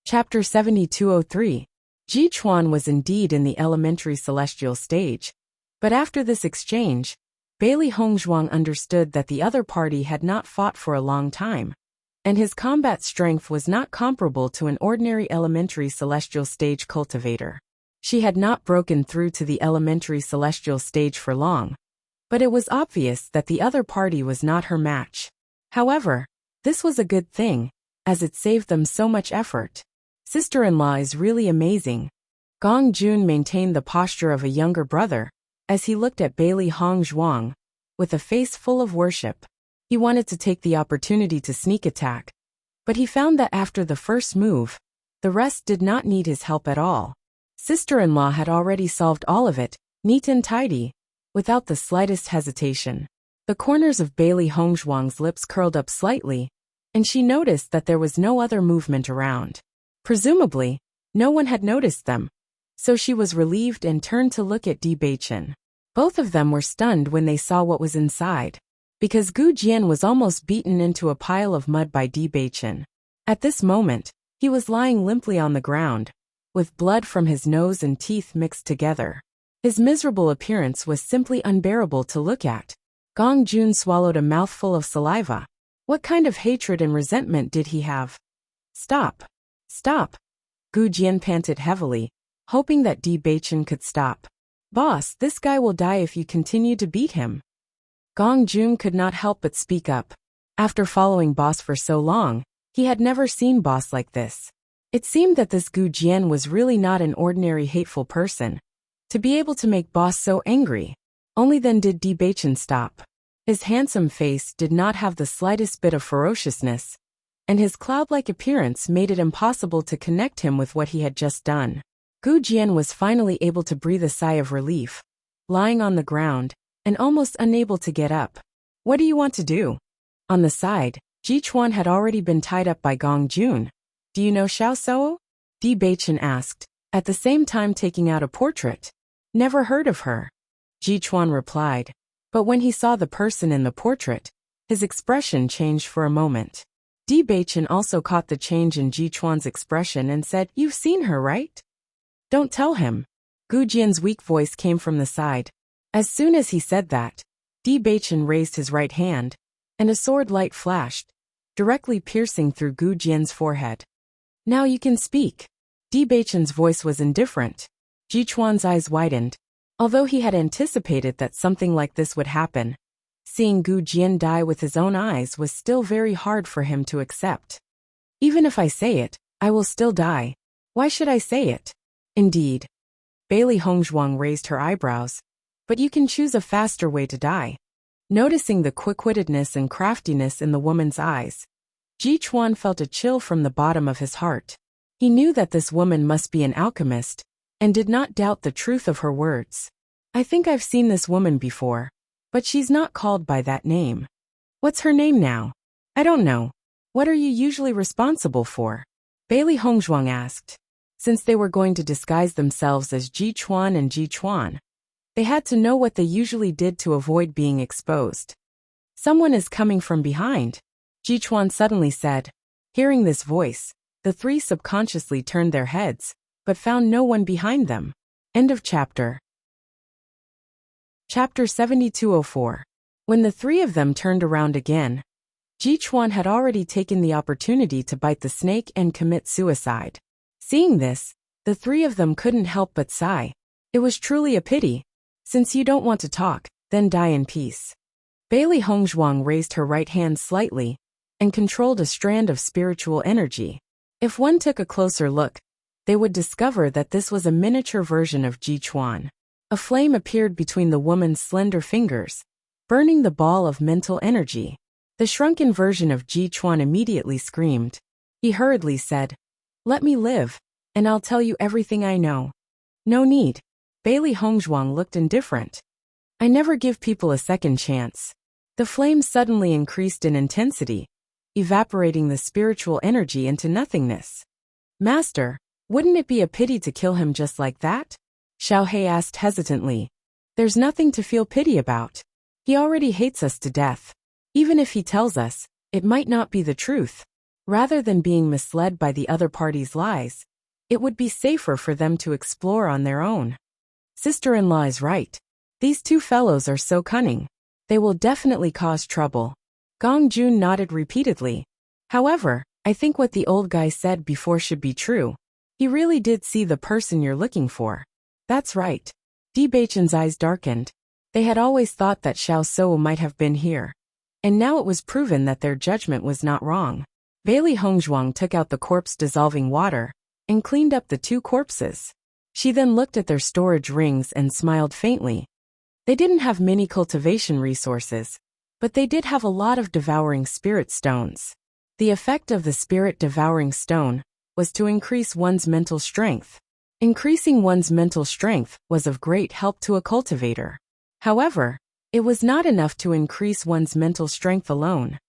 Chapter 7203. Ji Chuan was indeed in the elementary celestial stage, but after this exchange, Bailey Hongzhuang understood that the other party had not fought for a long time, and his combat strength was not comparable to an ordinary elementary celestial stage cultivator. She had not broken through to the elementary celestial stage for long, but it was obvious that the other party was not her match. However, this was a good thing, as it saved them so much effort. Sister-in-law is really amazing. Gong Jun maintained the posture of a younger brother, as he looked at Bailey Hongzhuang, with a face full of worship. He wanted to take the opportunity to sneak attack, but he found that after the first move, the rest did not need his help at all. Sister-in-law had already solved all of it, neat and tidy, without the slightest hesitation. The corners of Bailey Hongzhuang's lips curled up slightly, and she noticed that there was no other movement around. Presumably, no one had noticed them, so she was relieved and turned to look at Di Beichen. Both of them were stunned when they saw what was inside, because Gu Jian was almost beaten into a pile of mud by Di Beichen. At this moment, he was lying limply on the ground, with blood from his nose and teeth mixed together. His miserable appearance was simply unbearable to look at. Gong Jun swallowed a mouthful of saliva. What kind of hatred and resentment did he have? Stop! Stop! Gu Jian panted heavily, hoping that Di Beichen could stop. Boss, this guy will die if you continue to beat him. Gong Jun could not help but speak up. After following Boss for so long, he had never seen Boss like this. It seemed that this Gu Jian was really not an ordinary hateful person. To be able to make Boss so angry. Only then did Di Beichen stop. His handsome face did not have the slightest bit of ferociousness, and his cloud-like appearance made it impossible to connect him with what he had just done. Gu Jian was finally able to breathe a sigh of relief, lying on the ground, and almost unable to get up. What do you want to do? On the side, Ji Chuan had already been tied up by Gong Jun. Do you know Xiao Sou? Di Beichen asked, at the same time taking out a portrait. Never heard of her. Ji Chuan replied, but when he saw the person in the portrait, his expression changed for a moment. Di Beichen also caught the change in Ji Chuan's expression and said, You've seen her, right? Don't tell him. Gu Jian's weak voice came from the side. As soon as he said that, Di Beichen raised his right hand, and a sword light flashed, directly piercing through Gu Jian's forehead. Now you can speak. Di Beichen's voice was indifferent. Ji Chuan's eyes widened. Although he had anticipated that something like this would happen, seeing Gu Jian die with his own eyes was still very hard for him to accept. Even if I say it, I will still die. Why should I say it? Indeed. Bailey Hongzhuang raised her eyebrows. But you can choose a faster way to die. Noticing the quick-wittedness and craftiness in the woman's eyes, Ji Chuan felt a chill from the bottom of his heart. He knew that this woman must be an alchemist, and did not doubt the truth of her words. I think I've seen this woman before, but she's not called by that name. What's her name now? I don't know. What are you usually responsible for? Bailey Hongzhuang asked. Since they were going to disguise themselves as Ji Chuan and Ji Chuan, they had to know what they usually did to avoid being exposed. Someone is coming from behind, Ji Chuan suddenly said. Hearing this voice, the three subconsciously turned their heads, but found no one behind them. End of chapter. Chapter 7204. When the three of them turned around again, Ji Chuan had already taken the opportunity to bite the snake and commit suicide. Seeing this, the three of them couldn't help but sigh. It was truly a pity. Since you don't want to talk, then die in peace. Bailey Hongzhuang raised her right hand slightly, and controlled a strand of spiritual energy. If one took a closer look, they would discover that this was a miniature version of Ji Chuan. A flame appeared between the woman's slender fingers, burning the ball of mental energy. The shrunken version of Ji Chuan immediately screamed. He hurriedly said, Let me live, and I'll tell you everything I know. No need. Bailey Hongzhuang looked indifferent. I never give people a second chance. The flame suddenly increased in intensity, evaporating the spiritual energy into nothingness. Master, wouldn't it be a pity to kill him just like that? Xiao He asked hesitantly. There's nothing to feel pity about. He already hates us to death. Even if he tells us, it might not be the truth. Rather than being misled by the other party's lies, it would be safer for them to explore on their own. Sister-in-law is right. These two fellows are so cunning. They will definitely cause trouble. Gong Jun nodded repeatedly. However, I think what the old guy said before should be true. He really did see the person you're looking for. That's right. Di Beichen's eyes darkened. They had always thought that Xiao Suo might have been here. And now it was proven that their judgment was not wrong. Bailey Hongzhuang took out the corpse-dissolving water and cleaned up the two corpses. She then looked at their storage rings and smiled faintly. They didn't have many cultivation resources, but they did have a lot of devouring spirit stones. The effect of the spirit-devouring stone was to increase one's mental strength. Increasing one's mental strength was of great help to a cultivator. However, it was not enough to increase one's mental strength alone.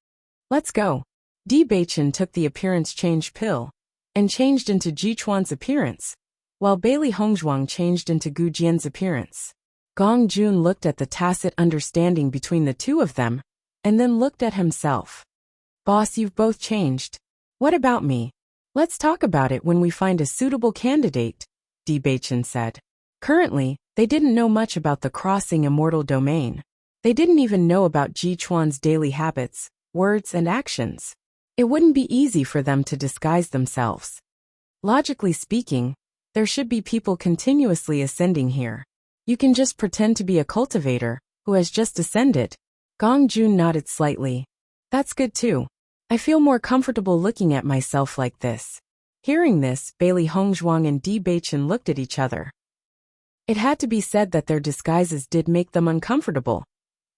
Let's go. Di Beichen took the appearance change pill and changed into Jichuan's appearance, while Bailey Hongzhuang changed into Gu Jian's appearance. Gong Jun looked at the tacit understanding between the two of them, and then looked at himself. Boss, you've both changed. What about me? Let's talk about it when we find a suitable candidate, Di Beichen said. Currently, they didn't know much about the crossing immortal domain. They didn't even know about Jichuan's daily habits, words and actions. It wouldn't be easy for them to disguise themselves. Logically speaking, there should be people continuously ascending here. You can just pretend to be a cultivator who has just ascended. Gong Jun nodded slightly. That's good too. I feel more comfortable looking at myself like this. Hearing this, Bailey Hongzhuang and Di Beichen looked at each other. It had to be said that their disguises did make them uncomfortable.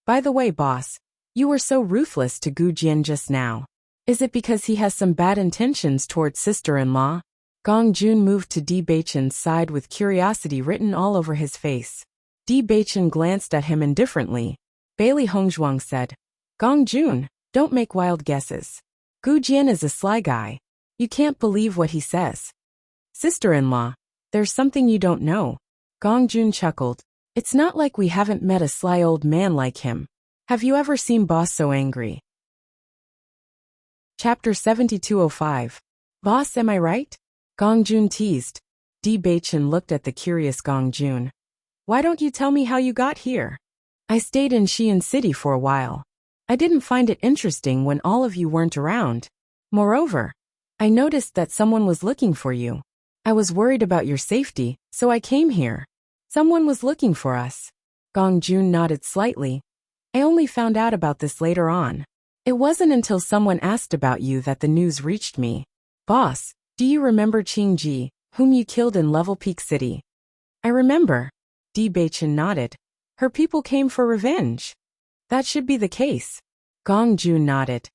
By the way, boss, you were so ruthless to Gu Jian just now. Is it because he has some bad intentions towards sister-in-law? Gong Jun moved to Di Beichen's side with curiosity written all over his face. Di Beichen glanced at him indifferently. Bailey Hongzhuang said, Gong Jun, don't make wild guesses. Gu Jian is a sly guy. You can't believe what he says. Sister-in-law, there's something you don't know. Gong Jun chuckled. It's not like we haven't met a sly old man like him. Have you ever seen boss so angry? Chapter 7205. Boss, am I right? Gong Jun teased. Di Beichen looked at the curious Gong Jun. Why don't you tell me how you got here? I stayed in Xi'an City for a while. I didn't find it interesting when all of you weren't around. Moreover, I noticed that someone was looking for you. I was worried about your safety, so I came here. Someone was looking for us. Gong Jun nodded slightly. I only found out about this later on. It wasn't until someone asked about you that the news reached me. Boss, do you remember Qing Ji, whom you killed in Level Peak City? I remember. Di Beichen nodded. Her people came for revenge. That should be the case. Gong Jun nodded.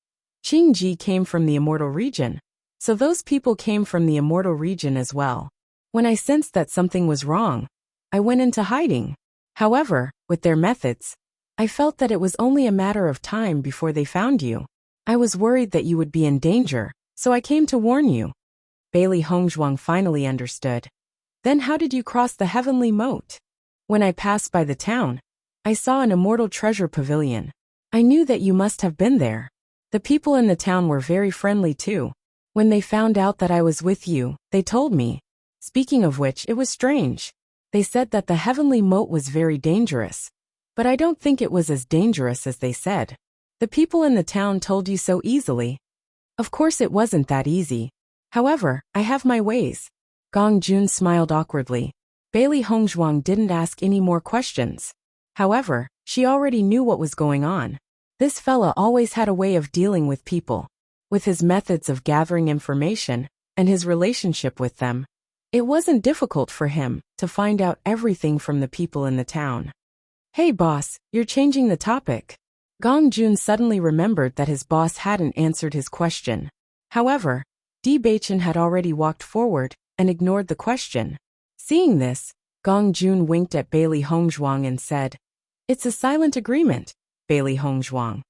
Qing Ji came from the Immortal Region, so those people came from the Immortal Region as well. When I sensed that something was wrong, I went into hiding. However, with their methods, I felt that it was only a matter of time before they found you. I was worried that you would be in danger, so I came to warn you. Bailey Hongzhuang finally understood. Then how did you cross the heavenly moat? When I passed by the town, I saw an immortal treasure pavilion. I knew that you must have been there. The people in the town were very friendly too. When they found out that I was with you, they told me. Speaking of which, it was strange. They said that the heavenly moat was very dangerous. But I don't think it was as dangerous as they said. The people in the town told you so easily. Of course it wasn't that easy. However, I have my ways. Gong Jun smiled awkwardly. Bailey Hongzhuang didn't ask any more questions. However, she already knew what was going on. This fella always had a way of dealing with people. With his methods of gathering information and his relationship with them, it wasn't difficult for him to find out everything from the people in the town. Hey boss, you're changing the topic. Gong Jun suddenly remembered that his boss hadn't answered his question. However, Di Beichen had already walked forward and ignored the question. Seeing this, Gong Jun winked at Bailey Hongzhuang and said, It's a silent agreement, Bailey Hongzhuang.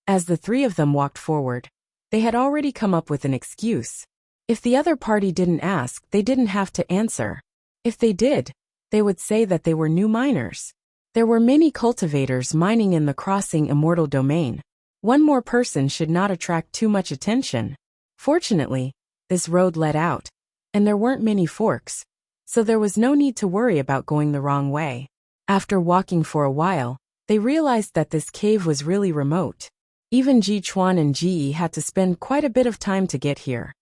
As the three of them walked forward, they had already come up with an excuse. If the other party didn't ask, they didn't have to answer. If they did, they would say that they were new miners. There were many cultivators mining in the crossing immortal domain. One more person should not attract too much attention. Fortunately, this road led out, and there weren't many forks, so there was no need to worry about going the wrong way. After walking for a while, they realized that this cave was really remote. Even Ji Chuan and Ji Yi had to spend quite a bit of time to get here.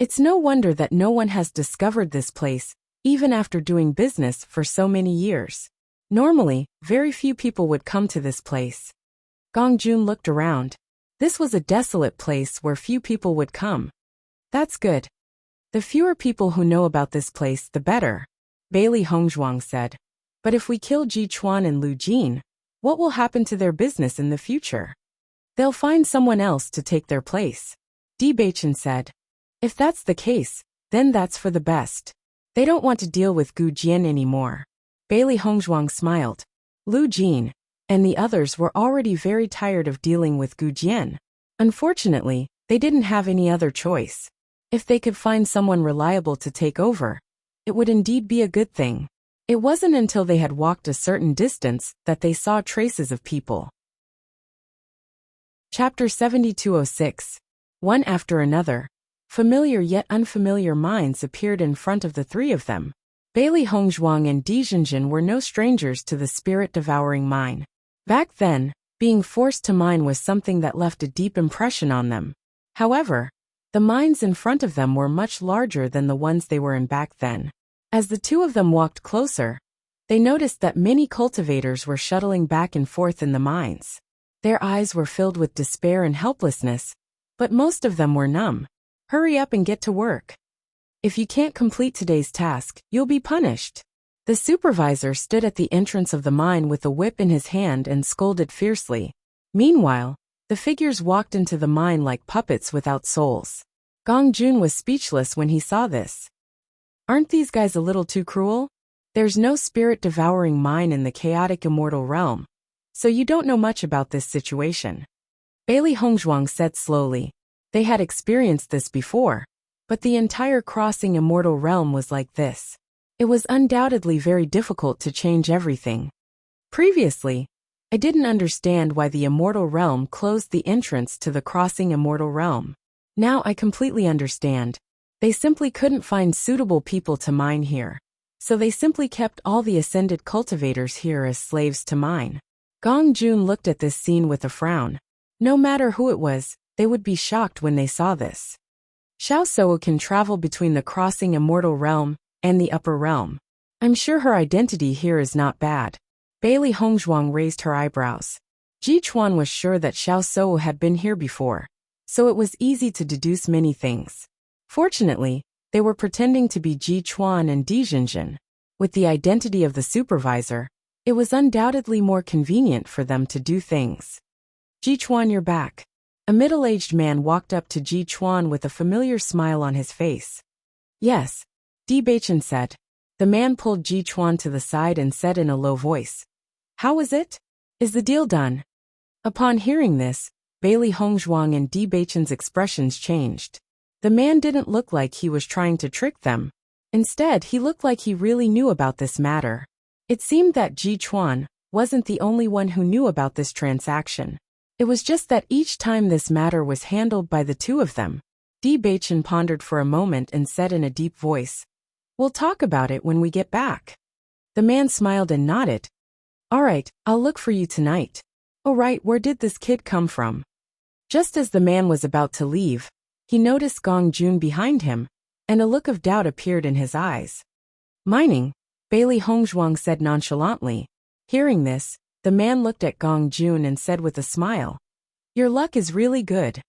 It's no wonder that no one has discovered this place, even after doing business for so many years. Normally, very few people would come to this place. Gong Jun looked around. This was a desolate place where few people would come. That's good. The fewer people who know about this place, the better, Bailey Hongzhuang said. But if we kill Ji Chuan and Lu Jin, what will happen to their business in the future? They'll find someone else to take their place, Di Beichen said. If that's the case, then that's for the best. They don't want to deal with Gu Jian anymore. Bailey Hongzhuang smiled. Lu Jin and the others were already very tired of dealing with Gu Jian. Unfortunately, they didn't have any other choice. If they could find someone reliable to take over, it would indeed be a good thing. It wasn't until they had walked a certain distance that they saw traces of people. Chapter 7206. One after another, familiar yet unfamiliar minds appeared in front of the three of them. Bailey Hongzhuang and Di Zhenjin were no strangers to the spirit-devouring mine. Back then, being forced to mine was something that left a deep impression on them. However, the mines in front of them were much larger than the ones they were in back then. As the two of them walked closer, they noticed that many cultivators were shuttling back and forth in the mines. Their eyes were filled with despair and helplessness, but most of them were numb. Hurry up and get to work. If you can't complete today's task, you'll be punished. The supervisor stood at the entrance of the mine with a whip in his hand and scolded fiercely. Meanwhile, the figures walked into the mine like puppets without souls. Gong Jun was speechless when he saw this. Aren't these guys a little too cruel? There's no spirit-devouring mine in the chaotic immortal realm, so you don't know much about this situation. Bailey Hongzhuang said slowly. They had experienced this before, but the entire crossing immortal realm was like this. It was undoubtedly very difficult to change everything. Previously, I didn't understand why the immortal realm closed the entrance to the crossing immortal realm. Now I completely understand. They simply couldn't find suitable people to mine here, so they simply kept all the ascended cultivators here as slaves to mine. Gong Jun looked at this scene with a frown. No matter who it was, they would be shocked when they saw this. Xiao Shou can travel between the crossing immortal realm and the upper realm. I'm sure her identity here is not bad. Bailey Hongzhuang raised her eyebrows. Ji Chuan was sure that Xiao Shou had been here before, so it was easy to deduce many things. Fortunately, they were pretending to be Ji Chuan and Di Zhenjin. With the identity of the supervisor, it was undoubtedly more convenient for them to do things. Ji Chuan, you're back. A middle-aged man walked up to Ji Chuan with a familiar smile on his face. Yes, Di Beichen said. The man pulled Ji Chuan to the side and said in a low voice, How is it? Is the deal done? Upon hearing this, Bailey Hongzhuang and Di Beichen's expressions changed. The man didn't look like he was trying to trick them. Instead, he looked like he really knew about this matter. It seemed that Ji Chuan wasn't the only one who knew about this transaction. It was just that each time this matter was handled by the two of them. Di Beichen pondered for a moment and said in a deep voice, We'll talk about it when we get back. The man smiled and nodded. All right, I'll look for you tonight. Oh right, where did this kid come from? Just as the man was about to leave, he noticed Gong Jun behind him, and a look of doubt appeared in his eyes. Mining, Bailey Hongzhuang said nonchalantly. Hearing this, the man looked at Gong Jun and said with a smile, Your luck is really good.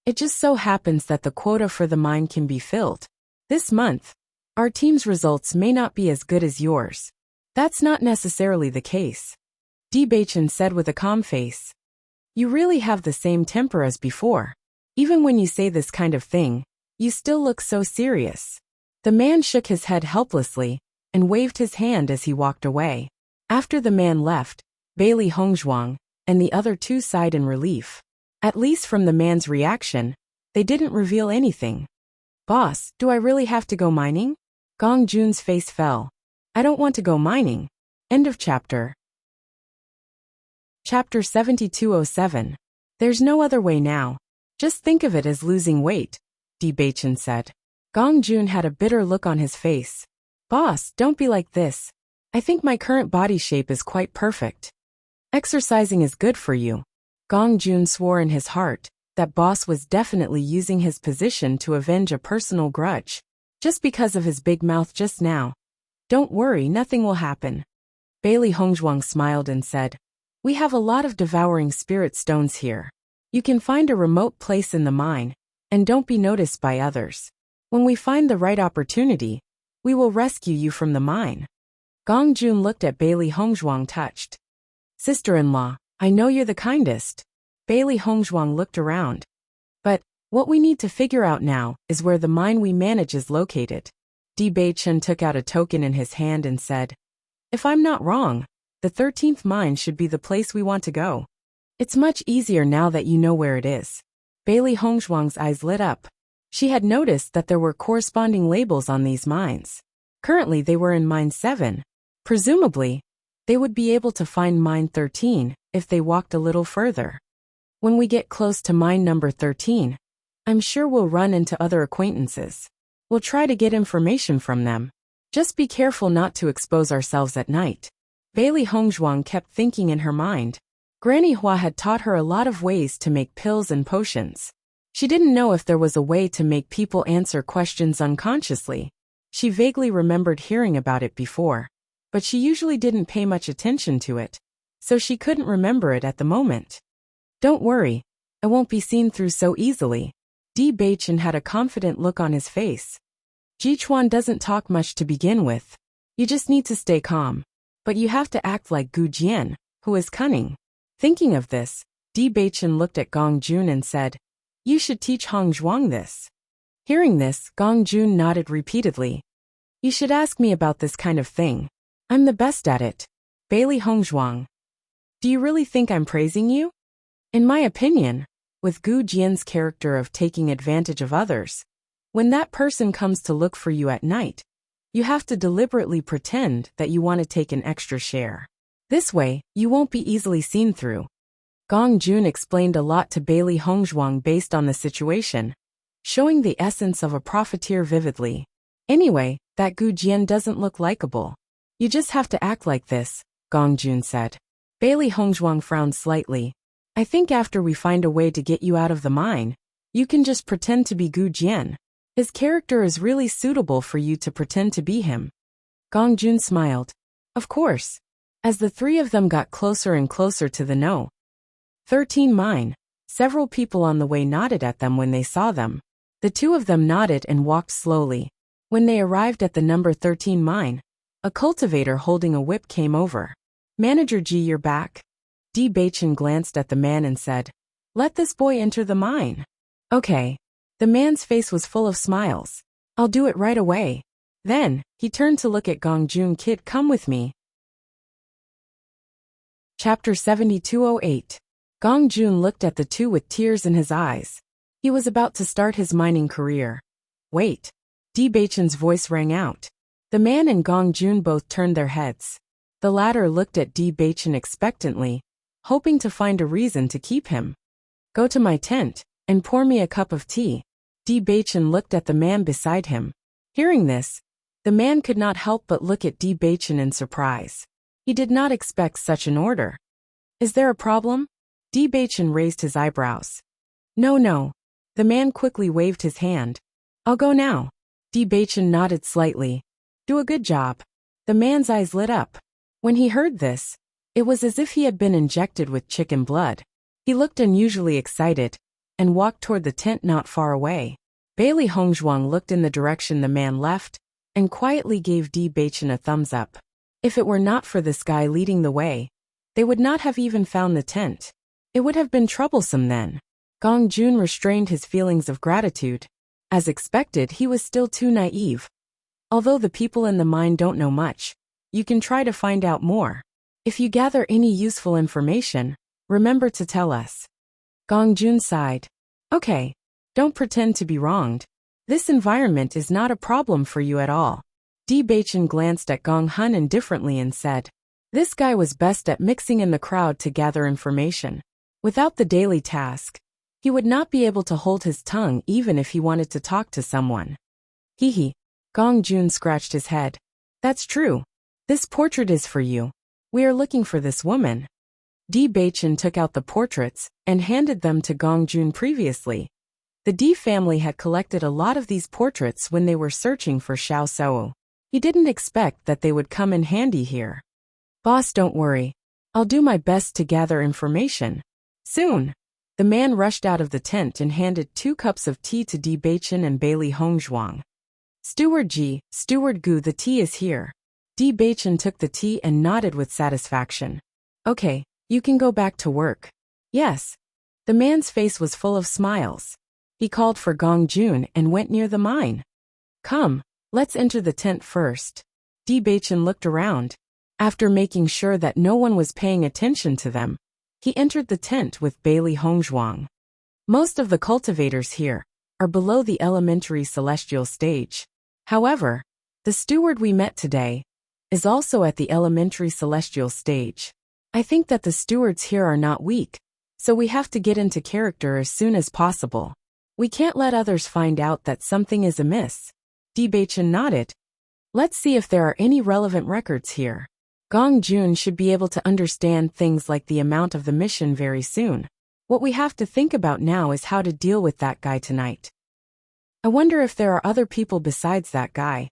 It just so happens that the quota for the mine can be filled. This month, our team's results may not be as good as yours. That's not necessarily the case. Di Beichen said with a calm face. You really have the same temper as before. Even when you say this kind of thing, you still look so serious. The man shook his head helplessly and waved his hand as he walked away. After the man left, Bailey Hongzhuang and the other two sighed in relief. At least from the man's reaction, they didn't reveal anything. Boss, do I really have to go mining? Gong Jun's face fell. I don't want to go mining. End of chapter. Chapter 7207. There's no other way now. Just think of it as losing weight, Di Baichen said. Gong Jun had a bitter look on his face. Boss, don't be like this. I think my current body shape is quite perfect. Exercising is good for you. Gong Jun swore in his heart that boss was definitely using his position to avenge a personal grudge, just because of his big mouth just now. Don't worry, nothing will happen. Bailey Hongzhuang smiled and said, we have a lot of devouring spirit stones here. You can find a remote place in the mine, and don't be noticed by others. When we find the right opportunity, we will rescue you from the mine. Gong Jun looked at Bailey Hongzhuang touched. Sister-in-law, I know you're the kindest. Bailey Hongzhuang looked around. But what we need to figure out now is where the mine we manage is located. Di Baichen took out a token in his hand and said, if I'm not wrong, the 13th mine should be the place we want to go. It's much easier now that you know where it is. Bailey Hongzhuang's eyes lit up. She had noticed that there were corresponding labels on these mines. Currently they were in Mine 7. Presumably, they would be able to find Mine 13 if they walked a little further. When we get close to mine number 13, I'm sure we'll run into other acquaintances. We'll try to get information from them. Just be careful not to expose ourselves at night. Bailey Hongzhuang kept thinking in her mind. Granny Hua had taught her a lot of ways to make pills and potions. She didn't know if there was a way to make people answer questions unconsciously. She vaguely remembered hearing about it before, but she usually didn't pay much attention to it, so she couldn't remember it at the moment. Don't worry, I won't be seen through so easily. Di Baichen had a confident look on his face. Jichuan doesn't talk much to begin with. You just need to stay calm. But you have to act like Gu Jian, who is cunning. Thinking of this, Di Baichen looked at Gong Jun and said, you should teach Hongzhuang this. Hearing this, Gong Jun nodded repeatedly. You should ask me about this kind of thing. I'm the best at it. Bailey Hongzhuang. Do you really think I'm praising you? In my opinion, with Gu Jian's character of taking advantage of others, when that person comes to look for you at night, you have to deliberately pretend that you want to take an extra share. This way, you won't be easily seen through. Gong Jun explained a lot to Bailey Hongzhuang based on the situation, showing the essence of a profiteer vividly. Anyway, that Gu Jian doesn't look likable. You just have to act like this, Gong Jun said. Bailey Hongzhuang frowned slightly. I think after we find a way to get you out of the mine, you can just pretend to be Gu Jian. His character is really suitable for you to pretend to be him. Gong Jun smiled. Of course. As the three of them got closer and closer to the No. 13 mine, several people on the way nodded at them when they saw them. The two of them nodded and walked slowly. When they arrived at the number 13 mine, a cultivator holding a whip came over. Manager Ji, you're back. Di Baichen glanced at the man and said, let this boy enter the mine. Okay. The man's face was full of smiles. I'll do it right away. Then, he turned to look at Gong Jun. Kid, come with me. Chapter 7208. Gong Jun looked at the two with tears in his eyes. He was about to start his mining career. Wait. Di Baichen's voice rang out. The man and Gong Jun both turned their heads. The latter looked at Di Baichen expectantly, hoping to find a reason to keep him. Go to my tent, and pour me a cup of tea. Di Baichen looked at the man beside him. Hearing this, the man could not help but look at Di Baichen in surprise. He did not expect such an order. Is there a problem? Di Baichen raised his eyebrows. No. The man quickly waved his hand. I'll go now. Di Baichen nodded slightly. Do a good job. The man's eyes lit up. When he heard this, it was as if he had been injected with chicken blood. He looked unusually excited, and walked toward the tent not far away. Bailey Hongzhuang looked in the direction the man left, and quietly gave Di Baichen a thumbs up. If it were not for this guy leading the way, they would not have even found the tent. It would have been troublesome then. Gong Jun restrained his feelings of gratitude. As expected, he was still too naive. Although the people in the mine don't know much, you can try to find out more. If you gather any useful information, remember to tell us. Gong Jun sighed. Okay. Don't pretend to be wronged. This environment is not a problem for you at all. Di Baichen glanced at Gong Hun indifferently and said, this guy was best at mixing in the crowd to gather information. Without the daily task, He would not be able to hold his tongue even if he wanted to talk to someone. Hee hee. Gong Jun scratched his head. That's true. This portrait is for you. We are looking for this woman. Di Baichen took out the portraits and handed them to Gong Jun previously. The Di family had collected a lot of these portraits when they were searching for Xiao Shou. He didn't expect that they would come in handy here. Boss, don't worry. I'll do my best to gather information. Soon. The man rushed out of the tent and handed 2 cups of tea to Di Baichen and Bailey Hongzhuang. Steward Ji, Steward Gu, the tea is here. Di Baichen took the tea and nodded with satisfaction. Okay, you can go back to work. Yes. The man's face was full of smiles. He called for Gong Jun and went near the mine. Come, let's enter the tent first. Di Baichen looked around. After making sure that no one was paying attention to them, he entered the tent with Bailey Hongzhuang. Most of the cultivators here are below the elementary celestial stage. However, the steward we met today is also at the elementary celestial stage. I think that the stewards here are not weak, so we have to get into character as soon as possible. We can't let others find out that something is amiss. Di Baichen nodded. Let's see if there are any relevant records here. Gong Jun should be able to understand things like the amount of the mission very soon. What we have to think about now is how to deal with that guy tonight. I wonder if there are other people besides that guy.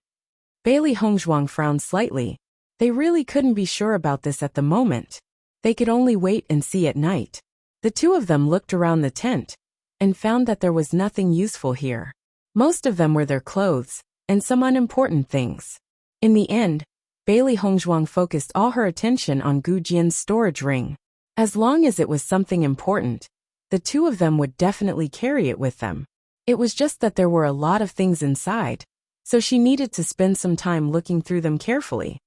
Bailey Hongzhuang frowned slightly. They really couldn't be sure about this at the moment. They could only wait and see at night. The 2 of them looked around the tent and found that there was nothing useful here. Most of them were their clothes and some unimportant things. In the end, Bailey Hongzhuang focused all her attention on Gu Jian's storage ring. As long as it was something important, the 2 of them would definitely carry it with them. It was just that there were a lot of things inside, so she needed to spend some time looking through them carefully.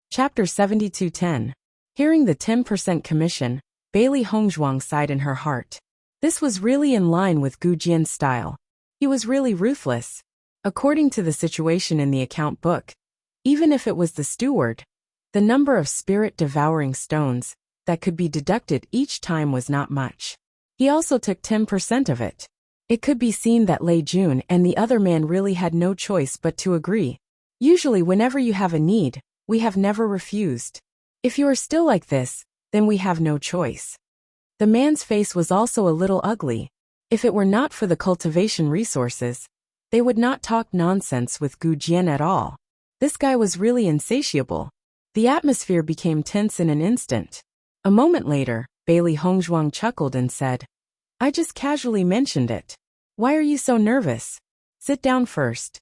Chapter 72:10. Hearing the 10% commission, Bailey Hongzhuang sighed in her heart. This was really in line with Gu Jian's style. He was really ruthless. According to the situation in the account book, even if it was the steward, the number of spirit-devouring stones that could be deducted each time was not much. He also took 10% of it. It could be seen that Lei Jun and the other man really had no choice but to agree. Usually whenever you have a need, we have never refused. If you are still like this, then we have no choice. The man's face was also a little ugly. If it were not for the cultivation resources, they would not talk nonsense with Gu Jian at all. This guy was really insatiable. The atmosphere became tense in an instant. A moment later, Bailey Hongzhuang chuckled and said, I just casually mentioned it. Why are you so nervous? Sit down first.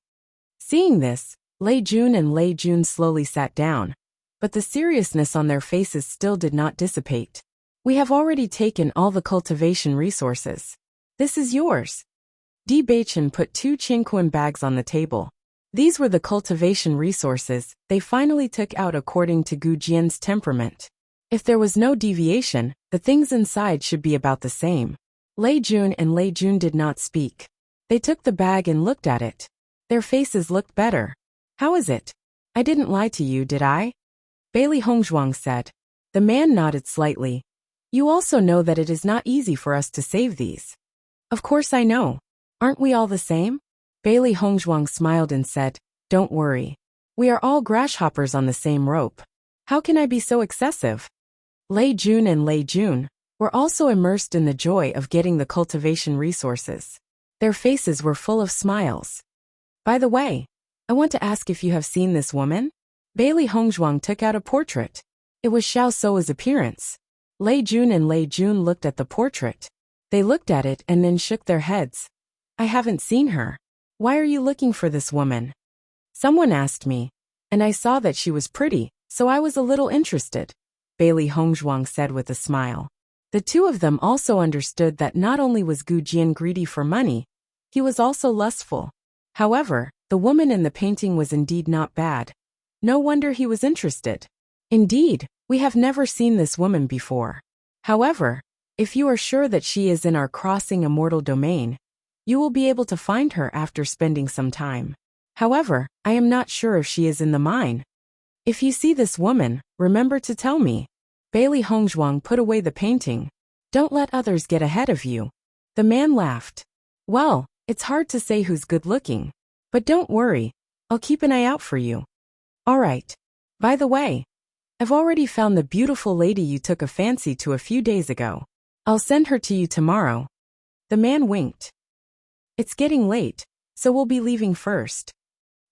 Seeing this, Lei Jun and Lei Jun slowly sat down, but the seriousness on their faces still did not dissipate. We have already taken all the cultivation resources. This is yours. Di Baichen put 2 Qingquan bags on the table. These were the cultivation resources they finally took out according to Gu Jian's temperament. If there was no deviation, the things inside should be about the same. Lei Jun and Lei Jun did not speak. They took the bag and looked at it. Their faces looked better. How is it? I didn't lie to you, did I? Bailey Hongzhuang said. The man nodded slightly. You also know that it is not easy for us to save these. Of course I know. Aren't we all the same? Bailey Hongzhuang smiled and said, Don't worry. We are all grasshoppers on the same rope. How can I be so excessive? Lei Jun and Lei Jun were also immersed in the joy of getting the cultivation resources. Their faces were full of smiles. By the way, I want to ask if you have seen this woman? Bailey Hongzhuang took out a portrait. It was Xiao Sou's appearance. Lei Jun and Lei Jun looked at the portrait. They looked at it and then shook their heads. I haven't seen her. Why are you looking for this woman? Someone asked me, and I saw that she was pretty, so I was a little interested, Bailey Hongzhuang said with a smile. The 2 of them also understood that not only was Gu Jian greedy for money, he was also lustful. However, the woman in the painting was indeed not bad. No wonder he was interested. Indeed, we have never seen this woman before. However, if you are sure that she is in our crossing immortal domain, you will be able to find her after spending some time. However, I am not sure if she is in the mine. If you see this woman, remember to tell me. Bailey Hongzhuang put away the painting, Don't let others get ahead of you. The man laughed. Well, it's hard to say who's good-looking. But don't worry, I'll keep an eye out for you. All right. By the way, I've already found the beautiful lady you took a fancy to a few days ago. I'll send her to you tomorrow. The man winked. It's getting late, so we'll be leaving first.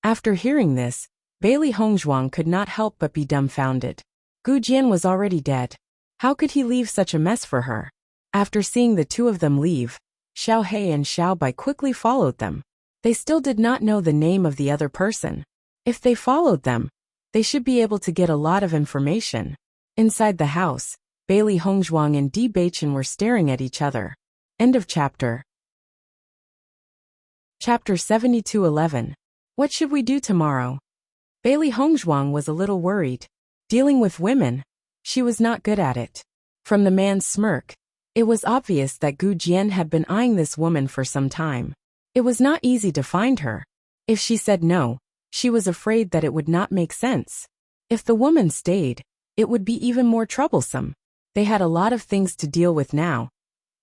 After hearing this, Bailey Hongzhuang could not help but be dumbfounded. Gu Jian was already dead. How could he leave such a mess for her? After seeing the two of them leave, Xiao He and Xiao Bai quickly followed them. They still did not know the name of the other person. If they followed them, they should be able to get a lot of information. Inside the house, Bailey Hongzhuang and Di Beichen were staring at each other. End of chapter. Chapter 72:11. What should we do tomorrow? Bailey Hongzhuang was a little worried. Dealing with women, she was not good at it. From the man's smirk, it was obvious that Gu Jian had been eyeing this woman for some time. It was not easy to find her. If she said no, she was afraid that it would not make sense. If the woman stayed, it would be even more troublesome. They had a lot of things to deal with now,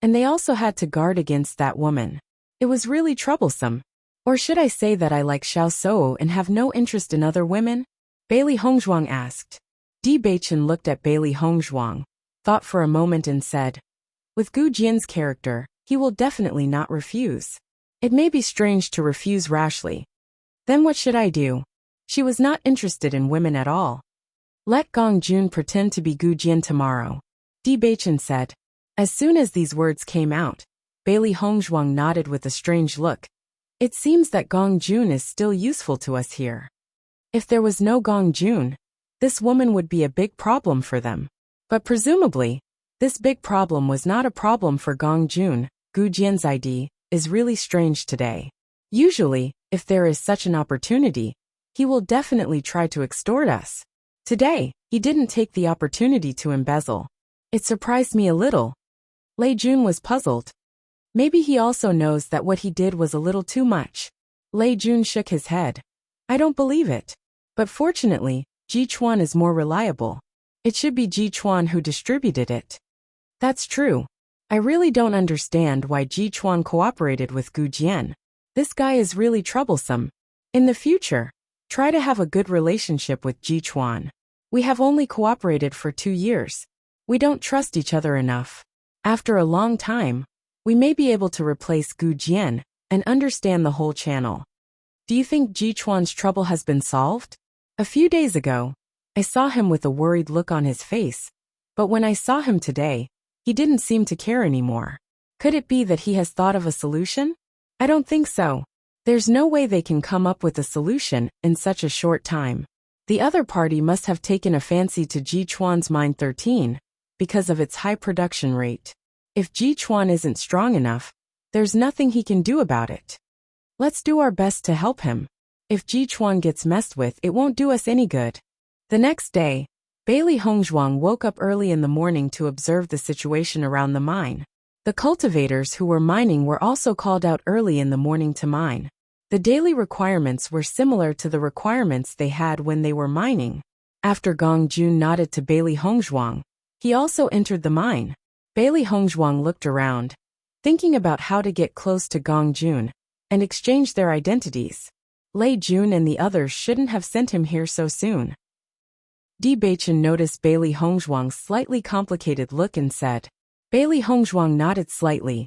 and they also had to guard against that woman. It was really troublesome. Or should I say that I like Xiao Sou and have no interest in other women? Bailey Hongzhuang asked. Di Beichen looked at Bailey Hongzhuang, thought for a moment and said, with Gu Jian's character, he will definitely not refuse. It may be strange to refuse rashly. Then what should I do? She was not interested in women at all. Let Gong Jun pretend to be Gu Jian tomorrow, Di Beichen said. As soon as these words came out, Bailey Hongzhuang nodded with a strange look. It seems that Gong Jun is still useful to us here. If there was no Gong Jun, this woman would be a big problem for them. But presumably, this big problem was not a problem for Gong Jun. Gu Jian's ID is really strange today. Usually, if there is such an opportunity, he will definitely try to extort us. Today, he didn't take the opportunity to embezzle. It surprised me a little. Lei Jun was puzzled. Maybe he also knows that what he did was a little too much. Lei Jun shook his head. I don't believe it. But fortunately, Ji Chuan is more reliable. It should be Ji Chuan who distributed it. That's true. I really don't understand why Ji Chuan cooperated with Gu Jian. This guy is really troublesome. In the future, try to have a good relationship with Ji Chuan. We have only cooperated for 2 years. We don't trust each other enough. After a long time, we may be able to replace Gu Jian and understand the whole channel. Do you think Ji Chuan's trouble has been solved? A few days ago, I saw him with a worried look on his face, but when I saw him today, he didn't seem to care anymore. Could it be that he has thought of a solution? I don't think so. There's no way they can come up with a solution in such a short time. The other party must have taken a fancy to Ji Chuan's mine 13 because of its high production rate. If Ji Chuan isn't strong enough, there's nothing he can do about it. Let's do our best to help him. If Ji Chuan gets messed with, it won't do us any good. The next day, Bailey Hongzhuang woke up early in the morning to observe the situation around the mine. The cultivators who were mining were also called out early in the morning to mine. The daily requirements were similar to the requirements they had when they were mining. After Gong Jun nodded to Bailey Hongzhuang, he also entered the mine. Bailey Hongzhuang looked around, thinking about how to get close to Gong Jun and exchange their identities. Lei Jun and the others shouldn't have sent him here so soon. Di Beichen noticed Bailey Hongzhuang's slightly complicated look and said. Bailey Hongzhuang nodded slightly.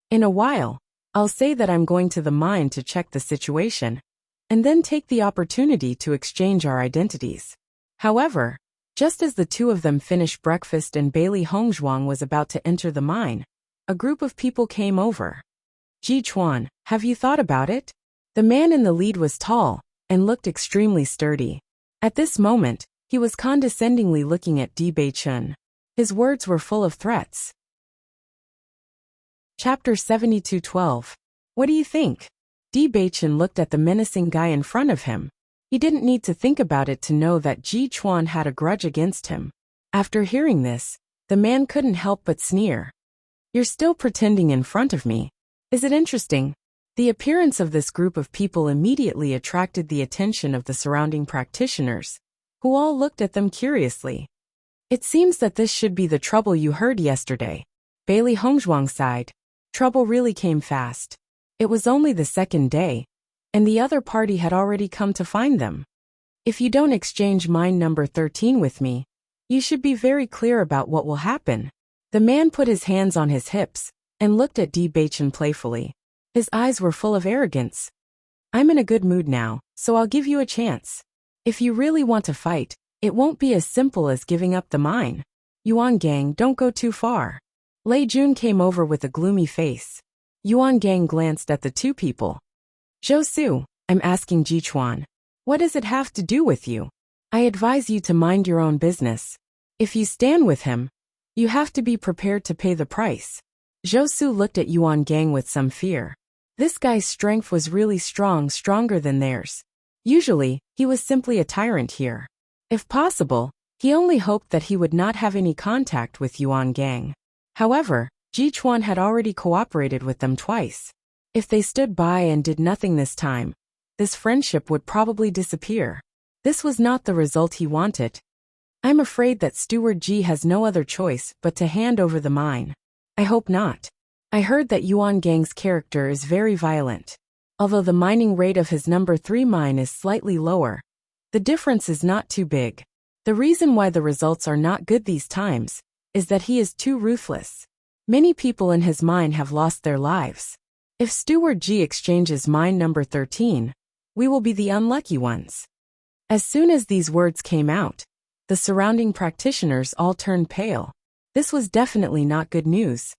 In a while, I'll say that I'm going to the mine to check the situation, and then take the opportunity to exchange our identities. However, just as the two of them finished breakfast and Bailey Hongzhuang was about to enter the mine, a group of people came over. Ji Chuan, have you thought about it? The man in the lead was tall and looked extremely sturdy. At this moment, he was condescendingly looking at Di Beichen. His words were full of threats. Chapter 72:12. What do you think? Di Beichen looked at the menacing guy in front of him. He didn't need to think about it to know that Ji Chuan had a grudge against him. After hearing this, the man couldn't help but sneer. You're still pretending in front of me. Is it interesting? The appearance of this group of people immediately attracted the attention of the surrounding practitioners, who all looked at them curiously. It seems that this should be the trouble you heard yesterday. Bailey Hongzhuang sighed. Trouble really came fast. It was only the second day, and the other party had already come to find them. If you don't exchange mine number 13 with me, you should be very clear about what will happen. The man put his hands on his hips and looked at Di Baichen playfully. His eyes were full of arrogance. I'm in a good mood now, so I'll give you a chance. If you really want to fight, it won't be as simple as giving up the mine. Yuan Gang, don't go too far. Lei Jun came over with a gloomy face. Yuan Gang glanced at the two people. Zhou Su, I'm asking Jichuan. What does it have to do with you? I advise you to mind your own business. If you stand with him, you have to be prepared to pay the price. Zhou Su looked at Yuan Gang with some fear. This guy's strength was really strong, stronger than theirs. Usually, he was simply a tyrant here. If possible, he only hoped that he would not have any contact with Yuan Gang. However, Jichuan had already cooperated with them twice. If they stood by and did nothing this time, this friendship would probably disappear. This was not the result he wanted. I'm afraid that Steward Ji has no other choice but to hand over the mine. I hope not. I heard that Yuan Gang's character is very violent. Although the mining rate of his number 3 mine is slightly lower, the difference is not too big. The reason why the results are not good these times is that he is too ruthless. Many people in his mine have lost their lives. If Steward Ji exchanges mine number 13, we will be the unlucky ones. As soon as these words came out, the surrounding practitioners all turned pale. This was definitely not good news.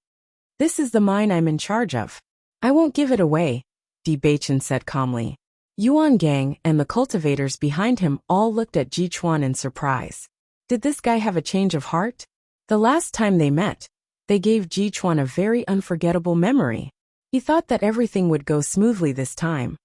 This is the mine I'm in charge of. I won't give it away, Di Baichen said calmly. Yuan Gang and the cultivators behind him all looked at Jichuan in surprise. Did this guy have a change of heart? The last time they met, they gave Jichuan a very unforgettable memory. He thought that everything would go smoothly this time.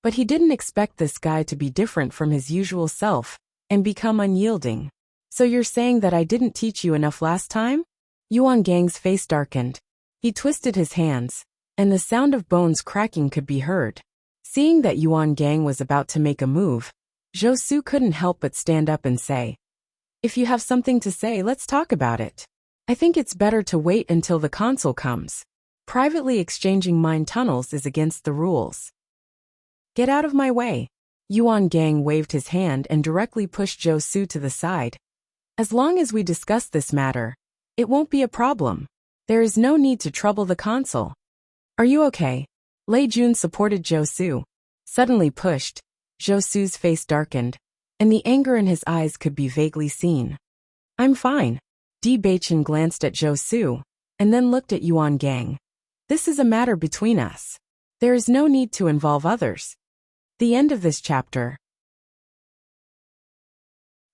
But he didn't expect this guy to be different from his usual self and become unyielding. So you're saying that I didn't teach you enough last time? Yuan Gang's face darkened. He twisted his hands, and the sound of bones cracking could be heard. Seeing that Yuan Gang was about to make a move, Zhou Su couldn't help but stand up and say, If you have something to say, let's talk about it. I think it's better to wait until the console comes. Privately exchanging mine tunnels is against the rules. Get out of my way. Yuan Gang waved his hand and directly pushed Zhou Su to the side. As long as we discuss this matter, it won't be a problem. There is no need to trouble the console. Are you okay? Lei Jun supported Zhou Su. Suddenly pushed, Zhou Su's face darkened, and the anger in his eyes could be vaguely seen. I'm fine. Di Baichen glanced at Zhou Su, and then looked at Yuan Gang. This is a matter between us. There is no need to involve others. The end of this chapter.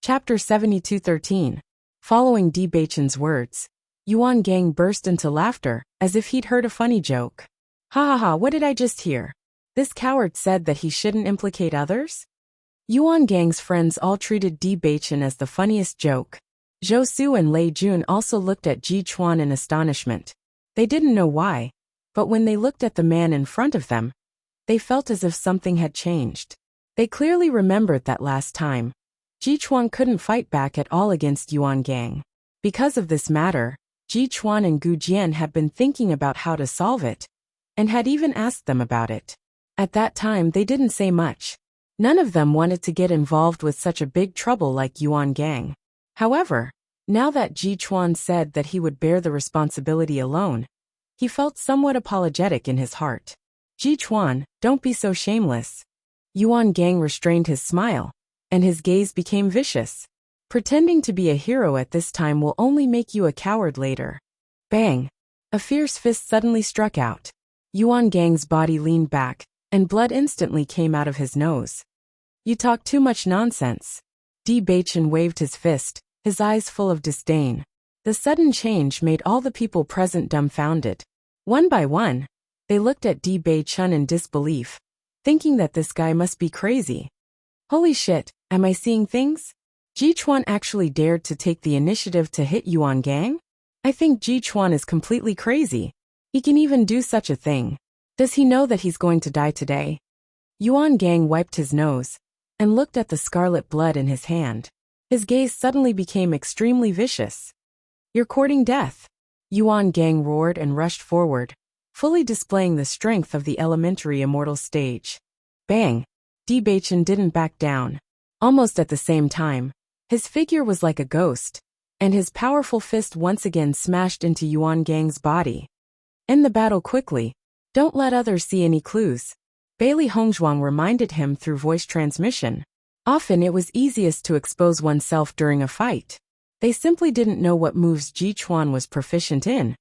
Chapter 72:13. Following Di Baichen's words, Yuan Gang burst into laughter, as if he'd heard a funny joke. Ha ha ha, what did I just hear? This coward said that he shouldn't implicate others? Yuan Gang's friends all treated Di Baichen as the funniest joke. Zhou Su and Lei Jun also looked at Jichuan in astonishment. They didn't know why, but when they looked at the man in front of them, they felt as if something had changed. They clearly remembered that last time, Jichuan couldn't fight back at all against Yuan Gang. Because of this matter, Jichuan and Gu Jian had been thinking about how to solve it, and had even asked them about it. At that time they didn't say much. None of them wanted to get involved with such a big trouble like Yuan Gang. However, now that Jichuan said that he would bear the responsibility alone, he felt somewhat apologetic in his heart. Jichuan, don't be so shameless. Yuan Gang restrained his smile, and his gaze became vicious. Pretending to be a hero at this time will only make you a coward later. Bang! A fierce fist suddenly struck out. Yuan Gang's body leaned back, and blood instantly came out of his nose. You talk too much nonsense. Di Baichen waved his fist, his eyes full of disdain. The sudden change made all the people present dumbfounded. One by one, they looked at Di Baichen in disbelief, thinking that this guy must be crazy. Holy shit, am I seeing things? Jichuan actually dared to take the initiative to hit Yuan Gang? I think Jichuan is completely crazy. He can even do such a thing. Does he know that he's going to die today? Yuan Gang wiped his nose, and looked at the scarlet blood in his hand. His gaze suddenly became extremely vicious. You're courting death. Yuan Gang roared and rushed forward, fully displaying the strength of the elementary immortal stage. Bang! Di Baichen didn't back down. Almost at the same time, his figure was like a ghost, and his powerful fist once again smashed into Yuan Gang's body. End the battle quickly. Don't let others see any clues. Bailey Hongzhuang reminded him through voice transmission. Often it was easiest to expose oneself during a fight. They simply didn't know what moves Ji Chuan was proficient in,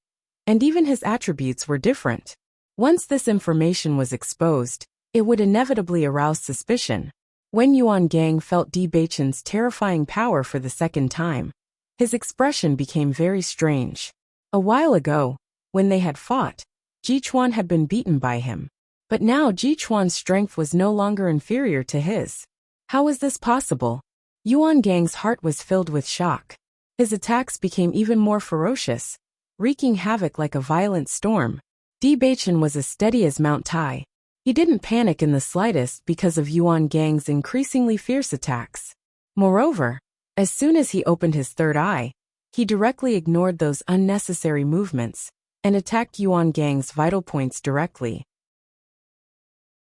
and even his attributes were different. Once this information was exposed, it would inevitably arouse suspicion. When Yuan Gang felt Di Baichen's terrifying power for the second time, his expression became very strange. A while ago, when they had fought, Ji Chuan had been beaten by him. But now Ji Chuan's strength was no longer inferior to his. How was this possible? Yuan Gang's heart was filled with shock. His attacks became even more ferocious, wreaking havoc like a violent storm. Di Baichen was as steady as Mount Tai. He didn't panic in the slightest because of Yuan Gang's increasingly fierce attacks. Moreover, as soon as he opened his third eye, he directly ignored those unnecessary movements and attacked Yuan Gang's vital points directly.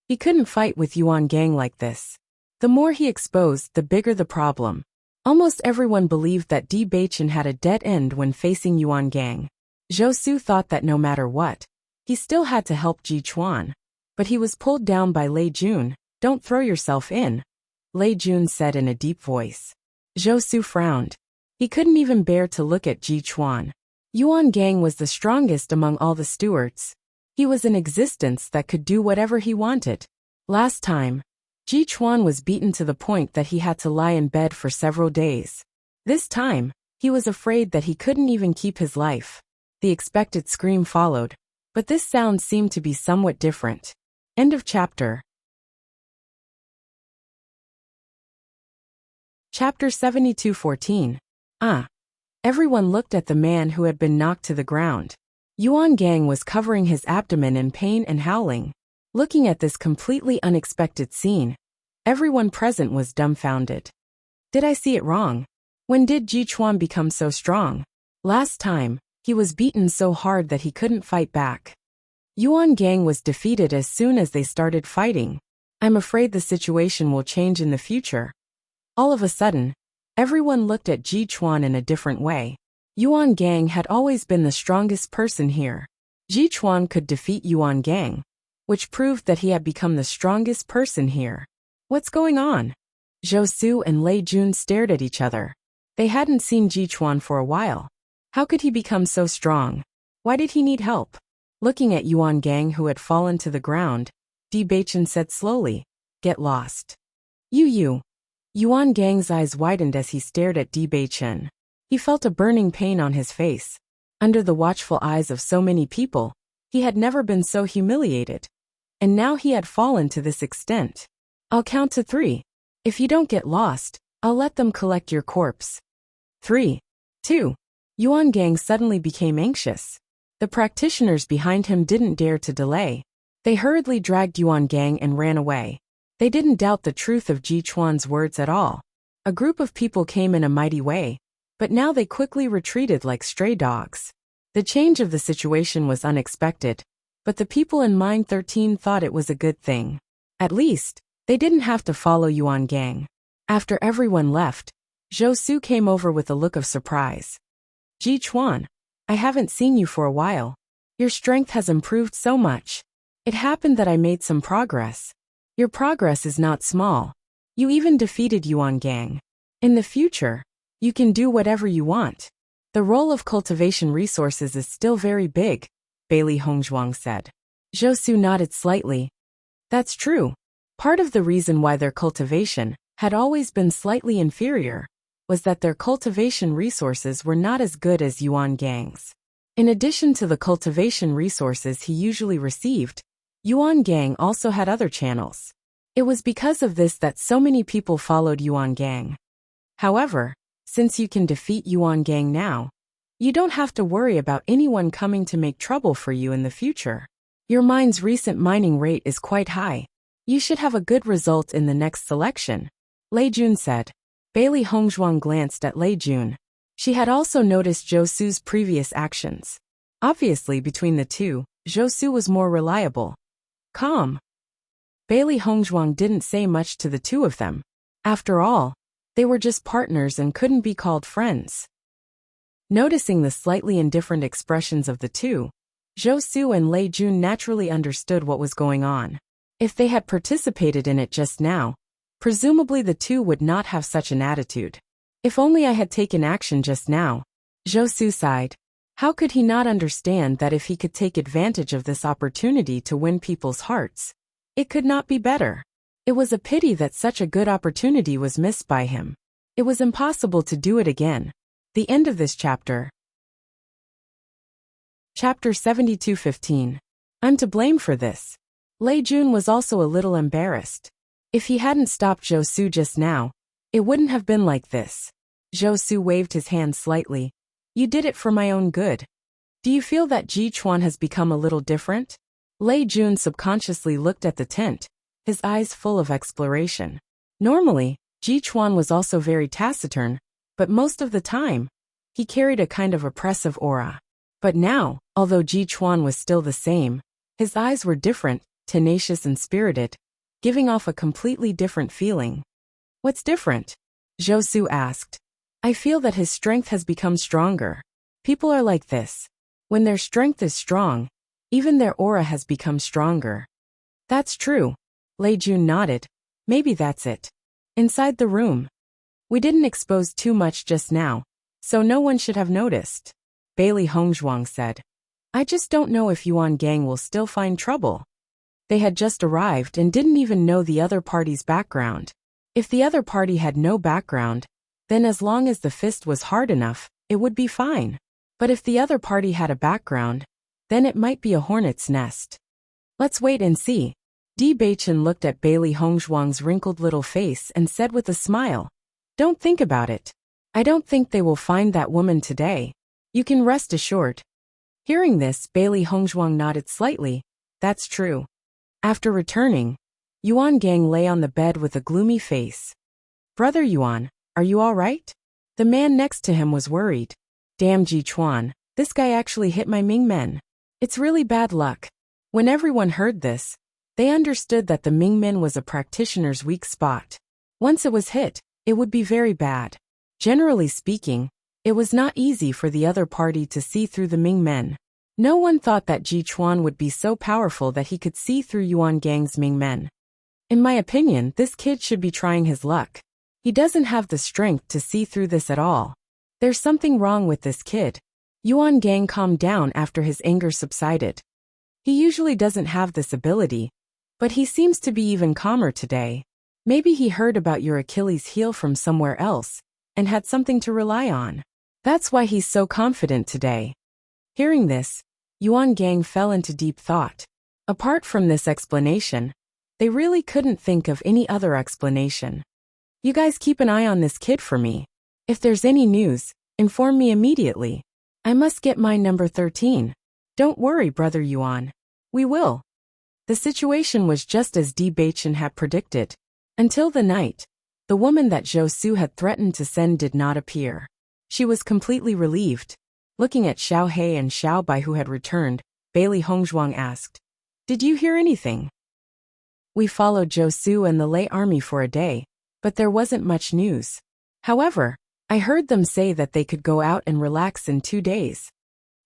He couldn't fight with Yuan Gang like this. The more he exposed, the bigger the problem. Almost everyone believed that Di Baichen had a dead end when facing Yuan Gang. Zhou Su thought that no matter what, he still had to help Ji Chuan. But he was pulled down by Lei Jun. Don't throw yourself in, Lei Jun said in a deep voice. Zhou Su frowned. He couldn't even bear to look at Ji Chuan. Yuan Gang was the strongest among all the stewards. He was an existence that could do whatever he wanted. Last time, Ji Chuan was beaten to the point that he had to lie in bed for several days. This time, he was afraid that he couldn't even keep his life. The expected scream followed, but this sound seemed to be somewhat different. End of chapter. Chapter 72:14. Everyone looked at the man who had been knocked to the ground. Yuan Gang was covering his abdomen in pain and howling. Looking at this completely unexpected scene, everyone present was dumbfounded. Did I see it wrong? When did Ji Chuan become so strong? Last time, he was beaten so hard that he couldn't fight back. Yuan Gang was defeated as soon as they started fighting. I'm afraid the situation will change in the future. All of a sudden, everyone looked at Ji Chuan in a different way. Yuan Gang had always been the strongest person here. Ji Chuan could defeat Yuan Gang, which proved that he had become the strongest person here. What's going on? Zhou Su and Lei Jun stared at each other. They hadn't seen Ji Chuan for a while. How could he become so strong? Why did he need help? Looking at Yuan Gang who had fallen to the ground, Di Baichen said slowly, "Get lost." Yuan Gang's eyes widened as he stared at Di Baichen. He felt a burning pain on his face. Under the watchful eyes of so many people, he had never been so humiliated. And now he had fallen to this extent. I'll count to 3. If you don't get lost, I'll let them collect your corpse. 3, 2. Yuan Gang suddenly became anxious. The practitioners behind him didn't dare to delay. They hurriedly dragged Yuan Gang and ran away. They didn't doubt the truth of Ji Chuan's words at all. A group of people came in a mighty way, but now they quickly retreated like stray dogs. The change of the situation was unexpected, but the people in Mine 13 thought it was a good thing. At least, they didn't have to follow Yuan Gang. After everyone left, Zhou Su came over with a look of surprise. Ji Chuan, I haven't seen you for a while. Your strength has improved so much. It happened that I made some progress. Your progress is not small. You even defeated Yuan Gang. In the future, you can do whatever you want. The role of cultivation resources is still very big, Bailey Hongzhuang said. Zhou Su nodded slightly. That's true. Part of the reason why their cultivation had always been slightly inferior was that their cultivation resources were not as good as Yuan Gang's. In addition to the cultivation resources he usually received, Yuan Gang also had other channels. It was because of this that so many people followed Yuan Gang. However, since you can defeat Yuan Gang now, you don't have to worry about anyone coming to make trouble for you in the future. Your mine's recent mining rate is quite high. You should have a good result in the next selection, Lei Jun said. Bailey Hongzhuang glanced at Lei Jun. She had also noticed Zhou Su's previous actions. Obviously, between the two, Zhou was more reliable. Calm. Bailey Hongzhuang didn't say much to the two of them. After all, they were just partners and couldn't be called friends. Noticing the slightly indifferent expressions of the two, Zhou and Lei Jun naturally understood what was going on. If they had participated in it just now, presumably the two would not have such an attitude. If only I had taken action just now, Zhou sighed. How could he not understand that if he could take advantage of this opportunity to win people's hearts, it could not be better? It was a pity that such a good opportunity was missed by him. It was impossible to do it again. The end of this chapter. Chapter 72:15. I'm to blame for this. Lei Jun was also a little embarrassed. If he hadn't stopped Zhou just now, it wouldn't have been like this. Zhou waved his hand slightly. You did it for my own good. Do you feel that Ji Chuan has become a little different? Lei Jun subconsciously looked at the tent, his eyes full of exploration. Normally, Ji Chuan was also very taciturn, but most of the time, he carried a kind of oppressive aura. But now, although Ji Chuan was still the same, his eyes were different, tenacious and spirited, giving off a completely different feeling. What's different? Zhou asked. I feel that his strength has become stronger. People are like this. When their strength is strong, even their aura has become stronger. That's true. Lei Jun nodded. Maybe that's it. Inside the room. We didn't expose too much just now, so no one should have noticed. Bailey Hongzhuang said. I just don't know if Yuan Gang will still find trouble. They had just arrived and didn't even know the other party's background. If the other party had no background, then as long as the fist was hard enough, it would be fine. But if the other party had a background, then it might be a hornet's nest. Let's wait and see. Di Beichen looked at Bailey Hongzhuang's wrinkled little face and said with a smile, Don't think about it. I don't think they will find that woman today. You can rest assured. Hearing this, Bailey Hongzhuang nodded slightly. That's true. After returning, Yuan Gang lay on the bed with a gloomy face. Brother Yuan, are you all right? The man next to him was worried. Damn Ji Chuan, this guy actually hit my Ming men. It's really bad luck. When everyone heard this, they understood that the Ming men was a practitioner's weak spot. Once it was hit, it would be very bad. Generally speaking, it was not easy for the other party to see through the Ming men. No one thought that Ji Chuan would be so powerful that he could see through Yuan Gang's Ming men. In my opinion, this kid should be trying his luck. He doesn't have the strength to see through this at all. There's something wrong with this kid. Yuan Gang calmed down after his anger subsided. He usually doesn't have this ability, but he seems to be even calmer today. Maybe he heard about your Achilles heel from somewhere else, and had something to rely on. That's why he's so confident today. Hearing this, Yuan Gang fell into deep thought. Apart from this explanation, they really couldn't think of any other explanation. You guys keep an eye on this kid for me. If there's any news, inform me immediately. I must get my number 13. Don't worry, Brother Yuan. We will. The situation was just as Di Beichen had predicted. Until the night, the woman that Zhou had threatened to send did not appear. She was completely relieved. Looking at Xiao He and Xiao Bai who had returned, Bailey Hongzhuang asked, Did you hear anything? We followed Zhou and the Lei army for a day, but there wasn't much news. However, I heard them say that they could go out and relax in 2 days.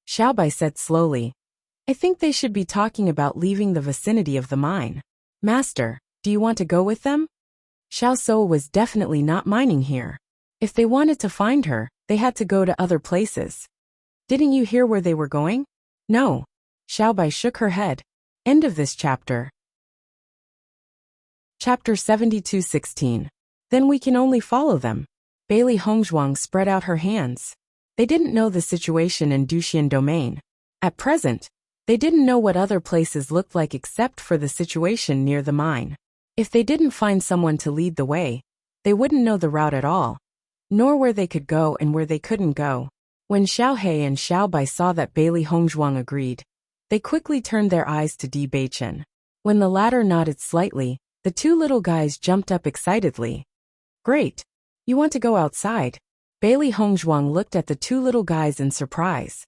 Xiao Bai said slowly, I think they should be talking about leaving the vicinity of the mine. Master, do you want to go with them? Xiao So was definitely not mining here. If they wanted to find her, they had to go to other places. Didn't you hear where they were going? No. Xiao Bai shook her head. End of this chapter. Chapter 72:16. Then we can only follow them. Bailey Hongzhuang spread out her hands. They didn't know the situation in Duxian Domain. At present, they didn't know what other places looked like except for the situation near the mine. If they didn't find someone to lead the way, they wouldn't know the route at all, nor where they could go and where they couldn't go. When Xiao He and Xiao Bai saw that Bailey Hongzhuang agreed, they quickly turned their eyes to Di Beichen. When the latter nodded slightly, the two little guys jumped up excitedly. Great! You want to go outside? Bailey Hongzhuang looked at the two little guys in surprise.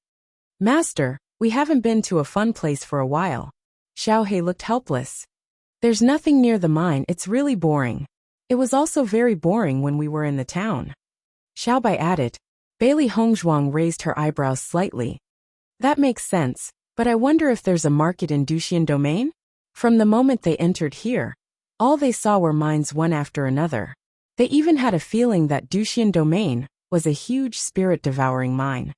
Master, We haven't been to a fun place for a while. Xiaohei looked helpless. There's nothing near the mine, it's really boring. It was also very boring when we were in the town. Xiaobai added. Bailey Hongzhuang raised her eyebrows slightly. That makes sense, but I wonder if there's a market in Duxian Domain? From the moment they entered here, all they saw were mines one after another. They even had a feeling that Duxian Domain was a huge spirit-devouring mine.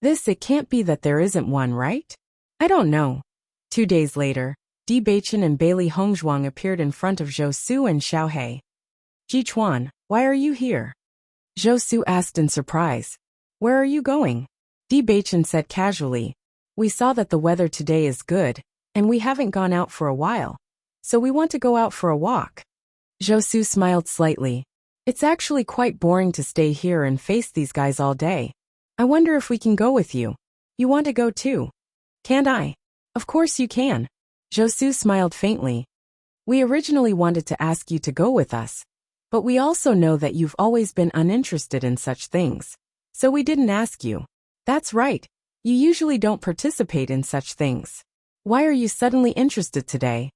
It can't be that there isn't one, right? I don't know. 2 days later, Di Beichen and Bailey Hongzhuang appeared in front of Zhou Su and Xiaohei. Jichuan, why are you here? Zhou Su asked in surprise. Where are you going? Di Beichen said casually. We saw that the weather today is good, and we haven't gone out for a while. So we want to go out for a walk. Zhou Su smiled slightly. It's actually quite boring to stay here and face these guys all day. I wonder if we can go with you. You want to go too? Can't I? Of course you can. Zhou Su smiled faintly. We originally wanted to ask you to go with us, but we also know that you've always been uninterested in such things. So we didn't ask you. That's right. You usually don't participate in such things. Why are you suddenly interested today?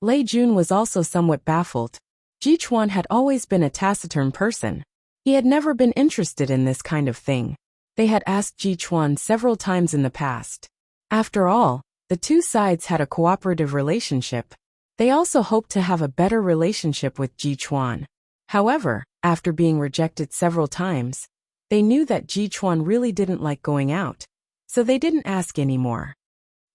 Lei Jun was also somewhat baffled. Jichuan had always been a taciturn person. He had never been interested in this kind of thing. They had asked Jichuan several times in the past. After all, the two sides had a cooperative relationship. They also hoped to have a better relationship with Jichuan. However, after being rejected several times, they knew that Jichuan really didn't like going out, so they didn't ask anymore.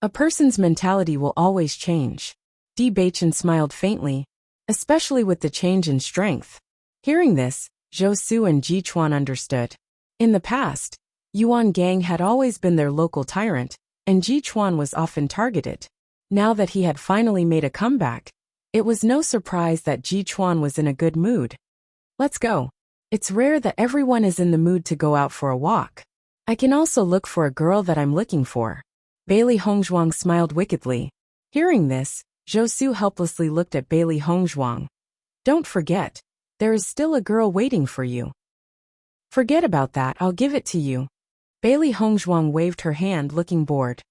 A person's mentality will always change. Di Beichen smiled faintly, especially with the change in strength. Hearing this, Zhou Su and Jichuan understood. In the past, Yuan Gang had always been their local tyrant, and Jichuan was often targeted. Now that he had finally made a comeback, it was no surprise that Jichuan was in a good mood. Let's go. It's rare that everyone is in the mood to go out for a walk. I can also look for a girl that I'm looking for. Bailey Hongzhuang smiled wickedly. Hearing this, Zhou Su helplessly looked at Bailey Hongzhuang. Don't forget, there is still a girl waiting for you. Forget about that, I'll give it to you. Bailey Hongzhuang waved her hand looking bored.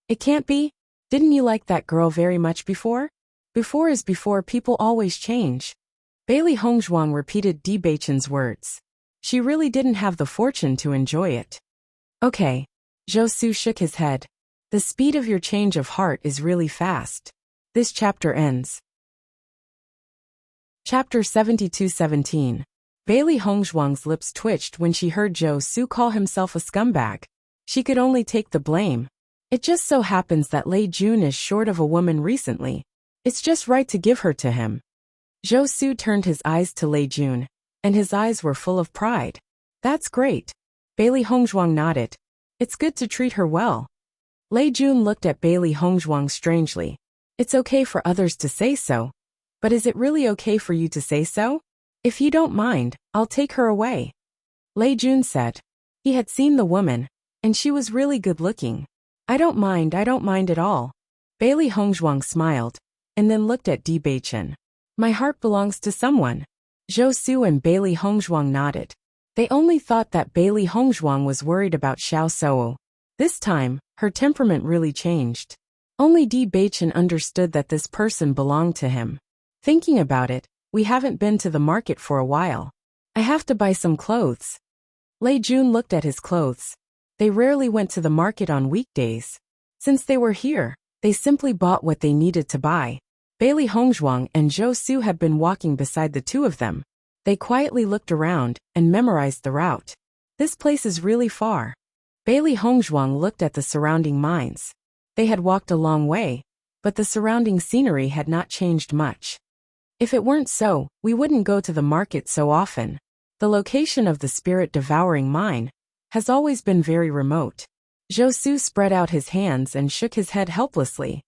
It can't be? Didn't you like that girl very much before? Before is before, people always change. Bailey Hongzhuang repeated Di Beichen's words. She really didn't have the fortune to enjoy it. Okay. Zhou Su shook his head. The speed of your change of heart is really fast. This chapter ends. Chapter 72-17. Bailey Hongzhuang's lips twitched when she heard Zhou Su call himself a scumbag. She could only take the blame. It just so happens that Lei Jun is short of a woman recently. It's just right to give her to him. Zhou Su turned his eyes to Lei Jun, and his eyes were full of pride. That's great. Bailey Hongzhuang nodded. It's good to treat her well. Lei Jun looked at Bailey Hongzhuang strangely. It's okay for others to say so. But is it really okay for you to say so? If you don't mind, I'll take her away. Lei Jun said. He had seen the woman, and she was really good looking. I don't mind at all. Bailey Hongzhuang smiled, and then looked at Di Beichen. My heart belongs to someone. Zhou Su and Bailey Hongzhuang nodded. They only thought that Bailey Hongzhuang was worried about Xiao Sou. This time, her temperament really changed. Only Di Beichen understood that this person belonged to him. Thinking about it, we haven't been to the market for a while. I have to buy some clothes. Lei Jun looked at his clothes. They rarely went to the market on weekdays. Since they were here, they simply bought what they needed to buy. Bailey Hongzhuang and Zhou Su had been walking beside the two of them. They quietly looked around and memorized the route. This place is really far. Bailey Hongzhuang looked at the surrounding mines. They had walked a long way, but the surrounding scenery had not changed much. If it weren't so, we wouldn't go to the market so often. The location of the spirit-devouring mine has always been very remote. Zhou Su spread out his hands and shook his head helplessly.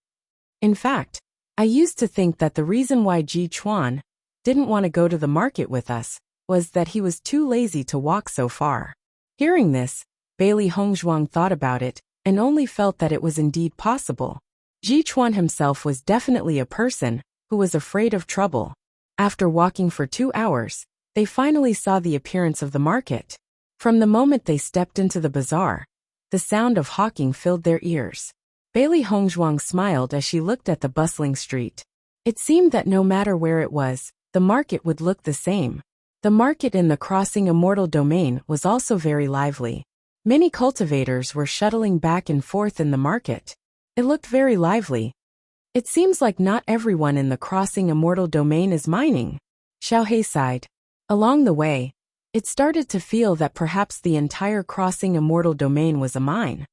In fact, I used to think that the reason why Jichuan didn't want to go to the market with us was that he was too lazy to walk so far. Hearing this, Bailey Hongzhuang thought about it and only felt that it was indeed possible. Jichuan himself was definitely a person who was afraid of trouble. After walking for 2 hours, they finally saw the appearance of the market. From the moment they stepped into the bazaar, The sound of hawking filled their ears. Bailey Hongzhuang smiled as she looked at the bustling street. It seemed that no matter where it was, the market would look the same. The market in the Crossing Immortal domain was also very lively. Many cultivators were shuttling back and forth in the market. It looked very lively. It seems like not everyone in the Crossing Immortal domain is mining. Xiaohei sighed. Along the way, it started to feel that perhaps the entire Crossing Immortal domain was a mine.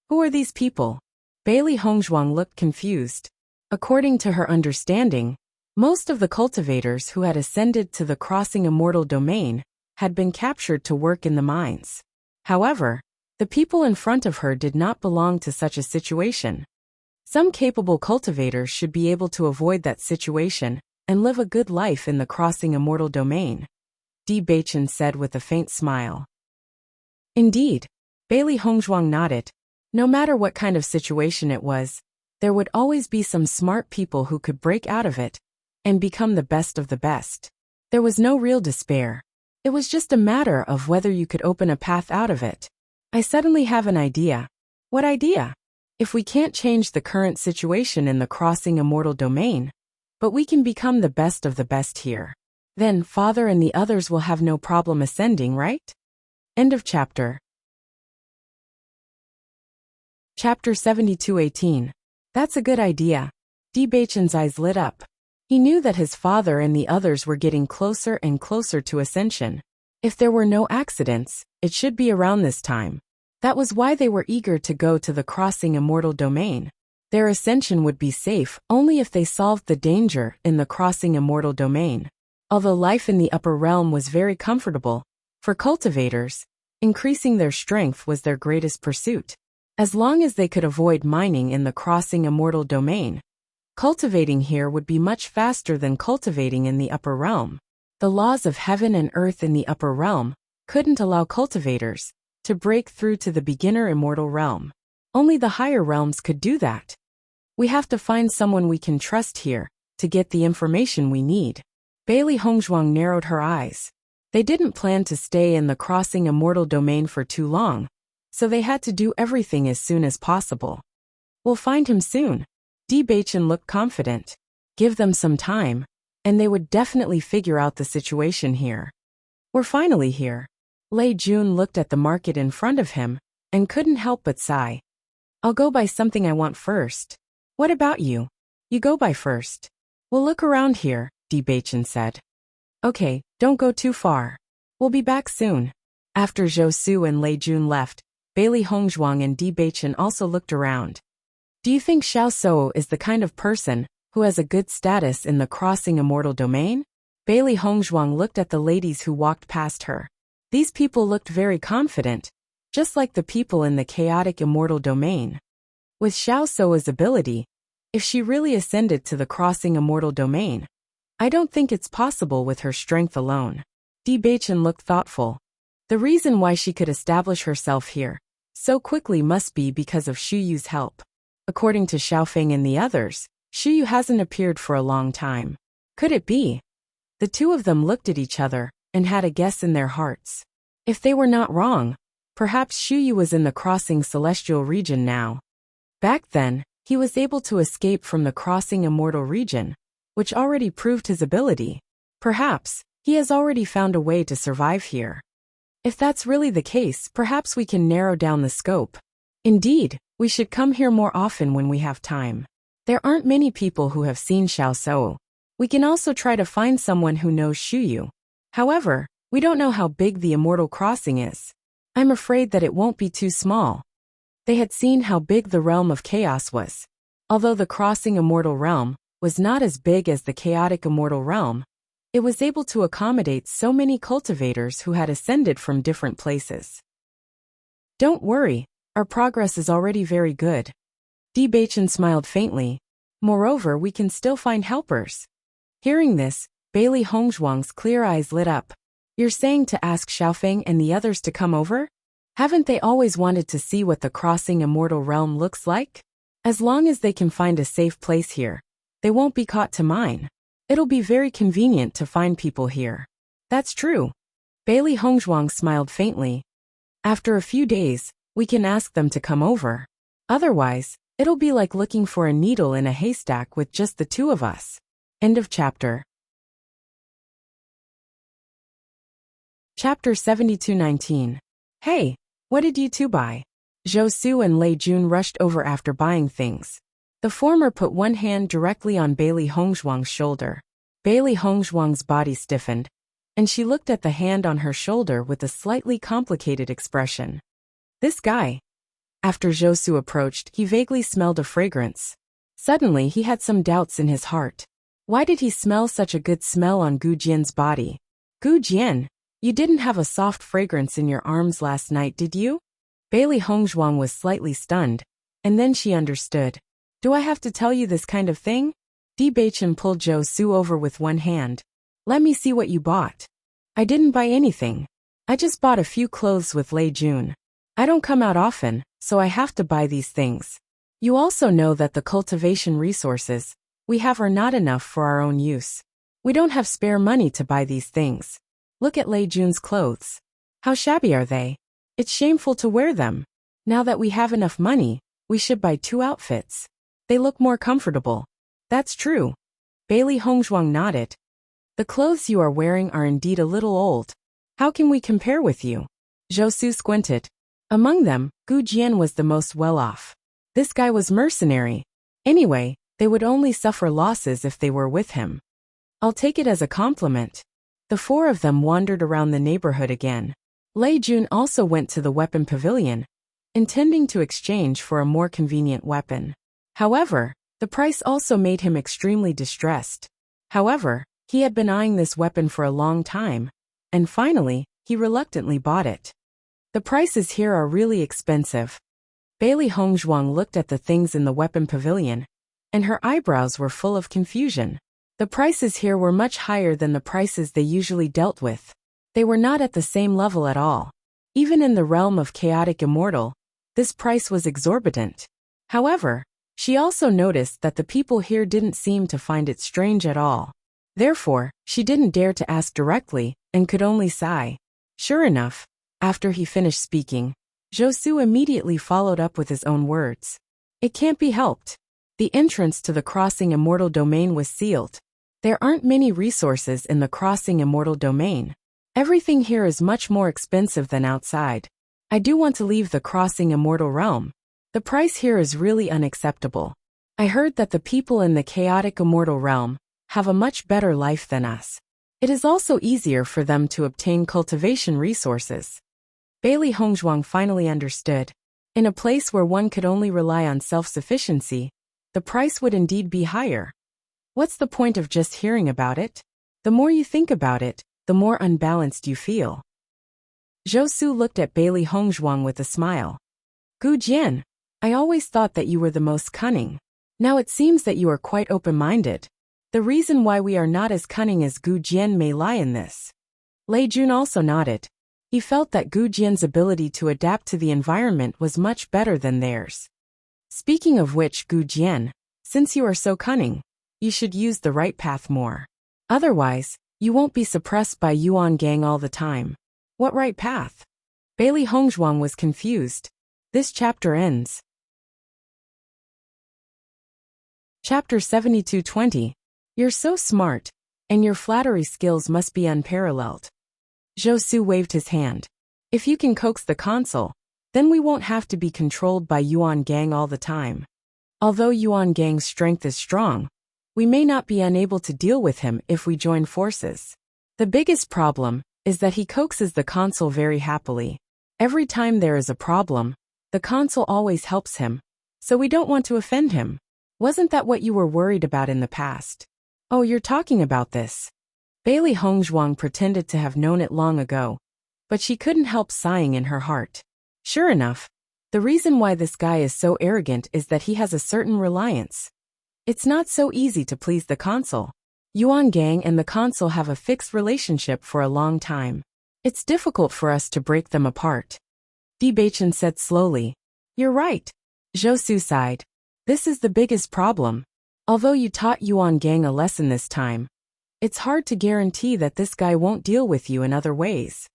Who are these people? Bailey Hongzhuang looked confused. According to her understanding, most of the cultivators who had ascended to the Crossing Immortal domain had been captured to work in the mines. However, the people in front of her did not belong to such a situation. Some capable cultivators should be able to avoid that situation and live a good life in the Crossing Immortal domain, Di Beichen said with a faint smile. Indeed, Bailey Hongzhuang nodded. No matter what kind of situation it was, there would always be some smart people who could break out of it and become the best of the best. There was no real despair. It was just a matter of whether you could open a path out of it. I suddenly have an idea. What idea? If we can't change the current situation in the Crossing Immortal domain, but we can become the best of the best here, then Father and the others will have no problem ascending, right? End of chapter. Chapter 72:18. That's a good idea. Di Beichen's eyes lit up. He knew that his father and the others were getting closer and closer to ascension. If there were no accidents, it should be around this time. That was why they were eager to go to the Crossing Immortal domain. Their ascension would be safe only if they solved the danger in the Crossing Immortal domain. Although life in the upper realm was very comfortable, for cultivators, increasing their strength was their greatest pursuit. As long as they could avoid mining in the Crossing Immortal domain, cultivating here would be much faster than cultivating in the upper realm. The laws of heaven and earth in the upper realm couldn't allow cultivators to break through to the beginner immortal realm. Only the higher realms could do that. We have to find someone we can trust here to get the information we need. Bailey Hongzhuang narrowed her eyes. They didn't plan to stay in the Crossing Immortal domain for too long, so they had to do everything as soon as possible. We'll find him soon. Di Beichen looked confident. Give them some time, and they would definitely figure out the situation here. We're finally here. Lei Jun looked at the market in front of him and couldn't help but sigh. I'll go buy something I want first. What about you? You go buy first. We'll look around here, Di Beichen said. Okay, don't go too far. We'll be back soon. After Zhou Su and Lei Jun left, Bailey Hongzhuang and Di Beichen also looked around. Do you think Xiao Sou is the kind of person who has a good status in the Crossing Immortal domain? Bailey Hongzhuang looked at the ladies who walked past her. These people looked very confident, just like the people in the chaotic immortal domain. With Xiao Sou's ability, if she really ascended to the Crossing Immortal domain, I don't think it's possible with her strength alone. Di Beichen looked thoughtful. The reason why she could establish herself here so quickly must be because of Xu Yu's help. According to Xiaofeng and the others, Xu Yu hasn't appeared for a long time. Could it be? The two of them looked at each other and had a guess in their hearts. If they were not wrong, perhaps Xu Yu was in the Crossing Celestial region now. Back then, he was able to escape from the Crossing Immortal region, which already proved his ability. Perhaps he has already found a way to survive here. If that's really the case, perhaps we can narrow down the scope. Indeed, we should come here more often when we have time. There aren't many people who have seen Xiao Sou. We can also try to find someone who knows Xu Yu. However, we don't know how big the Immortal Crossing is. I'm afraid that it won't be too small. They had seen how big the realm of chaos was. Although the Crossing Immortal realm was not as big as the chaotic immortal realm, it was able to accommodate so many cultivators who had ascended from different places. Don't worry, our progress is already very good. Di Beichen smiled faintly. Moreover, we can still find helpers. Hearing this, Bailey Hongzhuang's clear eyes lit up. You're saying to ask Xiaofeng and the others to come over? Haven't they always wanted to see what the Crossing Immortal realm looks like? As long as they can find a safe place here, they won't be caught to mine. It'll be very convenient to find people here. That's true. Bailey Hongzhuang smiled faintly. After a few days, we can ask them to come over. Otherwise, it'll be like looking for a needle in a haystack with just the two of us. End of chapter. Chapter 72:19. Hey, what did you two buy? Zhou and Lei Jun rushed over after buying things. The former put one hand directly on Bailey Hongzhuang's shoulder. Bailey Hongzhuang's body stiffened, and she looked at the hand on her shoulder with a slightly complicated expression. This guy. After Zhou approached, he vaguely smelled a fragrance. Suddenly he had some doubts in his heart. Why did he smell such a good smell on Gu Jian's body? Gu Jian, you didn't have a soft fragrance in your arms last night, did you? Bailey Hongzhuang was slightly stunned, and then she understood. Do I have to tell you this kind of thing? Di Beichen pulled Zhou over with one hand. Let me see what you bought. I didn't buy anything. I just bought a few clothes with Lei Jun. I don't come out often, so I have to buy these things. You also know that the cultivation resources we have are not enough for our own use. We don't have spare money to buy these things. Look at Lei Jun's clothes. How shabby are they? It's shameful to wear them. Now that we have enough money, we should buy 2 outfits. They look more comfortable. That's true. Bailey Hongzhuang nodded. The clothes you are wearing are indeed a little old. How can we compare with you? Zhou squinted. Among them, Gu Jian was the most well-off. This guy was mercenary. Anyway, they would only suffer losses if they were with him. I'll take it as a compliment. The 4 of them wandered around the neighborhood again. Lei Jun also went to the weapon pavilion, intending to exchange for a more convenient weapon. However, the price also made him extremely distressed. However, he had been eyeing this weapon for a long time, and finally, he reluctantly bought it. The prices here are really expensive. Bailey Hongzhuang looked at the things in the weapon pavilion, and her eyebrows were full of confusion. The prices here were much higher than the prices they usually dealt with. They were not at the same level at all. Even in the realm of chaotic immortal, this price was exorbitant. However, she also noticed that the people here didn't seem to find it strange at all. Therefore, she didn't dare to ask directly, and could only sigh. Sure enough, after he finished speaking, Zhou immediately followed up with his own words. It can't be helped. The entrance to the Crossing Immortal Domain was sealed. There aren't many resources in the Crossing Immortal Domain. Everything here is much more expensive than outside. I do want to leave the Crossing Immortal Realm. The price here is really unacceptable. I heard that the people in the chaotic immortal realm have a much better life than us. It is also easier for them to obtain cultivation resources. Bailey Hongzhuang finally understood. In a place where one could only rely on self-sufficiency, the price would indeed be higher. What's the point of just hearing about it? The more you think about it, the more unbalanced you feel. Zhou looked at Bailey Hongzhuang with a smile. Gu Jian, I always thought that you were the most cunning. Now it seems that you are quite open-minded. The reason why we are not as cunning as Gu Jian may lie in this. Lei Jun also nodded. He felt that Gu Jian's ability to adapt to the environment was much better than theirs. Speaking of which, Gu Jian, since you are so cunning, you should use the right path more. Otherwise, you won't be suppressed by Yuan Gang all the time. What right path? Bailey Hongzhuang was confused. This chapter ends. Chapter 72:20. You're so smart, and your flattery skills must be unparalleled. Zhou waved his hand. If you can coax the consul, then we won't have to be controlled by Yuan Gang all the time. Although Yuan Gang's strength is strong, we may not be unable to deal with him if we join forces. The biggest problem is that he coaxes the consul very happily. Every time there is a problem, the consul always helps him, so we don't want to offend him. Wasn't that what you were worried about in the past? Oh, you're talking about this. Bailey Hongzhuang pretended to have known it long ago, but she couldn't help sighing in her heart. Sure enough, the reason why this guy is so arrogant is that he has a certain reliance. It's not so easy to please the consul. Yuan Gang and the consul have a fixed relationship for a long time. It's difficult for us to break them apart. Di Beichen said slowly. You're right. Zhou sighed. This is the biggest problem. Although you taught Yuan Gang a lesson this time, it's hard to guarantee that this guy won't deal with you in other ways.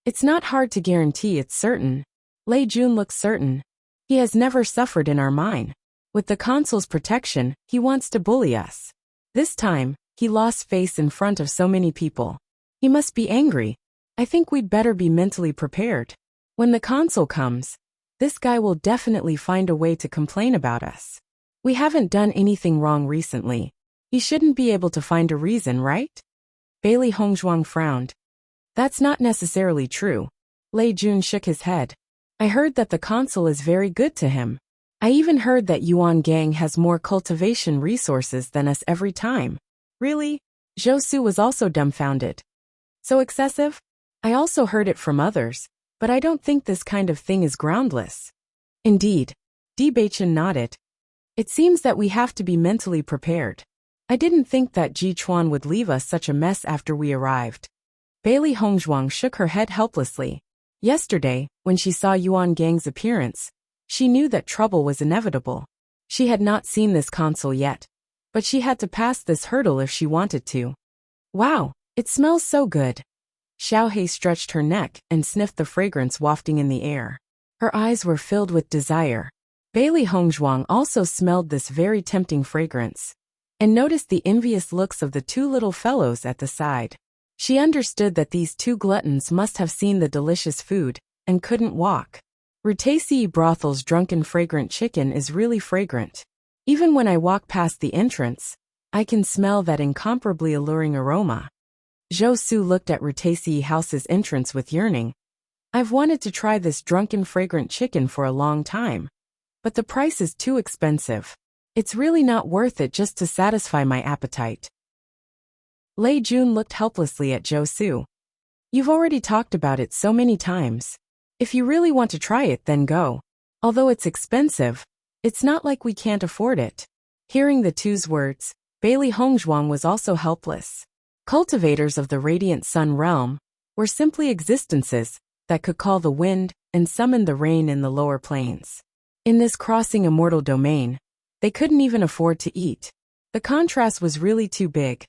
It's not hard to guarantee, it's certain. Lei Jun looked certain. He has never suffered in our mine. With the consul's protection, he wants to bully us. This time, he lost face in front of so many people. He must be angry. I think we'd better be mentally prepared. When the consul comes, this guy will definitely find a way to complain about us. We haven't done anything wrong recently. He shouldn't be able to find a reason, right? Bailey Hongzhuang frowned. That's not necessarily true. Lei Jun shook his head. I heard that the consul is very good to him. I even heard that Yuan Gang has more cultivation resources than us every time. Really? Zhou Su was also dumbfounded. So excessive? I also heard it from others, but I don't think this kind of thing is groundless. Indeed. Di Beichen nodded. It seems that we have to be mentally prepared. I didn't think that Ji Chuan would leave us such a mess after we arrived. Bailey Hongzhuang shook her head helplessly. Yesterday, when she saw Yuan Gang's appearance, she knew that trouble was inevitable. She had not seen this consul yet, but she had to pass this hurdle if she wanted to. Wow, it smells so good. Xiao Hei stretched her neck and sniffed the fragrance wafting in the air. Her eyes were filled with desire. Bailey Hongzhuang also smelled this very tempting fragrance, and noticed the envious looks of the two little fellows at the side. She understood that these two gluttons must have seen the delicious food, and couldn't walk. Rutaisi Brothel's drunken fragrant chicken is really fragrant. Even when I walk past the entrance, I can smell that incomparably alluring aroma. Zhou Su looked at Rutaisi House's entrance with yearning. I've wanted to try this drunken fragrant chicken for a long time. But the price is too expensive. It's really not worth it just to satisfy my appetite. Lei Jun looked helplessly at Zhou Su. You've already talked about it so many times. If you really want to try it, then go. Although it's expensive, it's not like we can't afford it. Hearing the two's words, Bailey Hongzhuang was also helpless. Cultivators of the Radiant Sun realm were simply existences that could call the wind and summon the rain in the lower plains. In this crossing immortal domain, they couldn't even afford to eat. The contrast was really too big.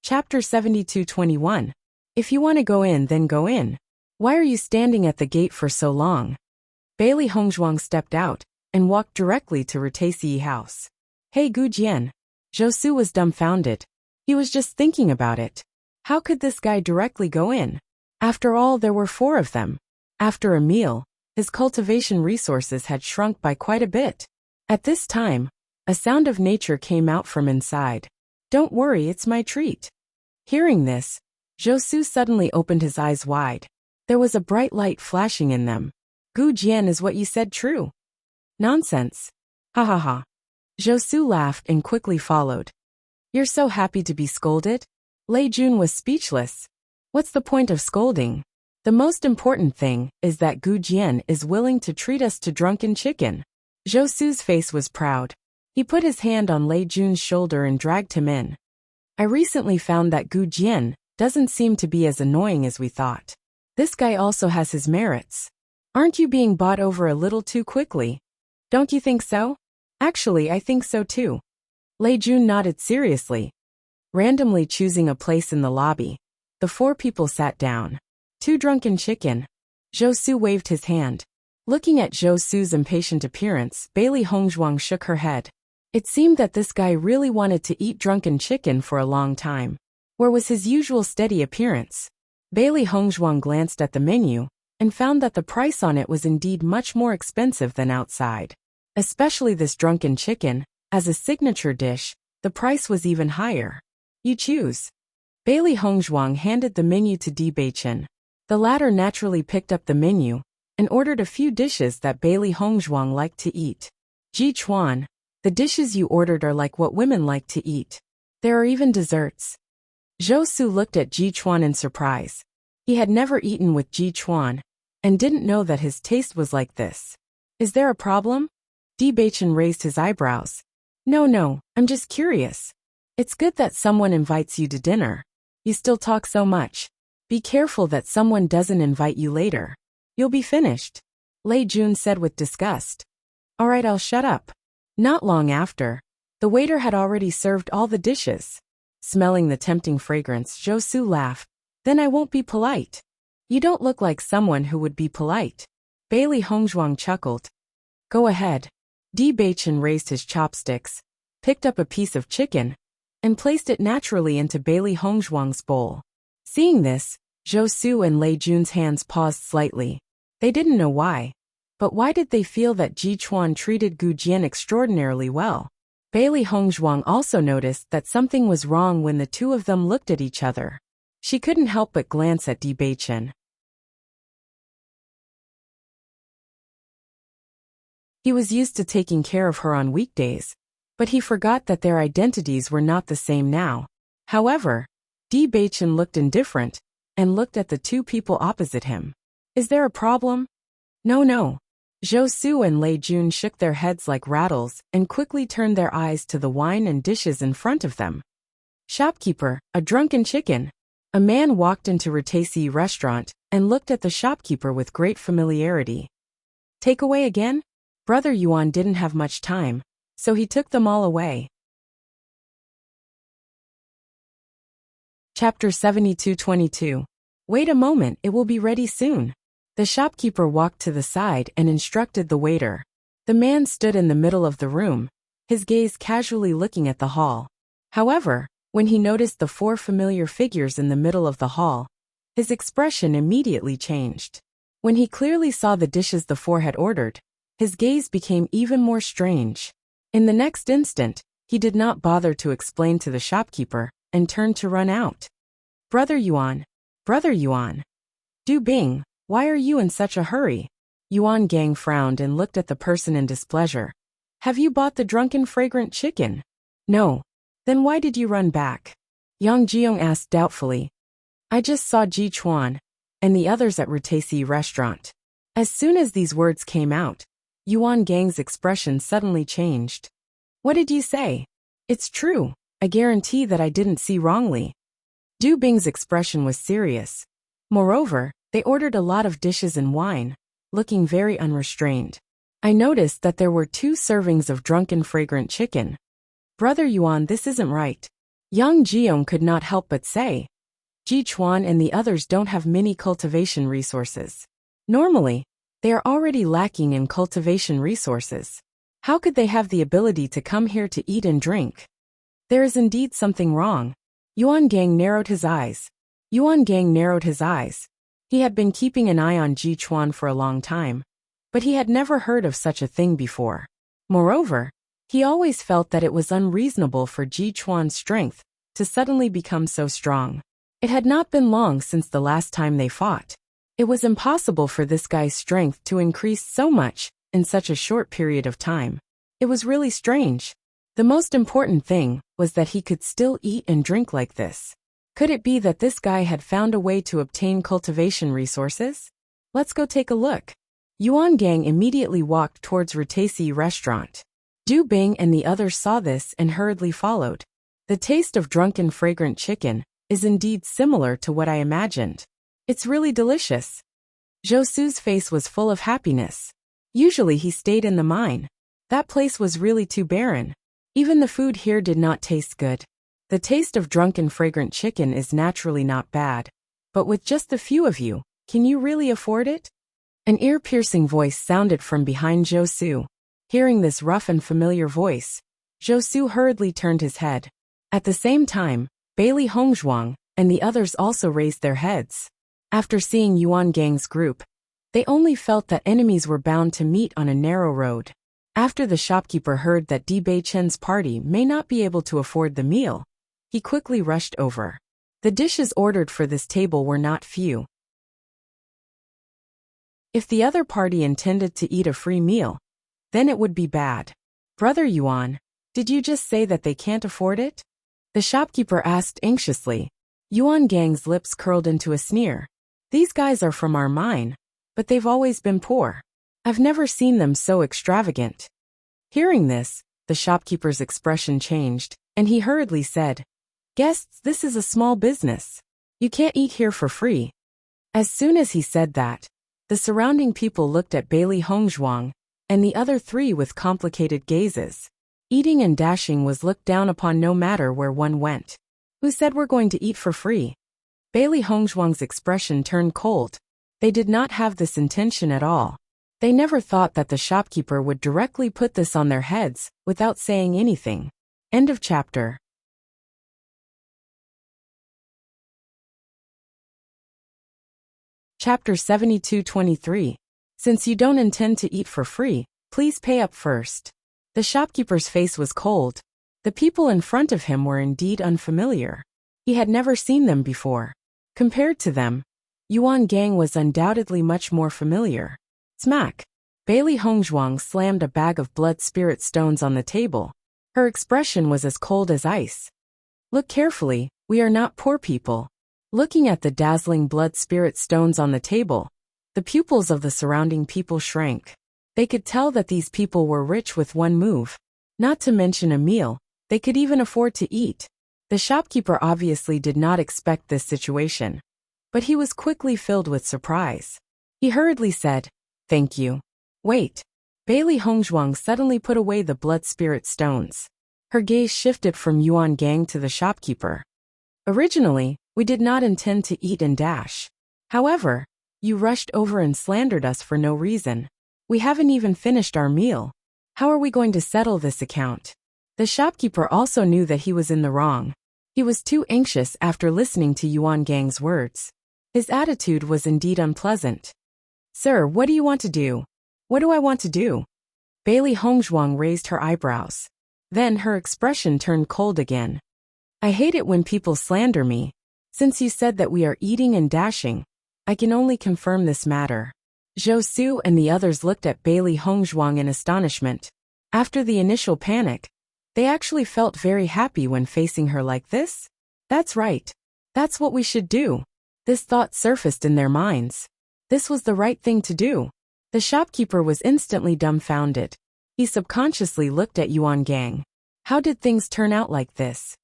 Chapter 72:21. If you want to go in, then go in. Why are you standing at the gate for so long? Bailey Hongzhuang stepped out and walked directly to Rutaisi House. Hey Gu Jian. Zhou Su was dumbfounded. He was just thinking about it. How could this guy directly go in? After all, there were 4 of them. After a meal, his cultivation resources had shrunk by quite a bit. At this time, a sound of nature came out from inside. Don't worry, it's my treat. Hearing this, Zhou Su suddenly opened his eyes wide. There was a bright light flashing in them. Gu Jian, is what you said true? Nonsense. Ha ha ha. Zhou Su laughed and quickly followed. You're so happy to be scolded? Lei Jun was speechless. What's the point of scolding? The most important thing is that Gu Jian is willing to treat us to drunken chicken. Zhou Su's face was proud. He put his hand on Lei Jun's shoulder and dragged him in. I recently found that Gu Jian doesn't seem to be as annoying as we thought. This guy also has his merits. Aren't you being bought over a little too quickly? Don't you think so? Actually, I think so too. Lei Jun nodded seriously. Randomly choosing a place in the lobby, the 4 people sat down. 2 drunken chicken. Zhou Su waved his hand. Looking at Zhou Su's impatient appearance, Bailey Hongzhuang shook her head. It seemed that this guy really wanted to eat drunken chicken for a long time. Where was his usual steady appearance? Bailey Hongzhuang glanced at the menu and found that the price on it was indeed much more expensive than outside. Especially this drunken chicken, as a signature dish, the price was even higher. You choose. Bailey Hongzhuang handed the menu to Di Beichen. The latter naturally picked up the menu and ordered a few dishes that Bailey Hongzhuang liked to eat. Ji Chuan, the dishes you ordered are like what women like to eat. There are even desserts. Zhou Su looked at Ji Chuan in surprise. He had never eaten with Ji Chuan and didn't know that his taste was like this. Is there a problem? Di Beichen raised his eyebrows. No, I'm just curious. It's good that someone invites you to dinner. You still talk so much. Be careful that someone doesn't invite you later. You'll be finished. Lei Jun said with disgust. All right, I'll shut up. Not long after, the waiter had already served all the dishes. Smelling the tempting fragrance, Zhou Su laughed. Then I won't be polite. You don't look like someone who would be polite. Bailey Hongzhuang chuckled. Go ahead. Di Beichen raised his chopsticks, picked up a piece of chicken, and placed it naturally into Bailey Hongzhuang's bowl. Seeing this, Zhou Su and Lei Jun's hands paused slightly. They didn't know why. But why did they feel that Ji Chuan treated Gu Jian extraordinarily well? Bailey Hongzhuang also noticed that something was wrong when the two of them looked at each other. She couldn't help but glance at Di Beichen. He was used to taking care of her on weekdays, but he forgot that their identities were not the same now. However, Di Beichen looked indifferent and looked at the two people opposite him. Is there a problem? No. Zhou Su and Lei Jun shook their heads like rattles and quickly turned their eyes to the wine and dishes in front of them. Shopkeeper, a drunken chicken. A man walked into Retaisi restaurant and looked at the shopkeeper with great familiarity. Takeaway again? Brother Yuan didn't have much time, so he took them all away. Chapter 72-22. Wait a moment, it will be ready soon. The shopkeeper walked to the side and instructed the waiter. The man stood in the middle of the room, his gaze casually looking at the hall. However, when he noticed the four familiar figures in the middle of the hall, his expression immediately changed. When he clearly saw the dishes the four had ordered, his gaze became even more strange. In the next instant, he did not bother to explain to the shopkeeper and turned to run out. Brother Yuan. Du Bing, why are you in such a hurry? Yuan Gang frowned and looked at the person in displeasure. Have you bought the drunken fragrant chicken? No. Then why did you run back? Yang Jiong asked doubtfully. I just saw Ji Chuan and the others at Retaisi restaurant. As soon as these words came out, Yuan Gang's expression suddenly changed. What did you say? It's true. I guarantee that I didn't see wrongly. Du Bing's expression was serious. Moreover, they ordered a lot of dishes and wine, looking very unrestrained. I noticed that there were 2 servings of drunken fragrant chicken. Brother Yuan, this isn't right. Yang Jiong could not help but say. Ji Chuan and the others don't have many cultivation resources. Normally, they are already lacking in cultivation resources. How could they have the ability to come here to eat and drink? There is indeed something wrong. Yuan Gang narrowed his eyes. He had been keeping an eye on Ji Chuan for a long time, but he had never heard of such a thing before. Moreover, he always felt that it was unreasonable for Ji Chuan's strength to suddenly become so strong. It had not been long since the last time they fought. It was impossible for this guy's strength to increase so much in such a short period of time. It was really strange. The most important thing was that he could still eat and drink like this. Could it be that this guy had found a way to obtain cultivation resources? Let's go take a look. Yuan Gang immediately walked towards Retaisi restaurant. Du Bing and the others saw this and hurriedly followed. The taste of drunken fragrant chicken is indeed similar to what I imagined. It's really delicious. Zhou Su's face was full of happiness. Usually he stayed in the mine. That place was really too barren. Even the food here did not taste good. The taste of drunken fragrant chicken is naturally not bad. But with just a few of you, can you really afford it? An ear-piercing voice sounded from behind Zhou Su. Hearing this rough and familiar voice, Zhou Su hurriedly turned his head. At the same time, Bailey Hongzhuang and the others also raised their heads. After seeing Yuan Gang's group, they only felt that enemies were bound to meet on a narrow road. After the shopkeeper heard that Di Beichen's party may not be able to afford the meal, he quickly rushed over. The dishes ordered for this table were not few. If the other party intended to eat a free meal, then it would be bad. Brother Yuan, did you just say that they can't afford it? The shopkeeper asked anxiously. Yuan Gang's lips curled into a sneer. These guys are from our mine, but they've always been poor. I've never seen them so extravagant. Hearing this, the shopkeeper's expression changed, and he hurriedly said, Guests, this is a small business. You can't eat here for free. As soon as he said that, the surrounding people looked at Bailey Hongzhuang and the other 3 with complicated gazes. Eating and dashing was looked down upon no matter where one went. Who said we're going to eat for free? Bailey Hongzhuang's expression turned cold. They did not have this intention at all. They never thought that the shopkeeper would directly put this on their heads, without saying anything. End of chapter. Chapter 72-23. Since you don't intend to eat for free, please pay up first. The shopkeeper's face was cold. The people in front of him were indeed unfamiliar. He had never seen them before. Compared to them, Yuan Gang was undoubtedly much more familiar. Smack! Bailey Hongzhuang slammed a bag of blood spirit stones on the table. Her expression was as cold as ice. Look carefully, we are not poor people. Looking at the dazzling blood spirit stones on the table, the pupils of the surrounding people shrank. They could tell that these people were rich with one move. Not to mention a meal, they could even afford to eat. The shopkeeper obviously did not expect this situation. But he was quickly filled with surprise. He hurriedly said, "Thank you." Wait. Bailey Hongzhuang suddenly put away the blood spirit stones. Her gaze shifted from Yuan Gang to the shopkeeper. Originally, we did not intend to eat and dash. However, you rushed over and slandered us for no reason. We haven't even finished our meal. How are we going to settle this account? The shopkeeper also knew that he was in the wrong. He was too anxious after listening to Yuan Gang's words. His attitude was indeed unpleasant. Sir, what do you want to do? What do I want to do? Bailey Hongzhuang raised her eyebrows. Then her expression turned cold again. I hate it when people slander me. Since you said that we are eating and dashing, I can only confirm this matter. Zhou Su and the others looked at Bailey Hongzhuang in astonishment. After the initial panic, they actually felt very happy when facing her like this. That's right. That's what we should do. This thought surfaced in their minds. This was the right thing to do. The shopkeeper was instantly dumbfounded. He subconsciously looked at Yuan Gang. How did things turn out like this?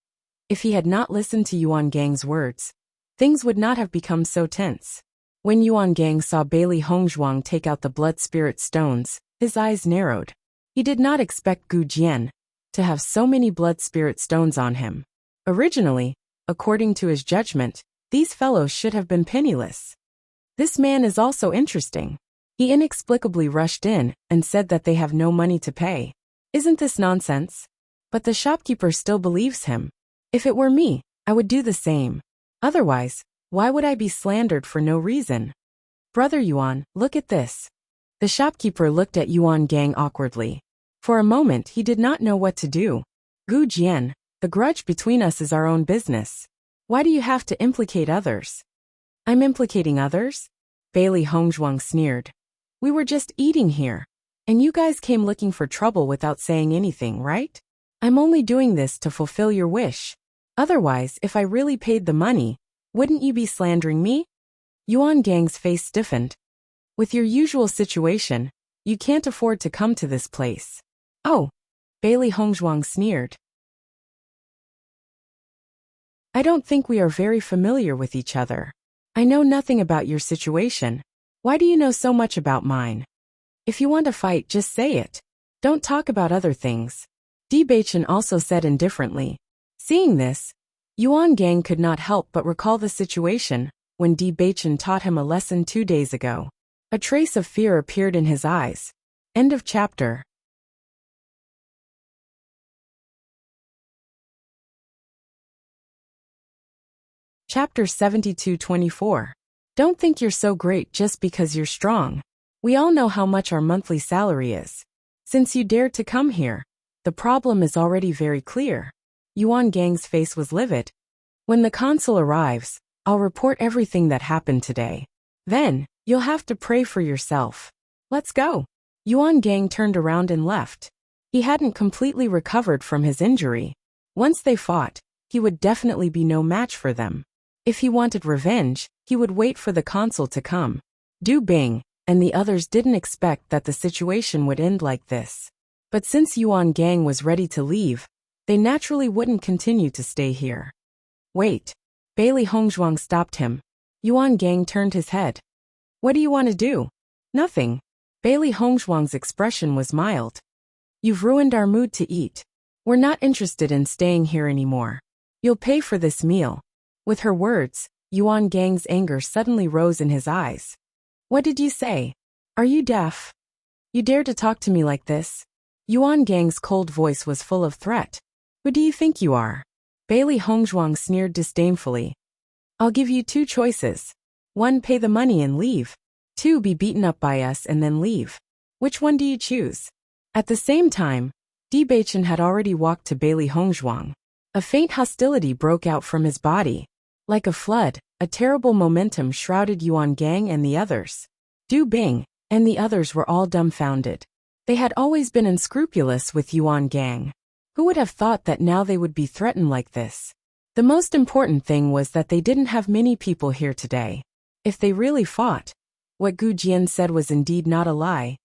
If he had not listened to Yuan Gang's words, things would not have become so tense. When Yuan Gang saw Bailey Hongzhuang take out the blood spirit stones, his eyes narrowed. He did not expect Gu Jian to have so many blood spirit stones on him. Originally, according to his judgment, these fellows should have been penniless. This man is also interesting. He inexplicably rushed in and said that they have no money to pay. Isn't this nonsense? But the shopkeeper still believes him. If it were me, I would do the same. Otherwise, why would I be slandered for no reason? Brother Yuan, look at this. The shopkeeper looked at Yuan Gang awkwardly. For a moment he did not know what to do. Gu Jian, the grudge between us is our own business. Why do you have to implicate others? I'm implicating others? Bailey Hongzhuang sneered. We were just eating here. And you guys came looking for trouble without saying anything, right? I'm only doing this to fulfill your wish. Otherwise, if I really paid the money, wouldn't you be slandering me? Yuan Gang's face stiffened. With your usual situation, you can't afford to come to this place. Oh, Bailey Hongzhuang sneered. I don't think we are very familiar with each other. I know nothing about your situation. Why do you know so much about mine? If you want to fight, just say it. Don't talk about other things. Di Beichen also said indifferently. Seeing this, Yuan Gang could not help but recall the situation when Di Beichen taught him a lesson 2 days ago. A trace of fear appeared in his eyes. End of chapter. Chapter 72-24. Don't think you're so great just because you're strong. We all know how much our monthly salary is. Since you dared to come here, the problem is already very clear. Yuan Gang's face was livid. When the consul arrives, I'll report everything that happened today. Then, you'll have to pray for yourself. Let's go. Yuan Gang turned around and left. He hadn't completely recovered from his injury. Once they fought, he would definitely be no match for them. If he wanted revenge, he would wait for the consul to come. Du Bing and the others didn't expect that the situation would end like this. But since Yuan Gang was ready to leave, they naturally wouldn't continue to stay here. Wait. Bailey Hongzhuang stopped him. Yuan Gang turned his head. What do you want to do? Nothing. Bailey Hongzhuang's expression was mild. You've ruined our mood to eat. We're not interested in staying here anymore. You'll pay for this meal. With her words, Yuan Gang's anger suddenly rose in his eyes. What did you say? Are you deaf? You dare to talk to me like this? Yuan Gang's cold voice was full of threat. Who do you think you are? Bailey Hongzhuang sneered disdainfully. I'll give you two choices. 1. Pay the money and leave. 2. Be beaten up by us and then leave. Which one do you choose? At the same time, Di Beichen had already walked to Bailey Hongzhuang. A faint hostility broke out from his body. Like a flood, a terrible momentum shrouded Yuan Gang and the others. Du Bing and the others were all dumbfounded. They had always been unscrupulous with Yuan Gang. Who would have thought that now they would be threatened like this? The most important thing was that they didn't have many people here today. If they really fought, what Gu Jian said was indeed not a lie.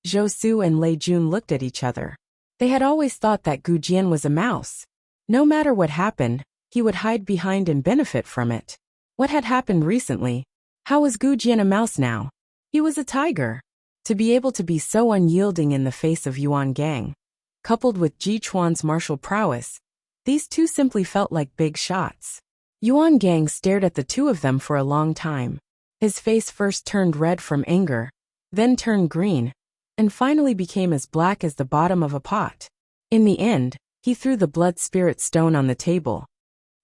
Zhou Su and Lei Jun looked at each other. They had always thought that Gu Jian was a mouse. No matter what happened, he would hide behind and benefit from it. What had happened recently? How was Gu Jian a mouse now? He was a tiger. To be able to be so unyielding in the face of Yuan Gang, coupled with Ji Chuan's martial prowess, these two simply felt like big shots. Yuan Gang stared at the two of them for a long time. His face first turned red from anger, then turned green, and finally became as black as the bottom of a pot. In the end, he threw the blood spirit stone on the table.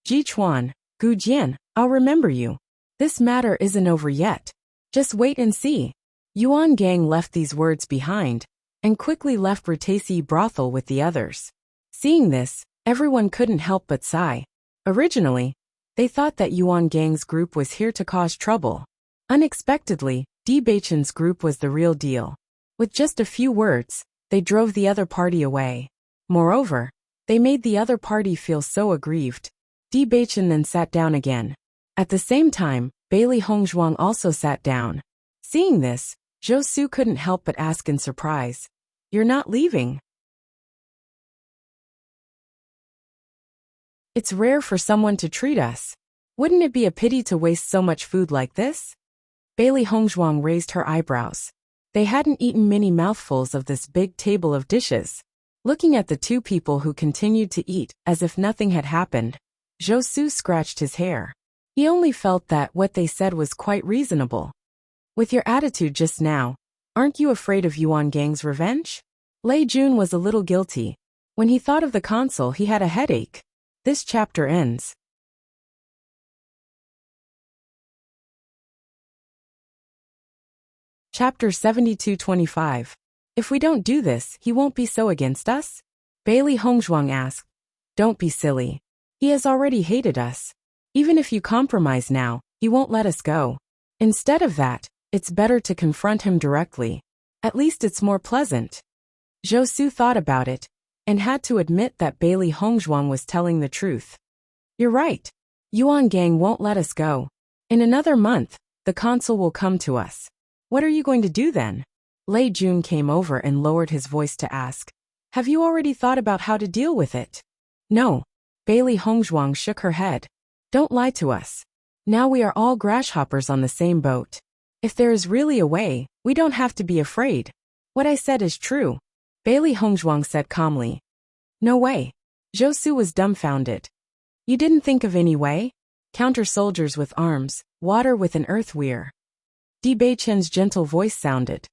Ji Chuan, Gu Jian, I'll remember you. This matter isn't over yet. Just wait and see. Yuan Gang left these words behind, and quickly left Rataisi brothel with the others. Seeing this, everyone couldn't help but sigh. Originally, they thought that Yuan Gang's group was here to cause trouble. Unexpectedly, Di Beichen's group was the real deal. With just a few words, they drove the other party away. Moreover, they made the other party feel so aggrieved. Di Beichen then sat down again. At the same time, Bailey Hongzhuang also sat down. Seeing this, Zhou Su couldn't help but ask in surprise, "You're not leaving?" It's rare for someone to treat us. Wouldn't it be a pity to waste so much food like this? Bailey Hongzhuang raised her eyebrows. They hadn't eaten many mouthfuls of this big table of dishes. Looking at the two people who continued to eat as if nothing had happened, Zhou Su scratched his hair. He only felt that what they said was quite reasonable. With your attitude just now, aren't you afraid of Yuan Gang's revenge? Lei Jun was a little guilty. When he thought of the consul, he had a headache. This chapter ends. Chapter 72-25. If we don't do this, he won't be so against us? Bailey Hongzhuang asked. Don't be silly. He has already hated us. Even if you compromise now, he won't let us go. Instead of that, it's better to confront him directly. At least it's more pleasant. Zhou Su thought about it, and had to admit that Bailey Hongzhuang was telling the truth. You're right. Yuan Gang won't let us go. In another month, the consul will come to us. What are you going to do then? Lei Jun came over and lowered his voice to ask. Have you already thought about how to deal with it? No. Bailey Hongzhuang shook her head. Don't lie to us. Now we are all grasshoppers on the same boat. If there is really a way, we don't have to be afraid. What I said is true. Bailey Hongzhuang said calmly. No way. Zhou Su was dumbfounded. You didn't think of any way? Counter soldiers with arms, water with an earth weir. Di Beichen's gentle voice sounded.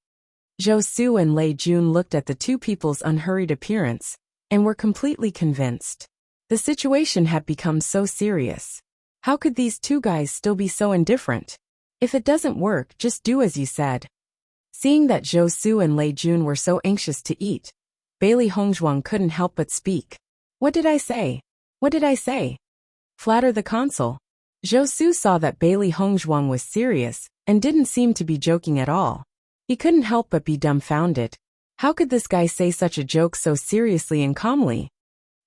Zhou Su and Lei Jun looked at the two people's unhurried appearance, and were completely convinced. The situation had become so serious. How could these two guys still be so indifferent? If it doesn't work, just do as you said. Seeing that Zhou Su and Lei Jun were so anxious to eat, Bailey Hongzhuang couldn't help but speak. What did I say? What did I say? Flatter the consul. Zhou Su saw that Bailey Hongzhuang was serious, and didn't seem to be joking at all. He couldn't help but be dumbfounded. How could this guy say such a joke so seriously and calmly?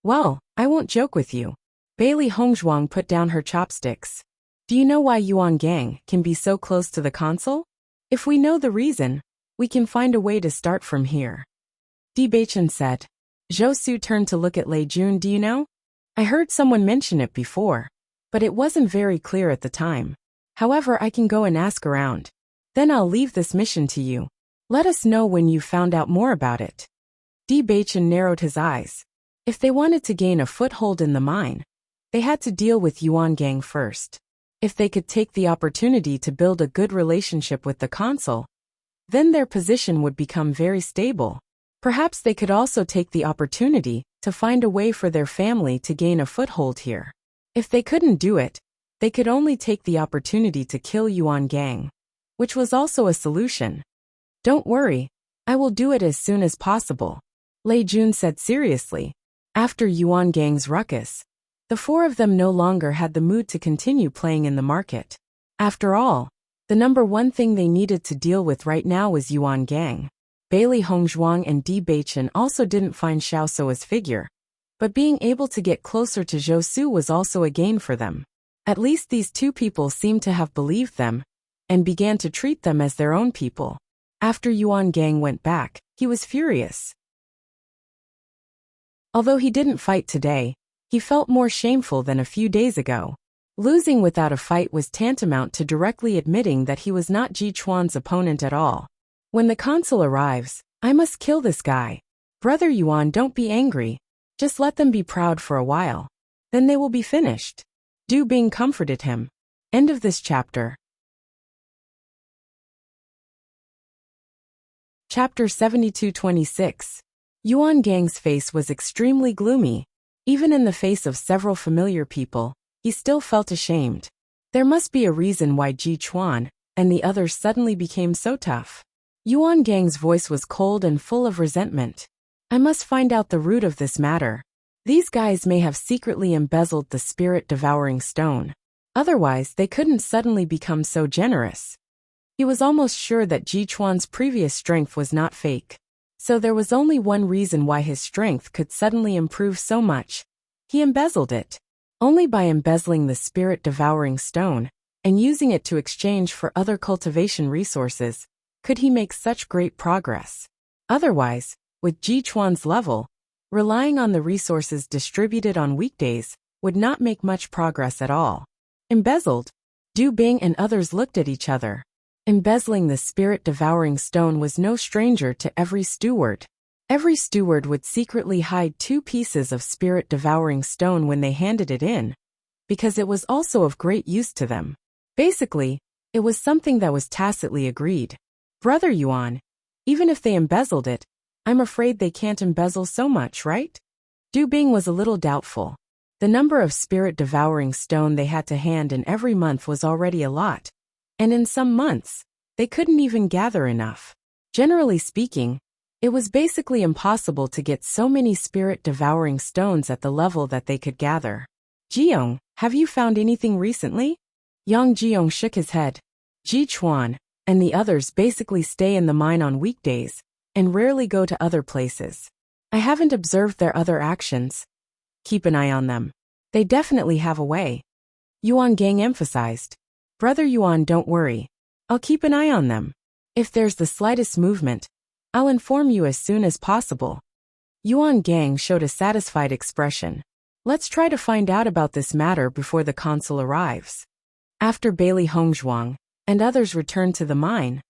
Well, I won't joke with you. Bailey Hongzhuang put down her chopsticks. Do you know why Yuan Gang can be so close to the consul? If we know the reason, we can find a way to start from here. Di Beichen said. Zhou Su turned to look at Lei Jun. Do you know? I heard someone mention it before, but it wasn't very clear at the time. However, I can go and ask around. Then I'll leave this mission to you. Let us know when you've found out more about it. Di Beichen narrowed his eyes. If they wanted to gain a foothold in the mine, they had to deal with Yuan Gang first. If they could take the opportunity to build a good relationship with the consul, then their position would become very stable. Perhaps they could also take the opportunity to find a way for their family to gain a foothold here. If they couldn't do it, they could only take the opportunity to kill Yuan Gang, which was also a solution. Don't worry, I will do it as soon as possible, Lei Jun said seriously. After Yuan Gang's ruckus, the four of them no longer had the mood to continue playing in the market. After all, the number one thing they needed to deal with right now was Yuan Gang. Bailey Hongzhuang and Di Beichen also didn't find Xiao Soa's figure, but being able to get closer to Zhou Su was also a gain for them. At least these two people seemed to have believed them, and began to treat them as their own people. After Yuan Gang went back, he was furious. Although he didn't fight today, he felt more shameful than a few days ago. Losing without a fight was tantamount to directly admitting that he was not Ji Chuan's opponent at all. When the consul arrives, I must kill this guy. Brother Yuan, don't be angry. Just let them be proud for a while. Then they will be finished. Du Bing comforted him. End of this chapter. Chapter 72-26. Yuan Gang's face was extremely gloomy. Even in the face of several familiar people, he still felt ashamed. There must be a reason why Ji Chuan and the others suddenly became so tough. Yuan Gang's voice was cold and full of resentment. I must find out the root of this matter. These guys may have secretly embezzled the spirit-devouring stone. Otherwise, they couldn't suddenly become so generous. He was almost sure that Ji Chuan's previous strength was not fake. So there was only one reason why his strength could suddenly improve so much. He embezzled it. Only by embezzling the spirit-devouring stone and using it to exchange for other cultivation resources could he make such great progress. Otherwise, with Ji Chuan's level, relying on the resources distributed on weekdays would not make much progress at all. Embezzled? Du Bing and others looked at each other. Embezzling the spirit-devouring stone was no stranger to every steward. Every steward would secretly hide 2 pieces of spirit-devouring stone when they handed it in, because it was also of great use to them. Basically, it was something that was tacitly agreed. Brother Yuan, even if they embezzled it, I'm afraid they can't embezzle so much, right? Du Bing was a little doubtful. The number of spirit-devouring stone they had to hand in every month was already a lot. And in some months, they couldn't even gather enough. Generally speaking, it was basically impossible to get so many spirit-devouring stones at the level that they could gather. Jiong, have you found anything recently? Yang Jiong shook his head. Ji Chuan and the others basically stay in the mine on weekdays and rarely go to other places. I haven't observed their other actions. Keep an eye on them. They definitely have a way. Yuan Gang emphasized. Brother Yuan, don't worry. I'll keep an eye on them. If there's the slightest movement, I'll inform you as soon as possible. Yuan Gang showed a satisfied expression. Let's try to find out about this matter before the consul arrives. After Bailey Hongzhuang and others returned to the mine,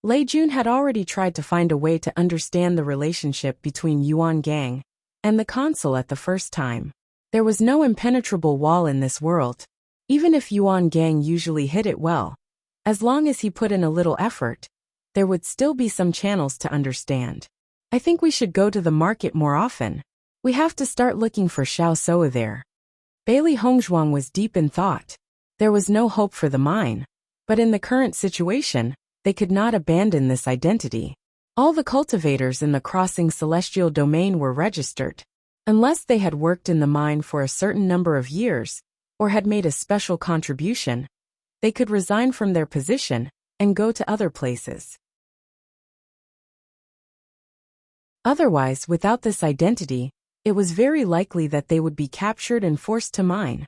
Lei Jun had already tried to find a way to understand the relationship between Yuan Gang and the consul at the first time. There was no impenetrable wall in this world. Even if Yuan Gang usually hid it well, as long as he put in a little effort, there would still be some channels to understand. I think we should go to the market more often. We have to start looking for Xiao Soa there. Bailey Hongzhuang was deep in thought. There was no hope for the mine, but in the current situation, they could not abandon this identity. All the cultivators in the crossing celestial domain were registered. Unless they had worked in the mine for a certain number of years, or had made a special contribution, they could resign from their position and go to other places. Otherwise, without this identity, it was very likely that they would be captured and forced to mine.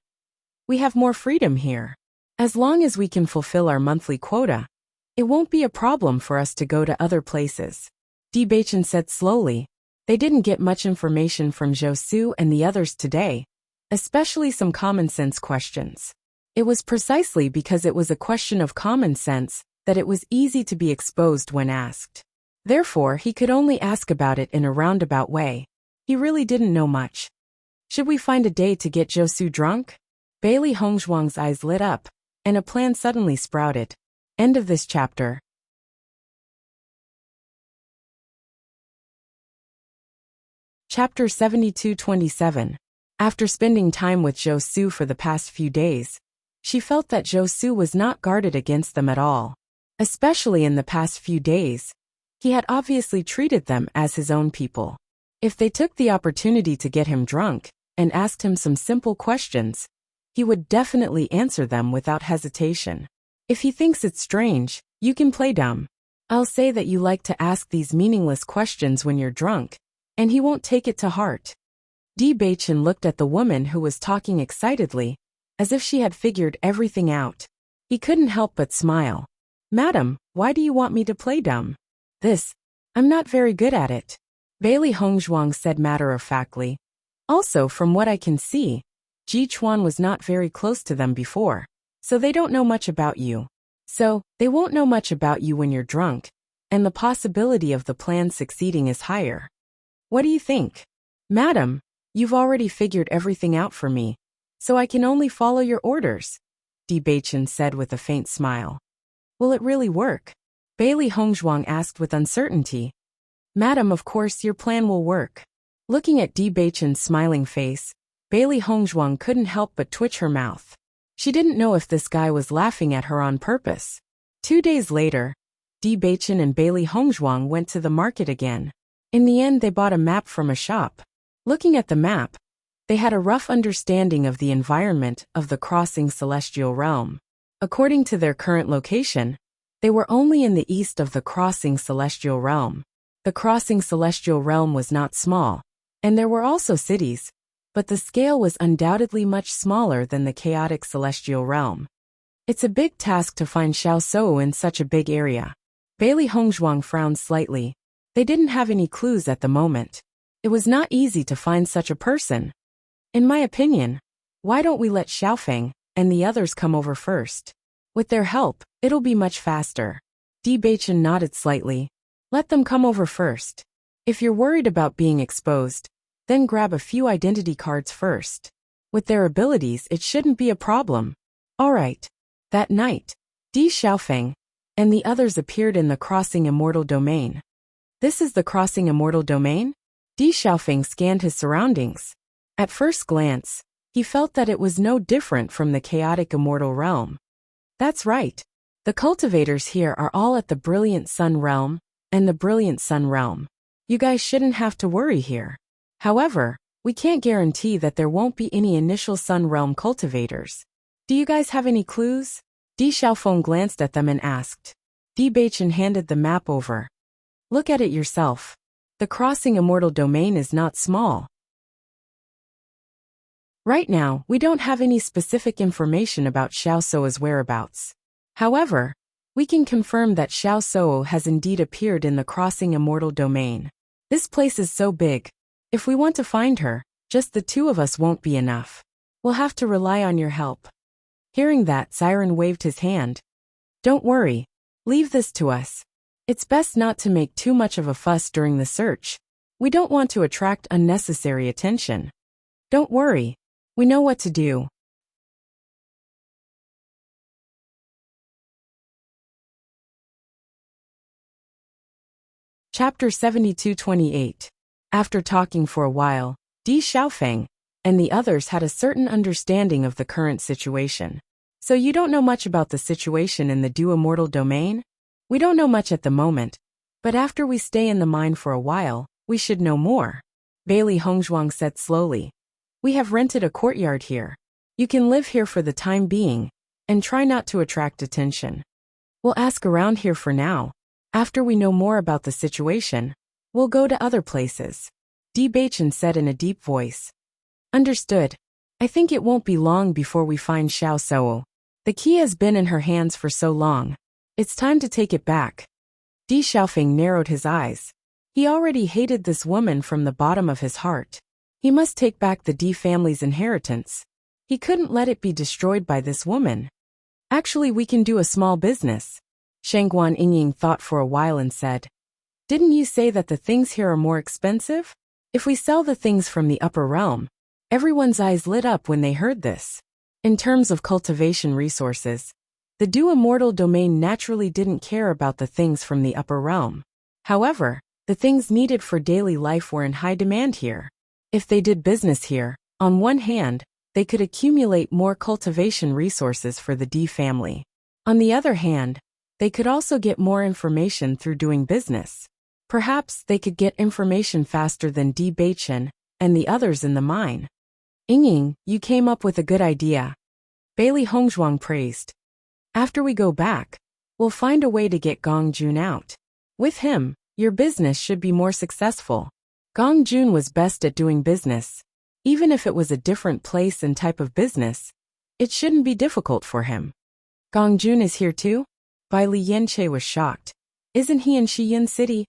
We have more freedom here. As long as we can fulfill our monthly quota, it won't be a problem for us to go to other places. Di Beichen said slowly. They didn't get much information from Zhou Su and the others today, especially some common sense questions. It was precisely because it was a question of common sense that it was easy to be exposed when asked. Therefore, he could only ask about it in a roundabout way. He really didn't know much. Should we find a day to get Zhou Su drunk? Bailey Hongzhuang's eyes lit up. and a plan suddenly sprouted. End of this chapter. Chapter 72-27. After spending time with Zhou Su for the past few days, she felt that Zhou Su was not guarded against them at all. Especially in the past few days, he had obviously treated them as his own people. If they took the opportunity to get him drunk and asked him some simple questions, he would definitely answer them without hesitation. If he thinks it's strange, you can play dumb. I'll say that you like to ask these meaningless questions when you're drunk, and he won't take it to heart. Di Baichen looked at the woman who was talking excitedly, as if she had figured everything out. He couldn't help but smile. Madam, why do you want me to play dumb? I'm not very good at it. Bailey Hongzhuang said matter-of-factly. Also, from what I can see, Ji Chuan was not very close to them before, so they don't know much about you. So, they won't know much about you when you're drunk, and the possibility of the plan succeeding is higher. What do you think? Madam, you've already figured everything out for me, so I can only follow your orders, Di Baichen said with a faint smile. Will it really work? Bailey Hongzhuang asked with uncertainty. Madam, of course your plan will work. Looking at Di Baichen's smiling face, Bailey Hongzhuang couldn't help but twitch her mouth. She didn't know if this guy was laughing at her on purpose. 2 days later, Di Baichen and Bailey Hongzhuang went to the market again. In the end, they bought a map from a shop. Looking at the map, they had a rough understanding of the environment of the crossing celestial realm. According to their current location, they were only in the east of the crossing celestial realm. The crossing celestial realm was not small, and there were also cities, but the scale was undoubtedly much smaller than the chaotic celestial realm. It's a big task to find Xiao Sou in such a big area. Bailey Hongzhuang frowned slightly. They didn't have any clues at the moment. It was not easy to find such a person. In my opinion, why don't we let Xiaofeng and the others come over first? With their help, it'll be much faster. Di Baichen nodded slightly. Let them come over first. If you're worried about being exposed, then grab a few identity cards first. With their abilities, it shouldn't be a problem. Alright. That night, Di Xiaofeng and the others appeared in the Crossing Immortal Domain. This is the Crossing Immortal Domain? Di Xiaofeng scanned his surroundings. At first glance, he felt that it was no different from the chaotic immortal realm. That's right. The cultivators here are all at the Brilliant Sun Realm and the Brilliant Sun Realm. You guys shouldn't have to worry here. However, we can't guarantee that there won't be any initial Sun Realm cultivators. Do you guys have any clues? Di Xiaofeng glanced at them and asked. Di Baichen handed the map over. Look at it yourself. The Crossing Immortal Domain is not small. Right now, we don't have any specific information about Xiao Sou's whereabouts. However, we can confirm that Xiao Sou has indeed appeared in the Crossing Immortal Domain. This place is so big. If we want to find her, just the two of us won't be enough. We'll have to rely on your help. Hearing that, Siren waved his hand. Don't worry. Leave this to us. It's best not to make too much of a fuss during the search. We don't want to attract unnecessary attention. Don't worry. We know what to do. Chapter 72-28. After talking for a while, Di Xiaofeng and the others had a certain understanding of the current situation. So you don't know much about the situation in the Du Immortal Domain? We don't know much at the moment, but after we stay in the mine for a while, we should know more. Bailey Hongzhuang said slowly. We have rented a courtyard here. You can live here for the time being, and try not to attract attention. We'll ask around here for now. After we know more about the situation, we'll go to other places. Di Baichen said in a deep voice. Understood. I think it won't be long before we find Xiao Sou. The key has been in her hands for so long. It's time to take it back. Di Xiaofeng narrowed his eyes. He already hated this woman from the bottom of his heart. He must take back the Di family's inheritance. He couldn't let it be destroyed by this woman. Actually, we can do a small business. Shangguan Yingying thought for a while and said, Didn't you say that the things here are more expensive? If we sell the things from the upper realm. Everyone's eyes lit up when they heard this. In terms of cultivation resources, the immortal domain naturally didn't care about the things from the upper realm. However, the things needed for daily life were in high demand here. If they did business here, on one hand, they could accumulate more cultivation resources for the D family. On the other hand, they could also get more information through doing business. Perhaps they could get information faster than D Baichen and the others in the mine. Ying, you came up with a good idea. Bailey Hongzhuang praised. After we go back, we'll find a way to get Gong Jun out. With him, your business should be more successful. Gong Jun was best at doing business. Even if it was a different place and type of business, it shouldn't be difficult for him. Gong Jun is here too? Bai Li Yanche was shocked. Isn't he in Shiyin City?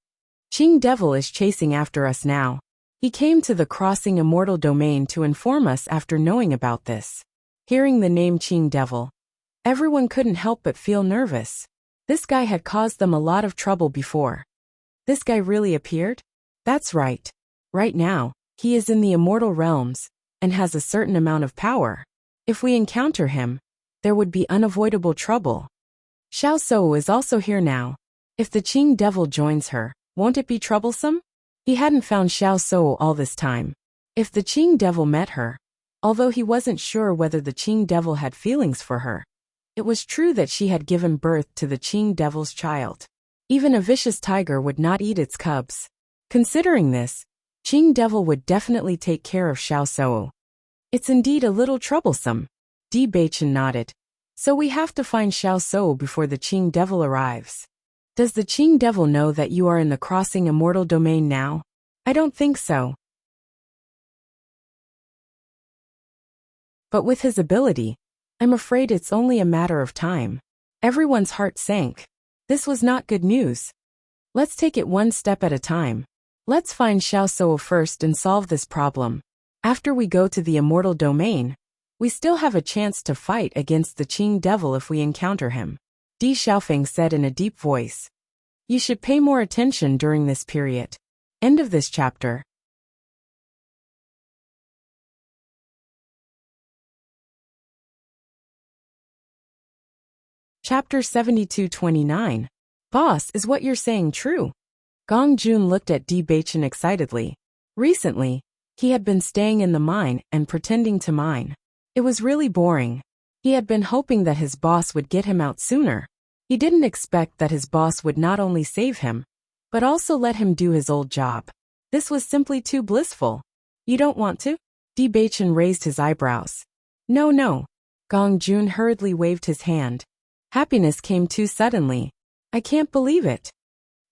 Qing Devil is chasing after us now. He came to the crossing immortal domain to inform us after knowing about this. Hearing the name Qing Devil, everyone couldn't help but feel nervous. This guy had caused them a lot of trouble before. This guy really appeared? That's right. Right now, he is in the immortal realms and has a certain amount of power. If we encounter him, there would be unavoidable trouble. Xiao Sou is also here now. If the Qing Devil joins her, won't it be troublesome? He hadn't found Xiao Sou all this time. If the Qing Devil met her, although he wasn't sure whether the Qing Devil had feelings for her, it was true that she had given birth to the Qing Devil's child. Even a vicious tiger would not eat its cubs. Considering this, Qing Devil would definitely take care of Xiao Sou. It's indeed a little troublesome. Di Baichen nodded. So we have to find Xiao Sou before the Qing Devil arrives. Does the Qing Devil know that you are in the crossing immortal domain now? I don't think so. But with his ability, I'm afraid it's only a matter of time. Everyone's heart sank. This was not good news. Let's take it one step at a time. Let's find Xiao Sou first and solve this problem. After we go to the immortal domain, we still have a chance to fight against the Qing Devil if we encounter him. Di Xiaofeng said in a deep voice. You should pay more attention during this period. End of this chapter. Chapter 72-29. Boss, is what you're saying true? Gong Jun looked at Di Baichen excitedly. Recently, he had been staying in the mine and pretending to mine. It was really boring. He had been hoping that his boss would get him out sooner. He didn't expect that his boss would not only save him, but also let him do his old job. This was simply too blissful. You don't want to? Di Baichen raised his eyebrows. No. Gong Jun hurriedly waved his hand. Happiness came too suddenly. I can't believe it.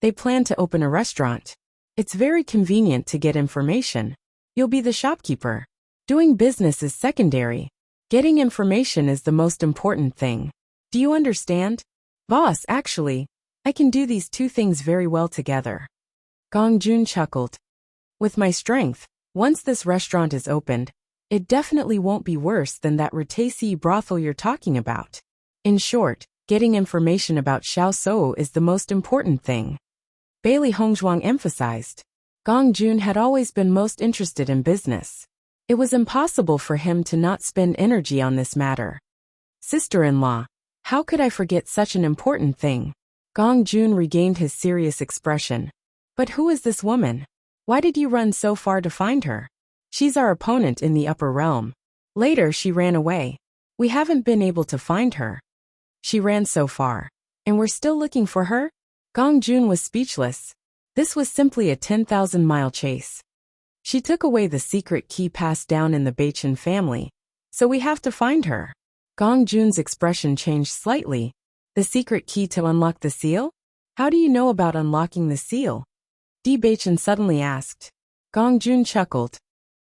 They plan to open a restaurant. It's very convenient to get information. You'll be the shopkeeper. Doing business is secondary. Getting information is the most important thing. Do you understand? Boss, actually, I can do these two things very well together. Gong Jun chuckled. With my strength, once this restaurant is opened, it definitely won't be worse than that Rataisi brothel you're talking about. In short, getting information about Xiao Sou is the most important thing. Bailey Hongzhuang emphasized. Gong Jun had always been most interested in business. It was impossible for him to not spend energy on this matter. Sister-in-law, how could I forget such an important thing? Gong Jun regained his serious expression. But who is this woman? Why did you run so far to find her? She's our opponent in the upper realm. Later she ran away. We haven't been able to find her. She ran so far. And we're still looking for her? Gong Jun was speechless. This was simply a 10,000-mile chase. She took away the secret key passed down in the Baichen family, so we have to find her. Gong Jun's expression changed slightly. The secret key to unlock the seal? How do you know about unlocking the seal? Di Baichen suddenly asked. Gong Jun chuckled.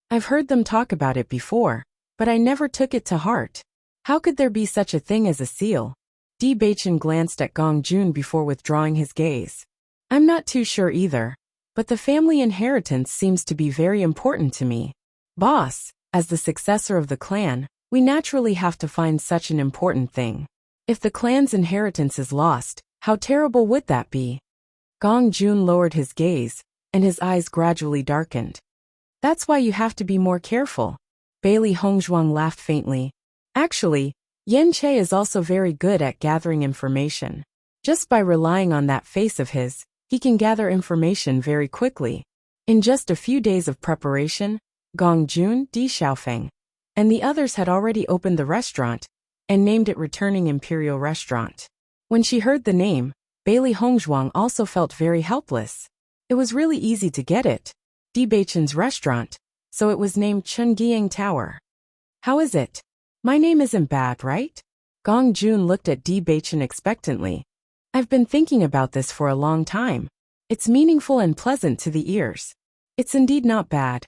I've heard them talk about it before, but I never took it to heart. How could there be such a thing as a seal? Di Baichen glanced at Gong Jun before withdrawing his gaze. I'm not too sure either, but the family inheritance seems to be very important to me. Boss, as the successor of the clan, we naturally have to find such an important thing. If the clan's inheritance is lost, how terrible would that be? Gong Jun lowered his gaze, and his eyes gradually darkened. That's why you have to be more careful. Bailey Hongzhuang laughed faintly. Actually, Yen Che is also very good at gathering information. Just by relying on that face of his, he can gather information very quickly. In just a few days of preparation, Gong Jun, Di Xiaofeng, and the others had already opened the restaurant and named it Returning Imperial Restaurant. When she heard the name, Bailey Hongzhuang also felt very helpless. It was really easy to get it. Di Beichen's restaurant, so it was named Chungyang Tower. How is it? My name isn't bad, right? Gong Jun looked at Di Beichen expectantly. I've been thinking about this for a long time. It's meaningful and pleasant to the ears. It's indeed not bad.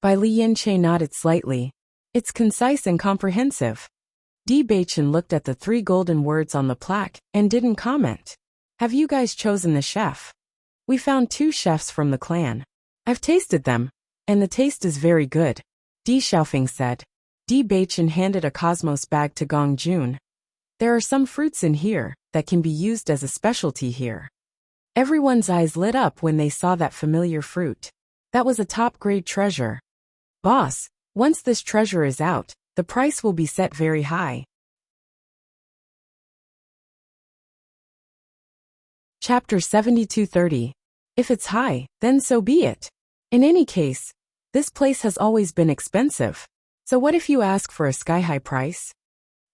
Bai Li Yanche nodded slightly. It's concise and comprehensive. Di Beichen looked at the 3 golden words on the plaque and didn't comment. Have you guys chosen the chef? We found 2 chefs from the clan. I've tasted them, and the taste is very good, Di Xiaofeng said. Di Beichen handed a Cosmos bag to Gong Jun. There are some fruits in here that can be used as a specialty here. Everyone's eyes lit up when they saw that familiar fruit. That was a top-grade treasure. Boss, once this treasure is out, the price will be set very high. Chapter 7230. If it's high, then so be it. In any case, this place has always been expensive. So what if you ask for a sky-high price?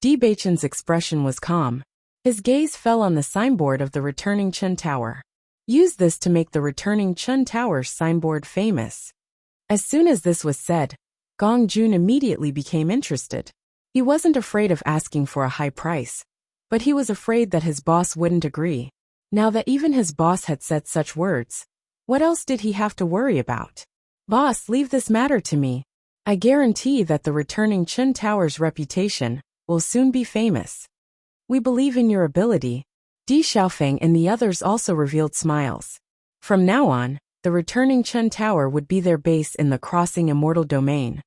Di Beichen's expression was calm. His gaze fell on the signboard of the Returning Chun Tower. Use this to make the Returning Chun Tower signboard famous. As soon as this was said, Gong Jun immediately became interested. He wasn't afraid of asking for a high price, but he was afraid that his boss wouldn't agree. Now that even his boss had said such words, what else did he have to worry about? Boss, leave this matter to me. I guarantee that the Returning Chun Tower's reputation will soon be famous. We believe in your ability. Di Xiaofeng and the others also revealed smiles. From now on, the Returning Chun Tower would be their base in the Crossing Immortal Domain.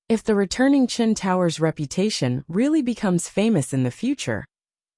If the Returning Chun Tower's reputation really becomes famous in the future,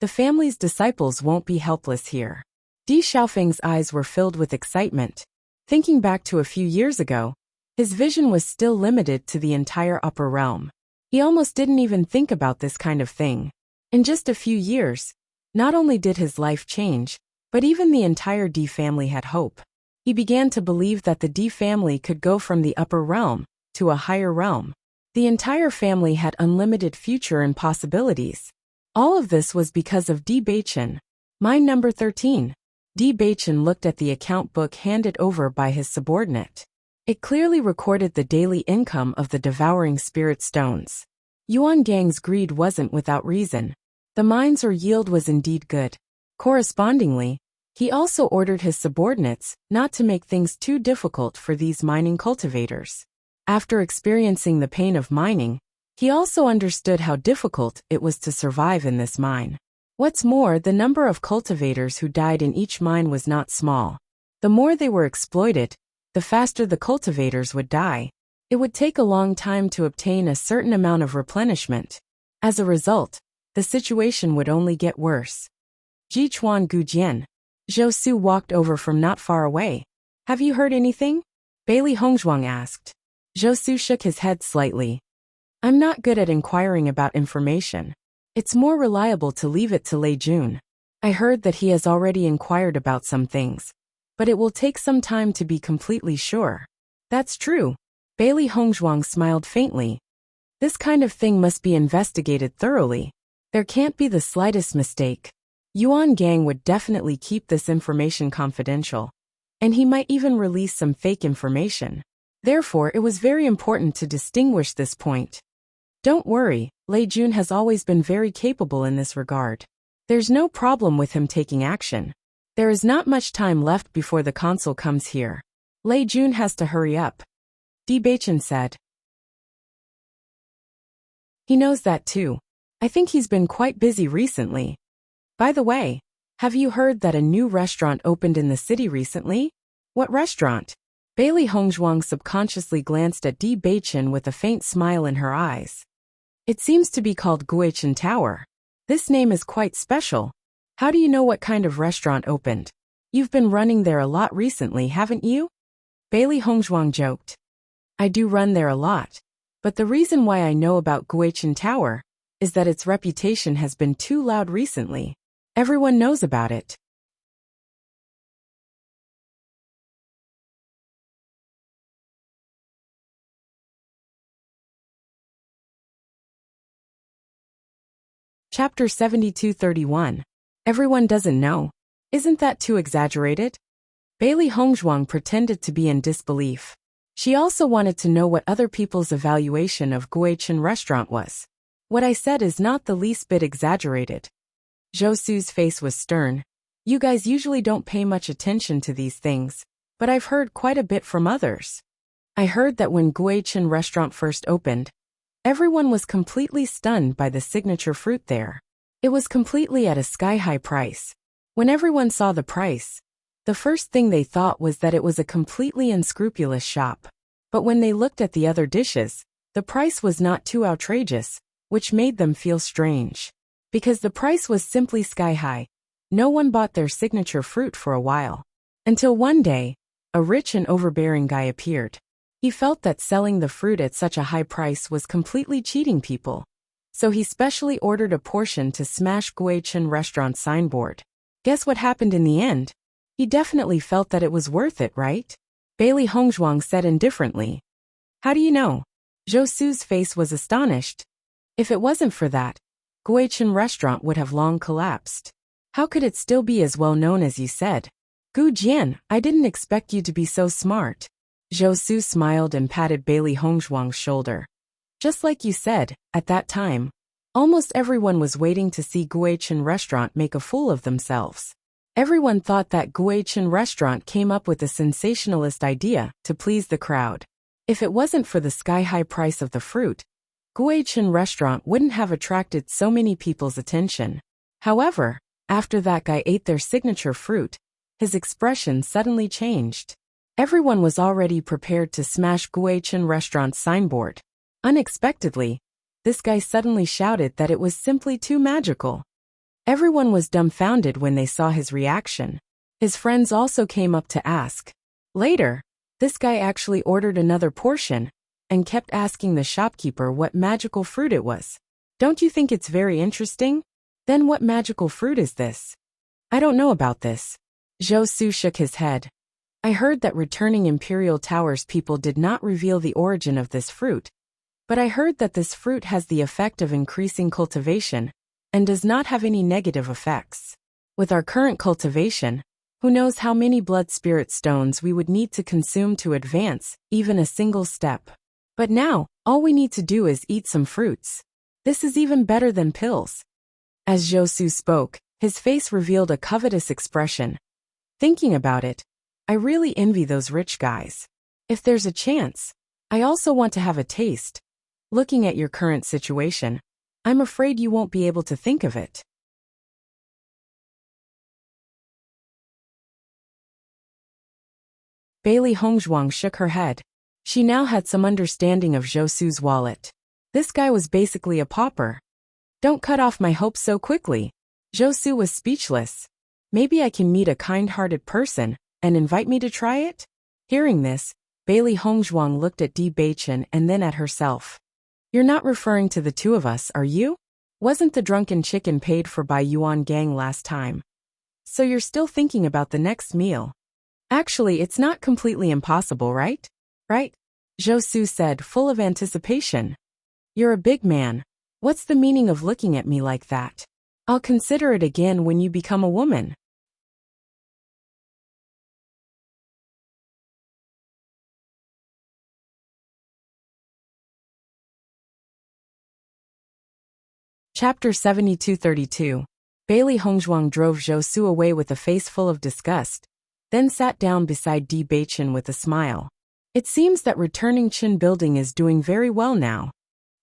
the family's disciples won't be helpless here. Di Xiaofeng's eyes were filled with excitement. Thinking back to a few years ago, his vision was still limited to the entire upper realm. He almost didn't even think about this kind of thing. In just a few years, not only did his life change, but even the entire Di family had hope. He began to believe that the Di family could go from the upper realm to a higher realm. The entire family had unlimited future and possibilities. All of this was because of Di Beichen. Mine number 13. Di Beichen looked at the account book handed over by his subordinate. It clearly recorded the daily income of the devouring spirit stones. Yuan Gang's greed wasn't without reason. The mines or yield was indeed good. Correspondingly, he also ordered his subordinates not to make things too difficult for these mining cultivators. After experiencing the pain of mining, he also understood how difficult it was to survive in this mine. What's more, the number of cultivators who died in each mine was not small. The more they were exploited, the faster the cultivators would die. It would take a long time to obtain a certain amount of replenishment. As a result, the situation would only get worse. Jichuan Gujian. Zhou Su walked over from not far away. Have you heard anything? Bailey Hongzhuang asked. Zhou Su shook his head slightly. I'm not good at inquiring about information. It's more reliable to leave it to Lei Jun. I heard that he has already inquired about some things, but it will take some time to be completely sure. That's true. Bailey Hongzhuang smiled faintly. This kind of thing must be investigated thoroughly. There can't be the slightest mistake. Yuan Gang would definitely keep this information confidential, and he might even release some fake information. Therefore, it was very important to distinguish this point. Don't worry, Lei Jun has always been very capable in this regard. There's no problem with him taking action. There is not much time left before the consul comes here. Lei Jun has to hurry up. Di Beichen said. He knows that too. I think he's been quite busy recently. By the way, have you heard that a new restaurant opened in the city recently? What restaurant? Bailey Hongzhuang subconsciously glanced at Di Beichen with a faint smile in her eyes. It seems to be called Guichen Tower. This name is quite special. How do you know what kind of restaurant opened? You've been running there a lot recently, haven't you? Bailey Hongzhuang joked. I do run there a lot. But the reason why I know about Guichen Tower is that its reputation has been too loud recently. Everyone knows about it. Chapter 7231. Everyone doesn't know. Isn't that too exaggerated? Bailey Hongzhuang pretended to be in disbelief. She also wanted to know what other people's evaluation of Guichen restaurant was. What I said is not the least bit exaggerated. Zhou Su's face was stern. You guys usually don't pay much attention to these things, but I've heard quite a bit from others. I heard that when Guichen restaurant first opened, everyone was completely stunned by the signature fruit there. It was completely at a sky-high price. When everyone saw the price, the first thing they thought was that it was a completely unscrupulous shop. But when they looked at the other dishes, the price was not too outrageous, which made them feel strange. Because the price was simply sky-high, no one bought their signature fruit for a while. Until one day, a rich and overbearing guy appeared. He felt that selling the fruit at such a high price was completely cheating people. So he specially ordered a portion to smash Guichen restaurant's signboard. Guess what happened in the end? He definitely felt that it was worth it, right? Bailey Hongzhuang said indifferently. How do you know? Zhou Su's face was astonished. If it wasn't for that, Guichen restaurant would have long collapsed. How could it still be as well known as you said? Gu Jian, I didn't expect you to be so smart. Zhou Su smiled and patted Bailey Hongzhuang's shoulder. Just like you said, at that time, almost everyone was waiting to see Guichen restaurant make a fool of themselves. Everyone thought that Guichen restaurant came up with a sensationalist idea to please the crowd. If it wasn't for the sky-high price of the fruit, Guichen restaurant wouldn't have attracted so many people's attention. However, after that guy ate their signature fruit, his expression suddenly changed. Everyone was already prepared to smash Guichen restaurant's signboard. Unexpectedly, this guy suddenly shouted that it was simply too magical. Everyone was dumbfounded when they saw his reaction. His friends also came up to ask. Later, this guy actually ordered another portion and kept asking the shopkeeper what magical fruit it was. Don't you think it's very interesting? Then what magical fruit is this? I don't know about this. Zhou Su shook his head. I heard that returning Imperial Tower's people did not reveal the origin of this fruit, but I heard that this fruit has the effect of increasing cultivation and does not have any negative effects. With our current cultivation, who knows how many blood spirit stones we would need to consume to advance even a single step. But now, all we need to do is eat some fruits. This is even better than pills. As Zhou Su spoke, his face revealed a covetous expression. Thinking about it, I really envy those rich guys. If there's a chance, I also want to have a taste. Looking at your current situation, I'm afraid you won't be able to think of it. Bailey Hongzhuang shook her head. She now had some understanding of Zhou Su's wallet. This guy was basically a pauper. Don't cut off my hopes so quickly. Zhou Su was speechless. Maybe I can meet a kind-hearted person and invite me to try it? Hearing this, Bailey Hongzhuang looked at Di Beichen and then at herself. You're not referring to the two of us, are you? Wasn't the drunken chicken paid for by Yuan Gang last time? So you're still thinking about the next meal. Actually, it's not completely impossible, right? Right? Zhou Su said, full of anticipation. You're a big man. What's the meaning of looking at me like that? I'll consider it again when you become a woman. Chapter 7232. Bailey Hongzhuang drove Zhou Su away with a face full of disgust, then sat down beside Di Beichen with a smile. It seems that returning Qin building is doing very well now.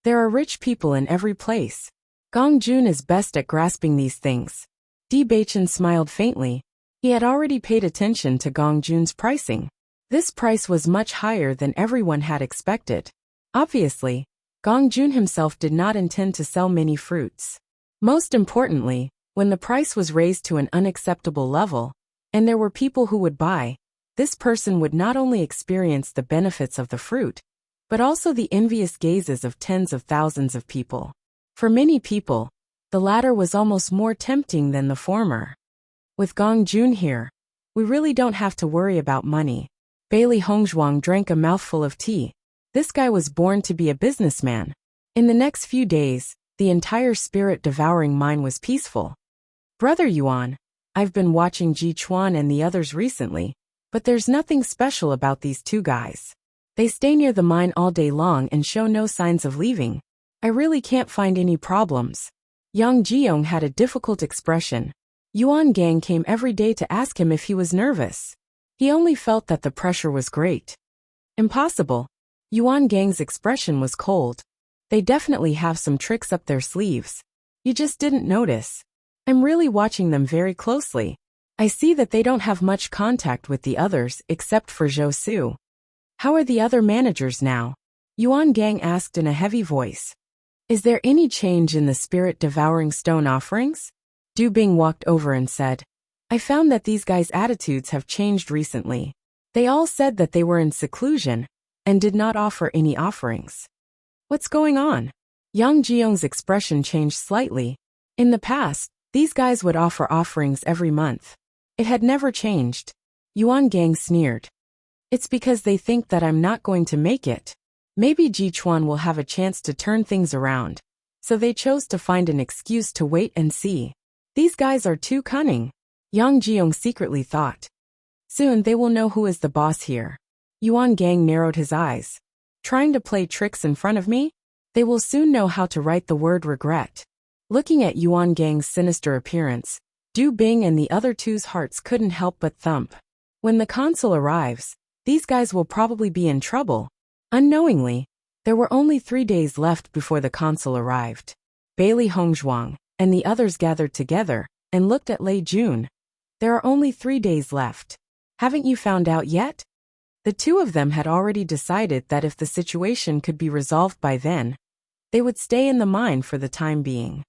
There are rich people in every place. Gong Jun is best at grasping these things. Di Beichen smiled faintly. He had already paid attention to Gong Jun's pricing. This price was much higher than everyone had expected. Obviously, Gong Jun himself did not intend to sell many fruits. Most importantly, when the price was raised to an unacceptable level, and there were people who would buy, this person would not only experience the benefits of the fruit, but also the envious gazes of tens of thousands of people. For many people, the latter was almost more tempting than the former. With Gong Jun here, we really don't have to worry about money. Bailey Hongzhuang drank a mouthful of tea. This guy was born to be a businessman. In the next few days, the entire spirit-devouring mine was peaceful. Brother Yuan, I've been watching Ji Chuan and the others recently, but there's nothing special about these two guys. They stay near the mine all day long and show no signs of leaving. I really can't find any problems. Yang Jiong had a difficult expression. Yuan Gang came every day to ask him if he was nervous. He only felt that the pressure was great. Impossible. Yuan Gang's expression was cold. They definitely have some tricks up their sleeves. You just didn't notice. I'm really watching them very closely. I see that they don't have much contact with the others except for Zhou Su. How are the other managers now? Yuan Gang asked in a heavy voice. Is there any change in the spirit-devouring stone offerings? Du Bing walked over and said, I found that these guys' attitudes have changed recently. They all said that they were in seclusion and did not offer any offerings. What's going on? Yang Jiong's expression changed slightly. In the past, these guys would offer offerings every month. It had never changed. Yuan Gang sneered. It's because they think that I'm not going to make it. Maybe Ji Chuan will have a chance to turn things around. So they chose to find an excuse to wait and see. These guys are too cunning. Yang Jiong secretly thought. Soon they will know who is the boss here. Yuan Gang narrowed his eyes. Trying to play tricks in front of me? They will soon know how to write the word regret. Looking at Yuan Gang's sinister appearance, Du Bing and the other two's hearts couldn't help but thump. When the consul arrives, these guys will probably be in trouble. Unknowingly, there were only 3 days left before the consul arrived. Bailey Hongzhuang and the others gathered together and looked at Lei Jun. There are only 3 days left. Haven't you found out yet? The two of them had already decided that if the situation could be resolved by then, they would stay in the mine for the time being.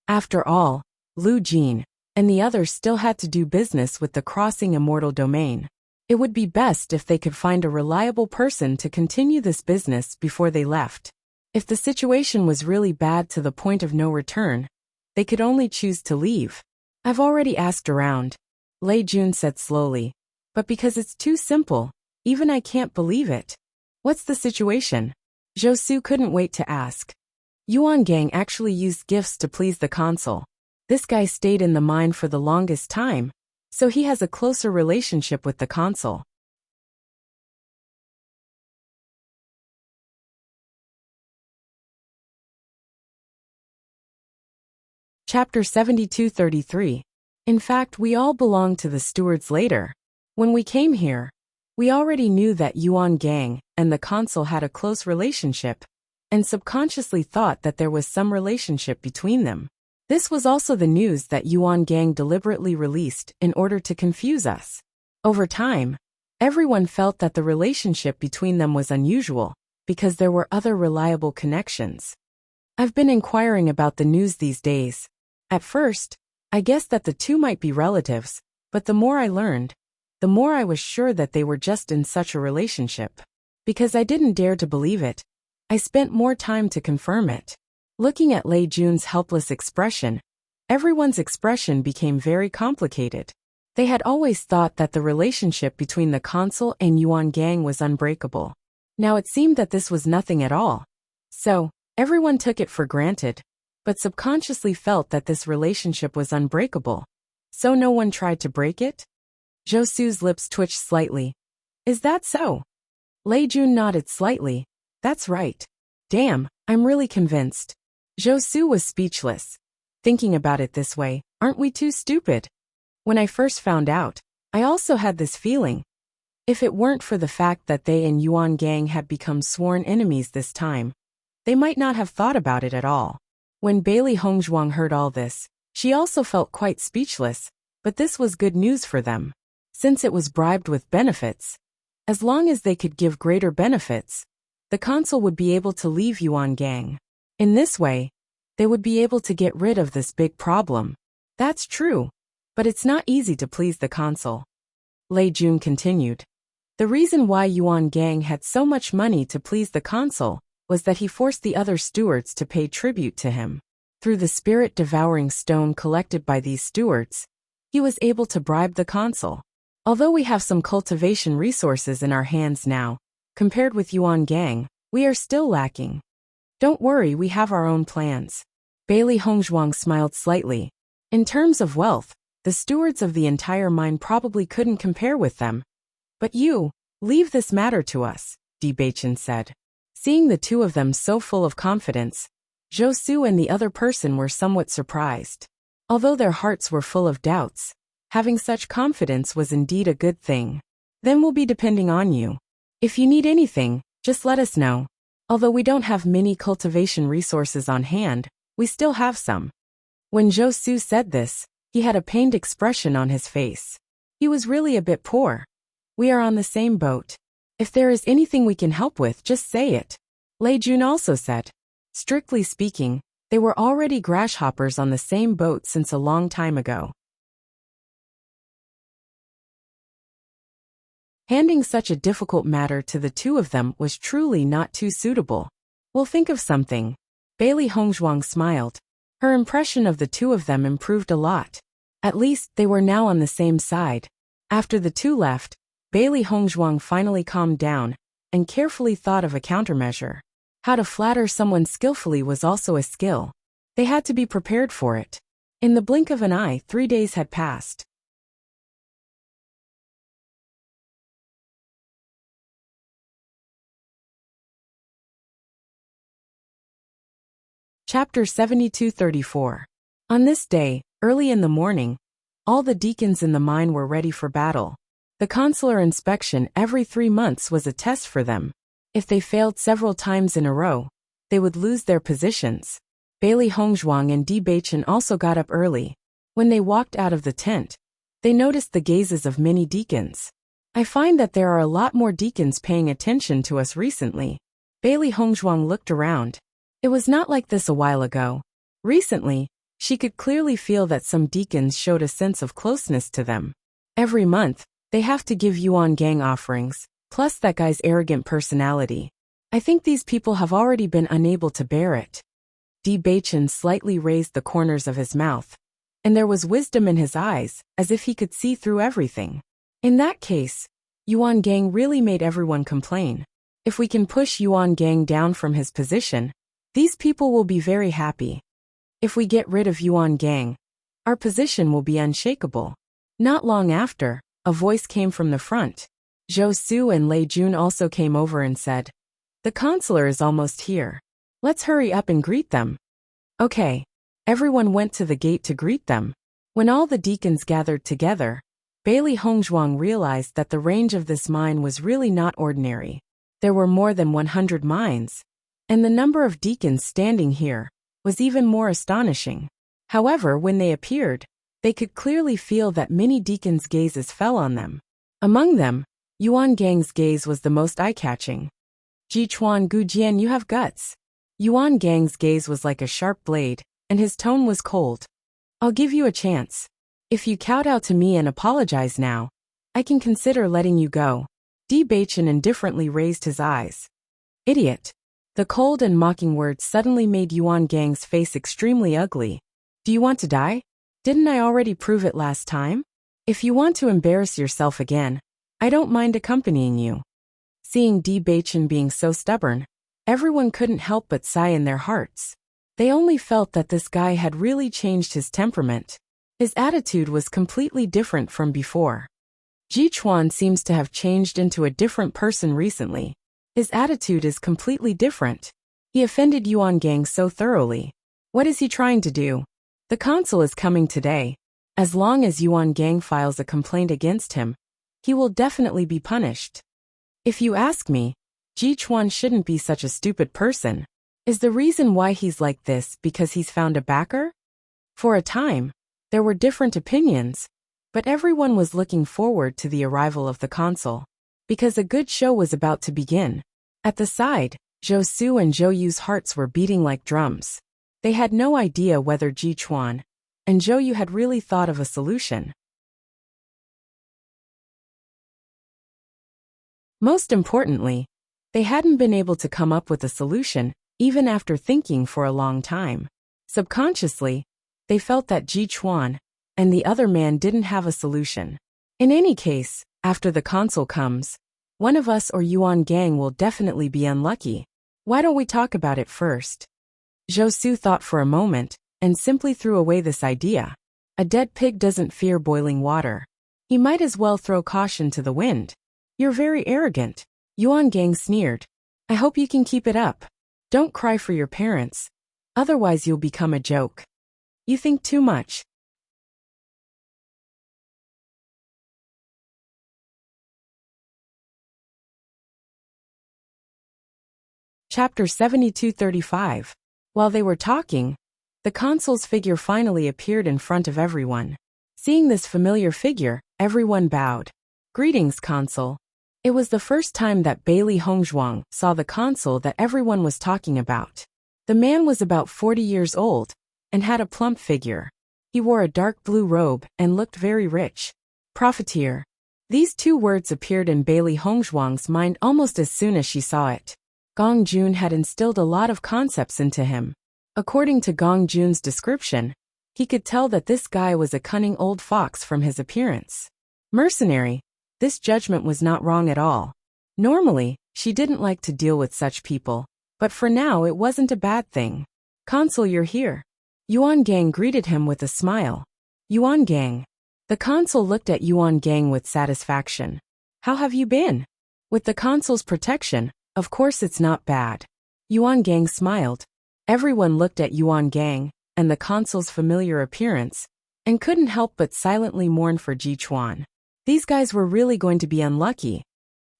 After all, Lu Jin and the others still had to do business with the crossing immortal domain. It would be best if they could find a reliable person to continue this business before they left. If the situation was really bad to the point of no return, they could only choose to leave. I've already asked around, Lei Jun said slowly, but because it's too simple, even I can't believe it. What's the situation? Zhou Su couldn't wait to ask. Yuan Gang actually used gifts to please the consul. This guy stayed in the mine for the longest time, so he has a closer relationship with the consul. Chapter 72-33. In fact, we all belong to the stewards later. When we came here, we already knew that Yuan Gang and the consul had a close relationship, and subconsciously thought that there was some relationship between them. This was also the news that Yuan Gang deliberately released in order to confuse us. Over time, everyone felt that the relationship between them was unusual, because there were other reliable connections. I've been inquiring about the news these days. At first, I guessed that the two might be relatives, but the more I learned, the more I was sure that they were just in such a relationship. Because I didn't dare to believe it, I spent more time to confirm it. Looking at Lei Jun's helpless expression, everyone's expression became very complicated. They had always thought that the relationship between the consul and Yuan Gang was unbreakable. Now it seemed that this was nothing at all. So, everyone took it for granted, but subconsciously felt that this relationship was unbreakable. So no one tried to break it? Zhou Su's lips twitched slightly. Is that so? Lei Jun nodded slightly. That's right. Damn, I'm really convinced. Zhou Su was speechless. Thinking about it this way, aren't we too stupid? When I first found out, I also had this feeling. If it weren't for the fact that they and Yuan Gang had become sworn enemies this time, they might not have thought about it at all. When Bailey Hongzhuang heard all this, she also felt quite speechless, but this was good news for them. Since it was bribed with benefits, as long as they could give greater benefits, the consul would be able to leave Yuan Gang. In this way, they would be able to get rid of this big problem. That's true, but it's not easy to please the consul. Lei Jun continued. The reason why Yuan Gang had so much money to please the consul was that he forced the other stewards to pay tribute to him. Through the spirit-devouring stone collected by these stewards, he was able to bribe the consul. Although we have some cultivation resources in our hands now, compared with Yuan Gang, we are still lacking. Don't worry, we have our own plans. Bailey Hongzhuang smiled slightly. In terms of wealth, the stewards of the entire mine probably couldn't compare with them. But you, leave this matter to us, Di Beichen said. Seeing the two of them so full of confidence, Zhou Su and the other person were somewhat surprised. Although their hearts were full of doubts, having such confidence was indeed a good thing. Then we'll be depending on you. If you need anything, just let us know. Although we don't have many cultivation resources on hand, we still have some. When Zhou Su said this, he had a pained expression on his face. He was really a bit poor. We are on the same boat. If there is anything we can help with, just say it. Lei Jun also said. Strictly speaking, they were already grasshoppers on the same boat since a long time ago. Handing such a difficult matter to the two of them was truly not too suitable. We'll think of something. Bailey Hongzhuang smiled. Her impression of the two of them improved a lot. At least, they were now on the same side. After the two left, Bailey Hongzhuang finally calmed down and carefully thought of a countermeasure. How to flatter someone skillfully was also a skill. They had to be prepared for it. In the blink of an eye, 3 days had passed. Chapter 72-34. On this day, early in the morning, all the deacons in the mine were ready for battle. The consular inspection every 3 months was a test for them. If they failed several times in a row, they would lose their positions. Bailey Hongzhuang and Di Beichen also got up early. When they walked out of the tent, they noticed the gazes of many deacons. I find that there are a lot more deacons paying attention to us recently. Bailey Hongzhuang looked around. It was not like this a while ago. Recently, she could clearly feel that some deacons showed a sense of closeness to them. Every month, they have to give Yuan Gang offerings, plus that guy's arrogant personality. I think these people have already been unable to bear it. Di Beichen slightly raised the corners of his mouth, and there was wisdom in his eyes, as if he could see through everything. In that case, Yuan Gang really made everyone complain. If we can push Yuan Gang down from his position, these people will be very happy. If we get rid of Yuan Gang, our position will be unshakable. Not long after, a voice came from the front. Zhou Su and Lei Jun also came over and said, "The consular is almost here. Let's hurry up and greet them." Okay. Everyone went to the gate to greet them. When all the deacons gathered together, Bailey Hongzhuang realized that the range of this mine was really not ordinary. There were more than 100 mines, and the number of deacons standing here was even more astonishing. However, when they appeared, they could clearly feel that many deacons' gazes fell on them. Among them, Yuan Gang's gaze was the most eye-catching. Jichuan Gujian, you have guts. Yuan Gang's gaze was like a sharp blade, and his tone was cold. I'll give you a chance. If you kowtow to me and apologize now, I can consider letting you go. Di Beichen indifferently raised his eyes. Idiot. The cold and mocking words suddenly made Yuan Gang's face extremely ugly. Do you want to die? Didn't I already prove it last time? If you want to embarrass yourself again, I don't mind accompanying you. Seeing Di Beichen being so stubborn, everyone couldn't help but sigh in their hearts. They only felt that this guy had really changed his temperament. His attitude was completely different from before. Jichuan seems to have changed into a different person recently. His attitude is completely different. He offended Yuan Gang so thoroughly. What is he trying to do? The consul is coming today. As long as Yuan Gang files a complaint against him, he will definitely be punished. If you ask me, Jichuan shouldn't be such a stupid person. Is the reason why he's like this because he's found a backer? For a time, there were different opinions, but everyone was looking forward to the arrival of the consul, because a good show was about to begin. At the side, Zhou Su and Zhou Yu's hearts were beating like drums. They had no idea whether Jichuan and Zhou Yu had really thought of a solution. Most importantly, they hadn't been able to come up with a solution, even after thinking for a long time. Subconsciously, they felt that Ji Chuan and the other man didn't have a solution. In any case, after the console comes, one of us or Yuan Gang will definitely be unlucky. Why don't we talk about it first? Zhou Su thought for a moment, and simply threw away this idea. A dead pig doesn't fear boiling water. He might as well throw caution to the wind. You're very arrogant, Yuan Gang sneered. I hope you can keep it up. Don't cry for your parents. Otherwise you'll become a joke. You think too much. Chapter 7235. While they were talking, the consul's figure finally appeared in front of everyone. Seeing this familiar figure, everyone bowed. Greetings, consul. It was the first time that Bailey Hongzhuang saw the consul that everyone was talking about. The man was about 40 years old and had a plump figure. He wore a dark blue robe and looked very rich. Profiteer. These two words appeared in Bailey Hongzhuang's mind almost as soon as she saw it. Gong Jun had instilled a lot of concepts into him. According to Gong Jun's description, he could tell that this guy was a cunning old fox from his appearance. Mercenary, this judgment was not wrong at all. Normally, she didn't like to deal with such people, but for now it wasn't a bad thing. Consul, you're here. Yuan Gang greeted him with a smile. Yuan Gang. The consul looked at Yuan Gang with satisfaction. How have you been? With the consul's protection, of course it's not bad. Yuan Gang smiled. Everyone looked at Yuan Gang and the consul's familiar appearance and couldn't help but silently mourn for Ji Chuan. These guys were really going to be unlucky.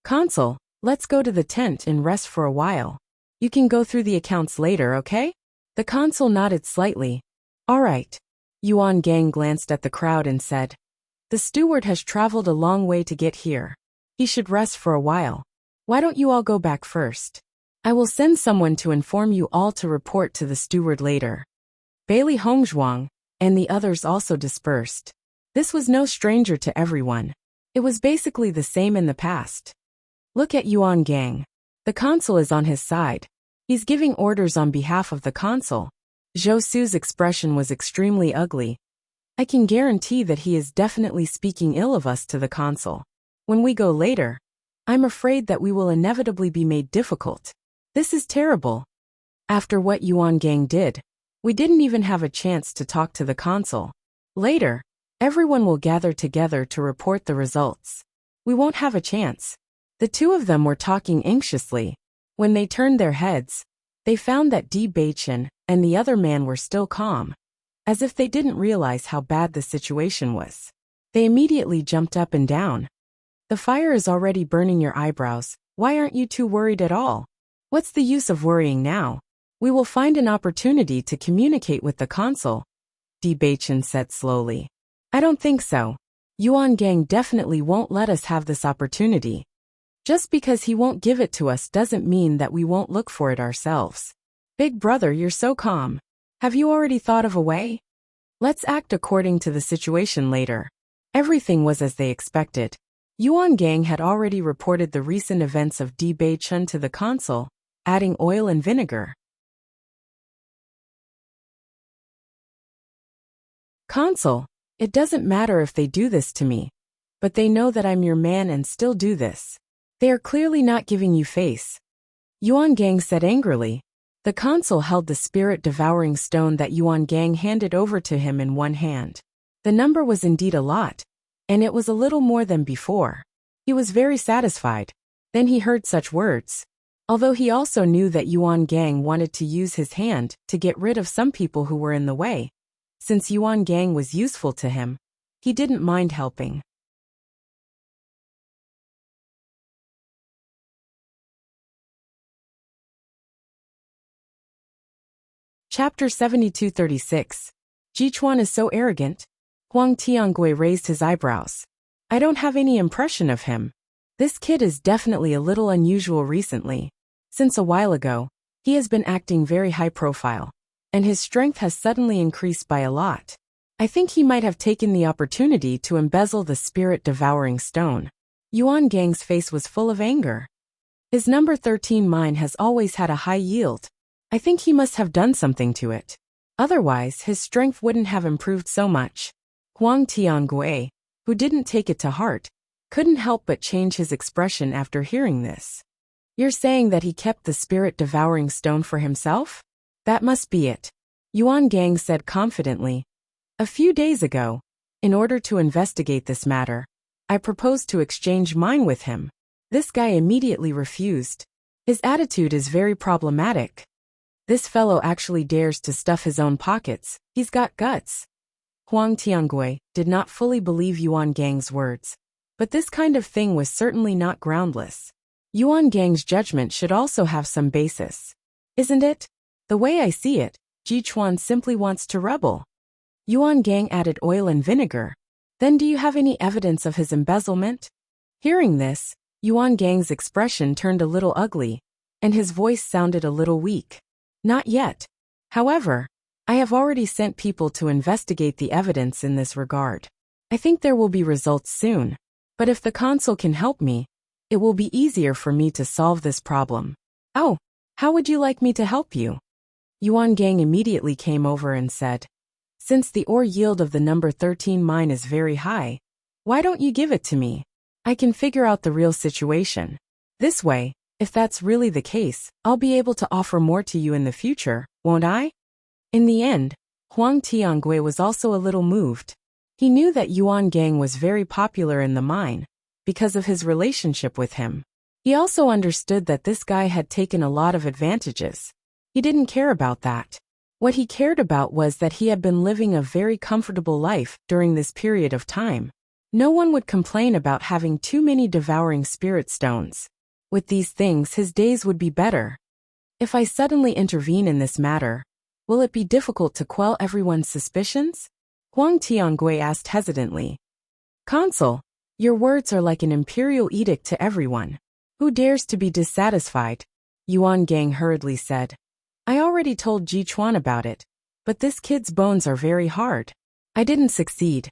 Consul, let's go to the tent and rest for a while. You can go through the accounts later, okay? The consul nodded slightly. All right. Yuan Gang glanced at the crowd and said, the steward has traveled a long way to get here. He should rest for a while. Why don't you all go back first? I will send someone to inform you all to report to the steward later. Bailey Hongzhuang and the others also dispersed. This was no stranger to everyone. It was basically the same in the past. Look at Yuan Gang. The consul is on his side. He's giving orders on behalf of the consul. Zhou Su's expression was extremely ugly. I can guarantee that he is definitely speaking ill of us to the consul. When we go later, I'm afraid that we will inevitably be made difficult. This is terrible. After what Yuan Gang did, we didn't even have a chance to talk to the consul. Later, everyone will gather together to report the results. We won't have a chance. The two of them were talking anxiously. When they turned their heads, they found that Di Beichen and the other man were still calm, as if they didn't realize how bad the situation was. They immediately jumped up and down. The fire is already burning your eyebrows. Why aren't you too worried at all? What's the use of worrying now? We will find an opportunity to communicate with the consul, Di Beichen said slowly. I don't think so. Yuan Gang definitely won't let us have this opportunity. Just because he won't give it to us doesn't mean that we won't look for it ourselves. Big brother, you're so calm. Have you already thought of a way? Let's act according to the situation later. Everything was as they expected. Yuan Gang had already reported the recent events of Di Beichen to the consul, adding oil and vinegar. Consul, it doesn't matter if they do this to me, but they know that I'm your man and still do this. They are clearly not giving you face. Yuan Gang said angrily. The consul held the spirit-devouring stone that Yuan Gang handed over to him in one hand. The number was indeed a lot, and it was a little more than before. He was very satisfied. Then he heard such words. Although he also knew that Yuan Gang wanted to use his hand to get rid of some people who were in the way. Since Yuan Gang was useful to him, he didn't mind helping. Chapter 7236. Ji Chuan is so arrogant. Huang Tiangui raised his eyebrows. I don't have any impression of him. This kid is definitely a little unusual recently. Since a while ago, he has been acting very high profile, and his strength has suddenly increased by a lot. I think he might have taken the opportunity to embezzle the spirit-devouring stone. Yuan Gang's face was full of anger. His number 13 mine has always had a high yield. I think he must have done something to it. Otherwise, his strength wouldn't have improved so much. Huang Tiangui, who didn't take it to heart, couldn't help but change his expression after hearing this. You're saying that he kept the spirit-devouring stone for himself? That must be it. Yuan Gang said confidently. A few days ago, in order to investigate this matter, I proposed to exchange mine with him. This guy immediately refused. His attitude is very problematic. This fellow actually dares to stuff his own pockets. He's got guts. Huang Tiangui did not fully believe Yuan Gang's words. But this kind of thing was certainly not groundless. Yuan Gang's judgment should also have some basis. Isn't it? The way I see it, Ji Chuan simply wants to rebel. Yuan Gang added oil and vinegar. Then do you have any evidence of his embezzlement? Hearing this, Yuan Gang's expression turned a little ugly, and his voice sounded a little weak. Not yet. However, I have already sent people to investigate the evidence in this regard. I think there will be results soon. But if the consul can help me, it will be easier for me to solve this problem. Oh, how would you like me to help you? Yuan Gang immediately came over and said, since the ore yield of the number 13 mine is very high, why don't you give it to me? I can figure out the real situation. This way, if that's really the case, I'll be able to offer more to you in the future, won't I? In the end, Huang Tiangui was also a little moved. He knew that Yuan Gang was very popular in the mine because of his relationship with him. He also understood that this guy had taken a lot of advantages. He didn't care about that. What he cared about was that he had been living a very comfortable life during this period of time. No one would complain about having too many devouring spirit stones. With these things, his days would be better. If I suddenly intervene in this matter, will it be difficult to quell everyone's suspicions? Huang Tiangui asked hesitantly. Consul, your words are like an imperial edict to everyone. Who dares to be dissatisfied? Yuan Gang hurriedly said. I already told Ji Chuan about it, but this kid's bones are very hard. I didn't succeed.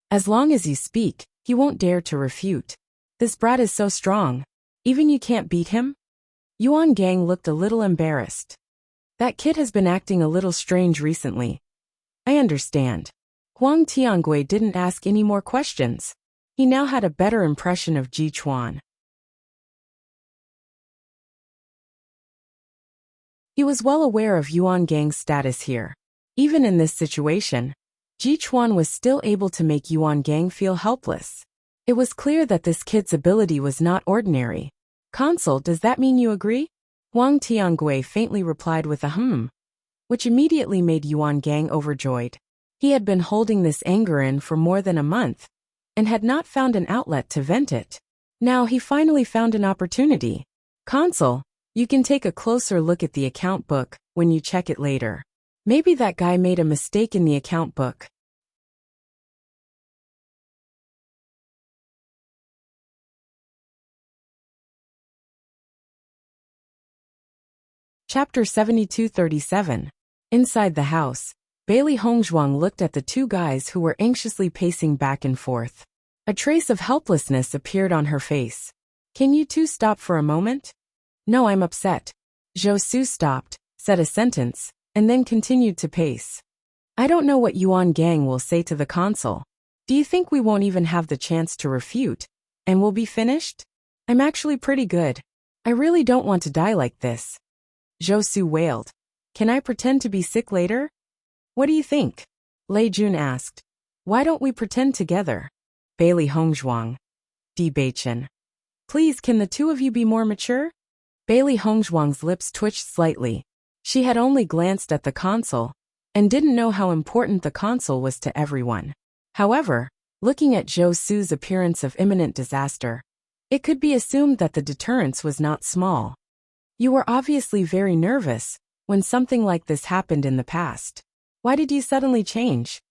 As long as you speak, he won't dare to refute. This brat is so strong. Even you can't beat him? Yuan Gang looked a little embarrassed. That kid has been acting a little strange recently. I understand. Huang Tiangui didn't ask any more questions. He now had a better impression of Ji Chuan. He was well aware of Yuan Gang's status here. Even in this situation, Ji Chuan was still able to make Yuan Gang feel helpless. It was clear that this kid's ability was not ordinary. Consul, does that mean you agree? Huang Tiangui faintly replied with a which immediately made Yuan Gang overjoyed. He had been holding this anger in for more than a month, and had not found an outlet to vent it. Now he finally found an opportunity. Consul, you can take a closer look at the account book when you check it later. Maybe that guy made a mistake in the account book. Chapter 7237. Inside the house, Bailey Hongzhuang looked at the two guys who were anxiously pacing back and forth. A trace of helplessness appeared on her face. Can you two stop for a moment? No, I'm upset. Zhou Su stopped, said a sentence, and then continued to pace. I don't know what Yuan Gang will say to the consul. Do you think we won't even have the chance to refute, and we'll be finished? I'm actually pretty good. I really don't want to die like this. Zhou Su wailed. Can I pretend to be sick later? What do you think? Lei Jun asked. Why don't we pretend together? Bailey Hongzhuang. Di Beichen. Please, can the two of you be more mature? Bailey Hongzhuang's lips twitched slightly. She had only glanced at the consul, and didn't know how important the consul was to everyone. However, looking at Zhou Su's appearance of imminent disaster, it could be assumed that the deterrence was not small. You were obviously very nervous when something like this happened in the past. Why did you suddenly change?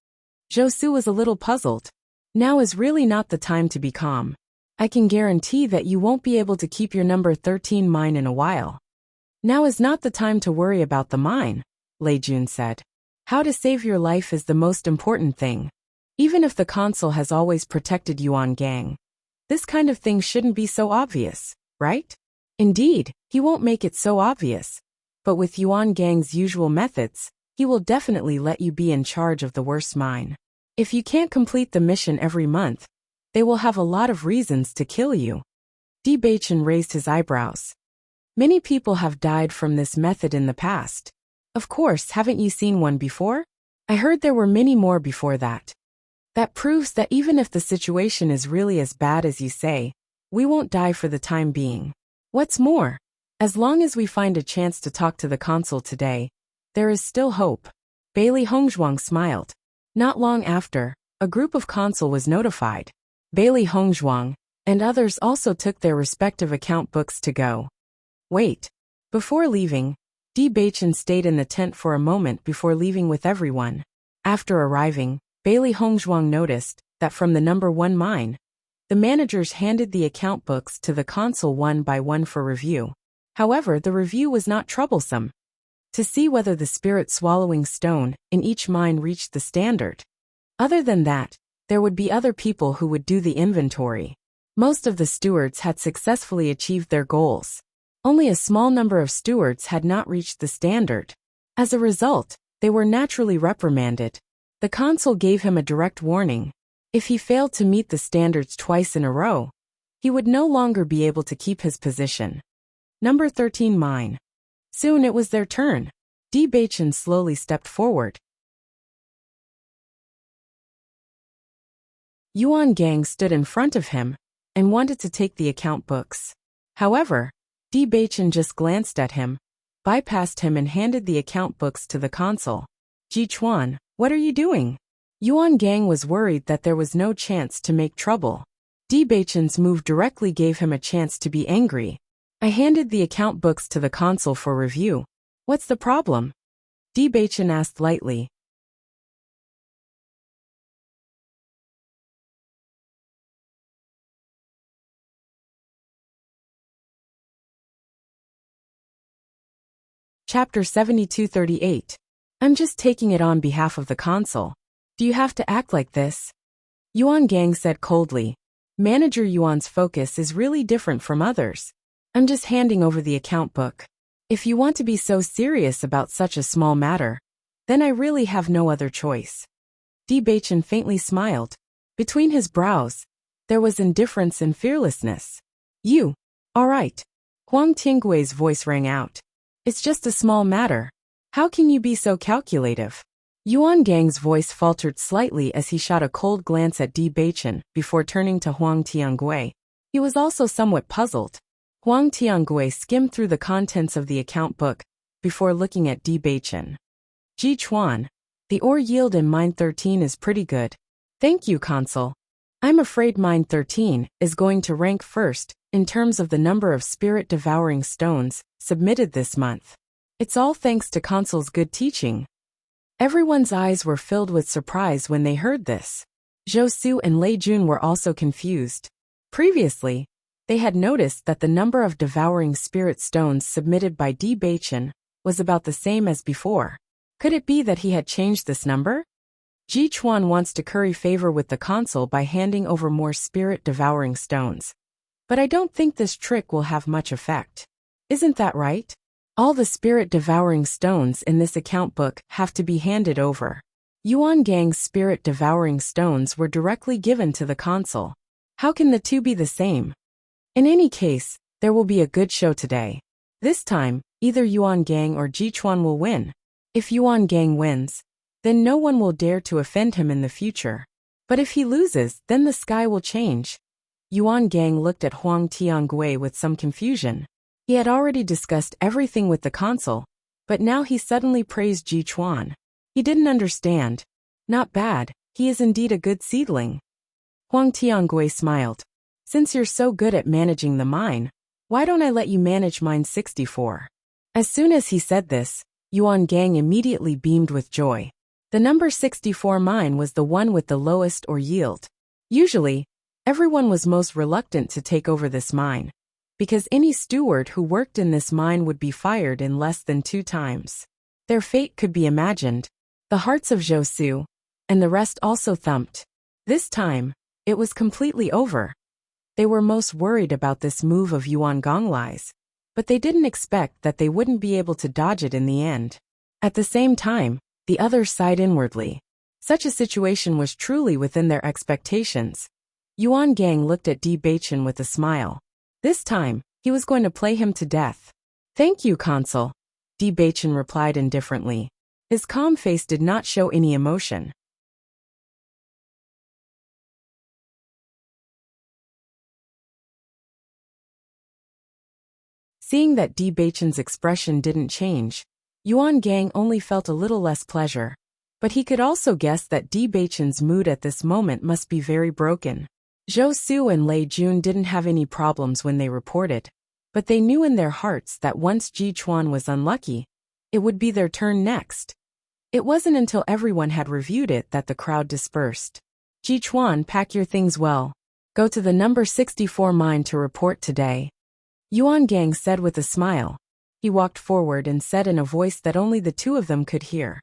Zhou Su was a little puzzled. Now is really not the time to be calm. I can guarantee that you won't be able to keep your number 13 mine in a while. Now is not the time to worry about the mine, Lei Jun said. How to save your life is the most important thing. Even if the consul has always protected Yuan Gang, This kind of thing shouldn't be so obvious, right? Indeed, he won't make it so obvious. But with Yuan Gang's usual methods, he will definitely let you be in charge of the worst mine. If you can't complete the mission every month, they will have a lot of reasons to kill you. Di Baichen raised his eyebrows. Many people have died from this method in the past. Of course, haven't you seen one before? I heard there were many more before that. That proves that even if the situation is really as bad as you say, we won't die for the time being. What's more, as long as we find a chance to talk to the consul today, there is still hope. Bailey Hongzhuang smiled. Not long after, a group of consul was notified. Bailey Hongzhuang and others also took their respective account books to go. Wait. Before leaving, Di Baichen stayed in the tent for a moment before leaving with everyone. After arriving, Bailey Hongzhuang noticed that from the number 1 mine, the managers handed the account books to the consul one by one for review. However, the review was not troublesome. To see whether the spirit-swallowing stone in each mine reached the standard. Other than that, there would be other people who would do the inventory. Most of the stewards had successfully achieved their goals. Only a small number of stewards had not reached the standard. As a result, they were naturally reprimanded. The consul gave him a direct warning. If he failed to meet the standards twice in a row, he would no longer be able to keep his position. Number 13 mine. Soon it was their turn. Di Baichen slowly stepped forward. Yuan Gang stood in front of him and wanted to take the account books. However, Di Baichen just glanced at him, bypassed him and handed the account books to the consul. Ji Chuan, what are you doing? Yuan Gang was worried that there was no chance to make trouble. Di Baichen's move directly gave him a chance to be angry. I handed the account books to the consul for review. What's the problem? Di Baichen asked lightly. Chapter 7238. I'm just taking it on behalf of the consul. Do you have to act like this? Yuan Gang said coldly. Manager Yuan's focus is really different from others. I'm just handing over the account book. If you want to be so serious about such a small matter, then I really have no other choice. Di Baichen faintly smiled. Between his brows, there was indifference and fearlessness. You. All right. Huang Tinggui's voice rang out. It's just a small matter. How can you be so calculative? Yuan Gang's voice faltered slightly as he shot a cold glance at Di Baichen before turning to Huang Tiangui. He was also somewhat puzzled. Huang Tiangui skimmed through the contents of the account book before looking at Di Baichen. Ji Chuan, the ore yield in Mine 13 is pretty good. Thank you, Consul. I'm afraid Mine 13 is going to rank first in terms of the number of spirit-devouring stones submitted this month. It's all thanks to Consul's good teaching. Everyone's eyes were filled with surprise when they heard this. Zhou Su and Lei Jun were also confused. Previously, they had noticed that the number of devouring spirit stones submitted by Di Baichen was about the same as before. Could it be that he had changed this number? Ji Chuan wants to curry favor with the consul by handing over more spirit-devouring stones. But I don't think this trick will have much effect. Isn't that right? All the spirit-devouring stones in this account book have to be handed over. Yuan Gang's spirit-devouring stones were directly given to the consul. How can the two be the same? In any case, there will be a good show today. This time, either Yuan Gang or Ji Chuan will win. If Yuan Gang wins, then no one will dare to offend him in the future. But if he loses, then the sky will change. Yuan Gang looked at Huang Tiangui with some confusion. He had already discussed everything with the consul, but now he suddenly praised Ji Chuan. He didn't understand. Not bad, he is indeed a good seedling. Huang Tiangui smiled. Since you're so good at managing the mine, why don't I let you manage Mine 64? As soon as he said this, Yuan Gang immediately beamed with joy. The number 64 mine was the one with the lowest ore yield. Usually, everyone was most reluctant to take over this mine, because any steward who worked in this mine would be fired in less than 2 times. Their fate could be imagined. The hearts of Zhou Su and the rest also thumped. This time, it was completely over. They were most worried about this move of Yuan Gonglai's, but they didn't expect that they wouldn't be able to dodge it in the end. At the same time, the others sighed inwardly. Such a situation was truly within their expectations. Yuan Gang looked at Di Baichen with a smile. This time, he was going to play him to death. Thank you, Consul, Di Baichen replied indifferently. His calm face did not show any emotion. Seeing that Di Baichen's expression didn't change, Yuan Gang only felt a little less pleasure. But he could also guess that Di Baichen's mood at this moment must be very broken. Zhou Su and Lei Jun didn't have any problems when they reported, but they knew in their hearts that once Ji Chuan was unlucky, it would be their turn next. It wasn't until everyone had reviewed it that the crowd dispersed. Ji Chuan, pack your things well. Go to the number 64 mine to report today. Yuan Gang said with a smile. He walked forward and said in a voice that only the two of them could hear.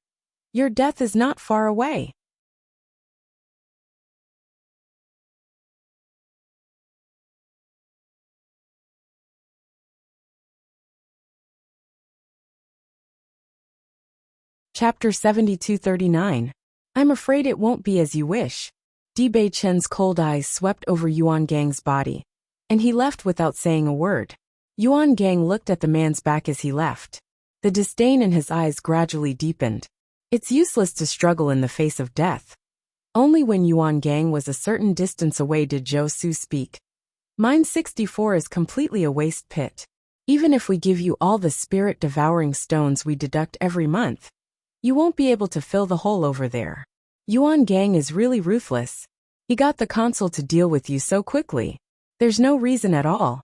Your death is not far away. Chapter 7239. I'm afraid it won't be as you wish. Di Baichen's cold eyes swept over Yuan Gang's body, and he left without saying a word. Yuan Gang looked at the man's back as he left. The disdain in his eyes gradually deepened. It's useless to struggle in the face of death. Only when Yuan Gang was a certain distance away did Zhou Su speak. Mine 64 is completely a waste pit. Even if we give you all the spirit-devouring stones we deduct every month, you won't be able to fill the hole over there. Yuan Gang is really ruthless. He got the consul to deal with you so quickly. There's no reason at all.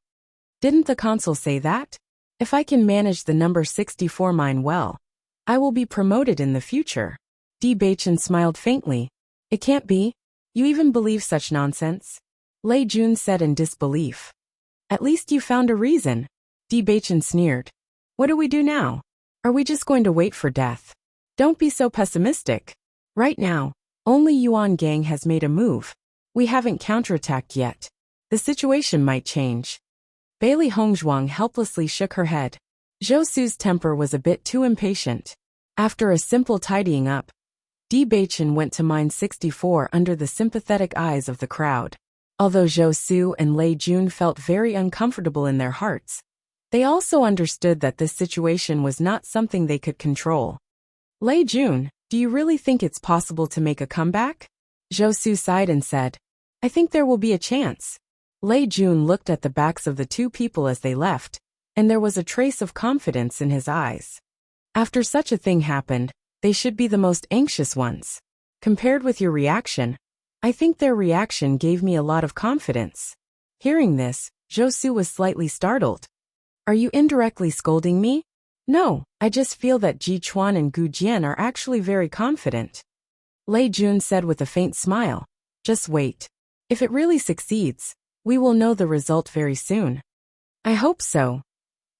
Didn't the consul say that? If I can manage the number 64 mine well, I will be promoted in the future. Di Baichen smiled faintly. It can't be. You even believe such nonsense? Lei Jun said in disbelief. At least you found a reason. Di Baichen sneered. What do we do now? Are we just going to wait for death? Don't be so pessimistic. Right now, only Yuan Gang has made a move. We haven't counterattacked yet. The situation might change. Bailey Hongzhuang helplessly shook her head. Zhou Su's temper was a bit too impatient. After a simple tidying up, Di Baichen went to mine 64 under the sympathetic eyes of the crowd. Although Zhou Su and Lei Jun felt very uncomfortable in their hearts, they also understood that this situation was not something they could control. Lei Jun, do you really think it's possible to make a comeback? Zhou Su sighed and said, I think there will be a chance. Lei Jun looked at the backs of the two people as they left, and there was a trace of confidence in his eyes. After such a thing happened, they should be the most anxious ones. Compared with your reaction, I think their reaction gave me a lot of confidence. Hearing this, Zhou Su was slightly startled. Are you indirectly scolding me? No, I just feel that Ji Chuan and Gu Jian are actually very confident. Lei Jun said with a faint smile. Just wait. If it really succeeds, we will know the result very soon. I hope so.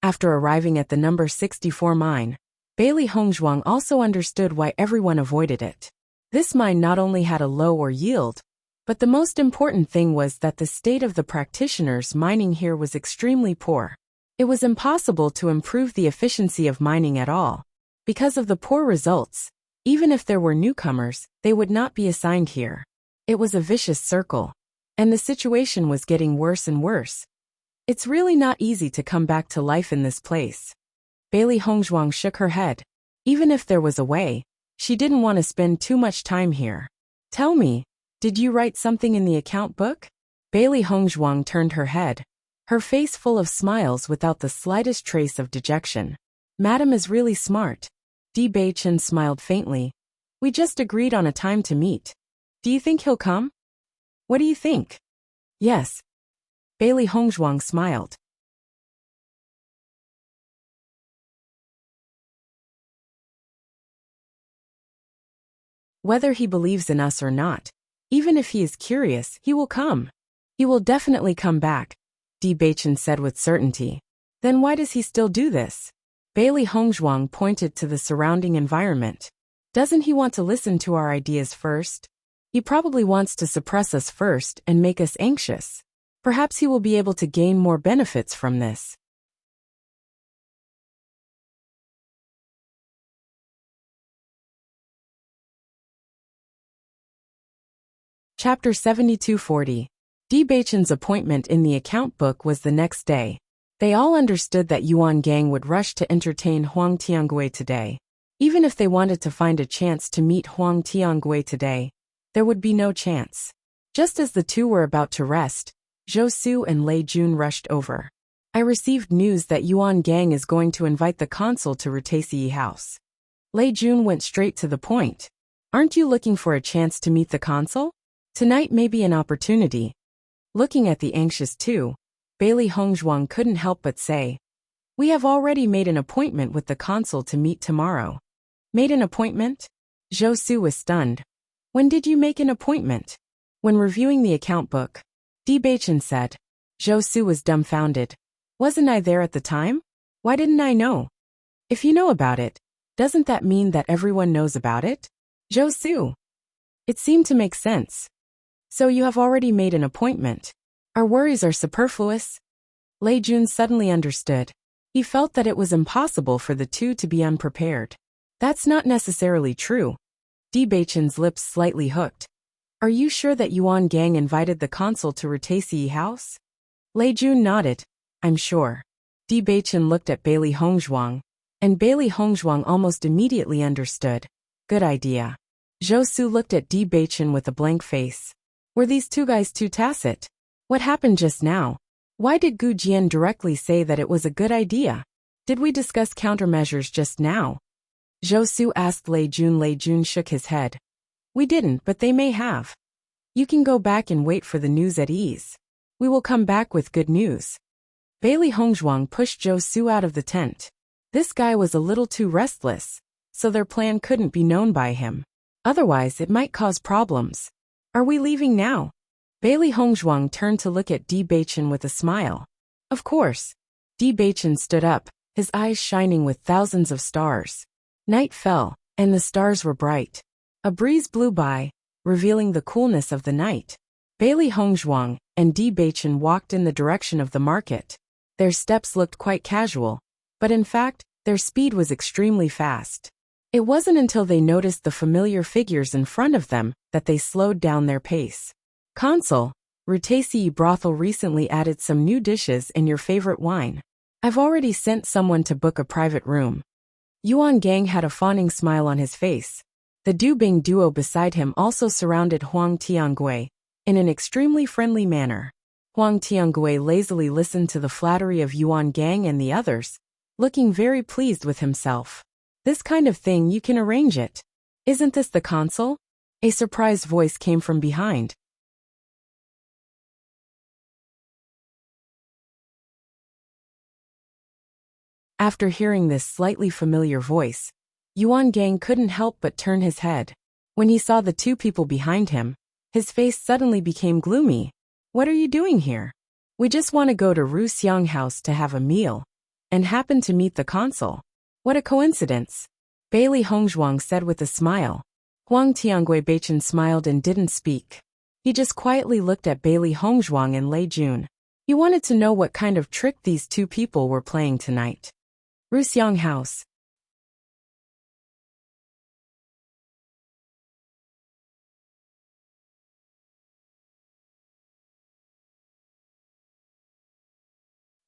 After arriving at the number 64 mine, Bailey Hongzhuang also understood why everyone avoided it. This mine not only had a lower yield, but the most important thing was that the state of the practitioners mining here was extremely poor. It was impossible to improve the efficiency of mining at all. Because of the poor results, even if there were newcomers, they would not be assigned here. It was a vicious circle, and the situation was getting worse and worse. It's really not easy to come back to life in this place. Bailey Hongzhuang shook her head. Even if there was a way, she didn't want to spend too much time here. Tell me, did you write something in the account book? Bailey Hongzhuang turned her head, her face full of smiles without the slightest trace of dejection. Madam is really smart. Di Baichen smiled faintly. We just agreed on a time to meet. Do you think he'll come? What do you think? Yes. Bailey Hongzhuang smiled. Whether he believes in us or not, even if he is curious, he will come. He will definitely come back, Di Baichen said with certainty. Then why does he still do this? Bailey Hongzhuang pointed to the surrounding environment. Doesn't he want to listen to our ideas first? He probably wants to suppress us first and make us anxious. Perhaps he will be able to gain more benefits from this. Chapter 7240. Di Baichen's appointment in the account book was the next day. They all understood that Yuan Gang would rush to entertain Huang Tiangui today. Even if they wanted to find a chance to meet Huang Tiangui today, there would be no chance. Just as the two were about to rest, Zhou Su and Lei Jun rushed over. I received news that Yuan Gang is going to invite the consul to Rutaisi House. Lei Jun went straight to the point. Aren't you looking for a chance to meet the consul? Tonight may be an opportunity. Looking at the anxious two, Bailey Hongzhuang couldn't help but say, "We have already made an appointment with the consul to meet tomorrow." Made an appointment? Zhou Su was stunned. When did you make an appointment? When reviewing the account book, Di Baichen said. Zhou Su was dumbfounded. Wasn't I there at the time? Why didn't I know? If you know about it, doesn't that mean that everyone knows about it? Zhou Su. It seemed to make sense. So you have already made an appointment. Our worries are superfluous. Lei Jun suddenly understood. He felt that it was impossible for the two to be unprepared. That's not necessarily true. Di Baichen's lips slightly hooked. Are you sure that Yuan Gang invited the consul to Rutaisi House? Lei Jun nodded. I'm sure. Di Baichen looked at Bailey Hongzhuang, and Bailey Hongzhuang almost immediately understood. Good idea. Zhou Su looked at Di Baichen with a blank face. Were these two guys too tacit? What happened just now? Why did Gu Jian directly say that it was a good idea? Did we discuss countermeasures just now? Zhou Su asked Lei Jun. Lei Jun shook his head. We didn't, but they may have. You can go back and wait for the news at ease. We will come back with good news. Bailey Hongzhuang pushed Zhou Su out of the tent. This guy was a little too restless, so their plan couldn't be known by him. Otherwise, it might cause problems. Are we leaving now? Bailey Hongzhuang turned to look at Di Baichen with a smile. Of course. Di Baichen stood up, his eyes shining with thousands of stars. Night fell, and the stars were bright. A breeze blew by, revealing the coolness of the night. Bailey Hongzhuang and Di Baichen walked in the direction of the market. Their steps looked quite casual, but in fact, their speed was extremely fast. It wasn't until they noticed the familiar figures in front of them that they slowed down their pace. Consul, Rutaisi Brothel recently added some new dishes and your favorite wine. I've already sent someone to book a private room. Yuan Gang had a fawning smile on his face. The Dubing duo beside him also surrounded Huang Tiangui in an extremely friendly manner. Huang Tiangui lazily listened to the flattery of Yuan Gang and the others, looking very pleased with himself. This kind of thing you can arrange it. Isn't this the consul? A surprised voice came from behind. After hearing this slightly familiar voice, Yuan Gang couldn't help but turn his head. When he saw the two people behind him, his face suddenly became gloomy. What are you doing here? We just want to go to Ru Xiang House to have a meal, and happen to meet the consul. What a coincidence. Bailey Hongzhuang said with a smile. Huang Tiangui Baichen smiled and didn't speak. He just quietly looked at Bailey Hongzhuang and Lei Jun. He wanted to know what kind of trick these two people were playing tonight. Ru Xiang House.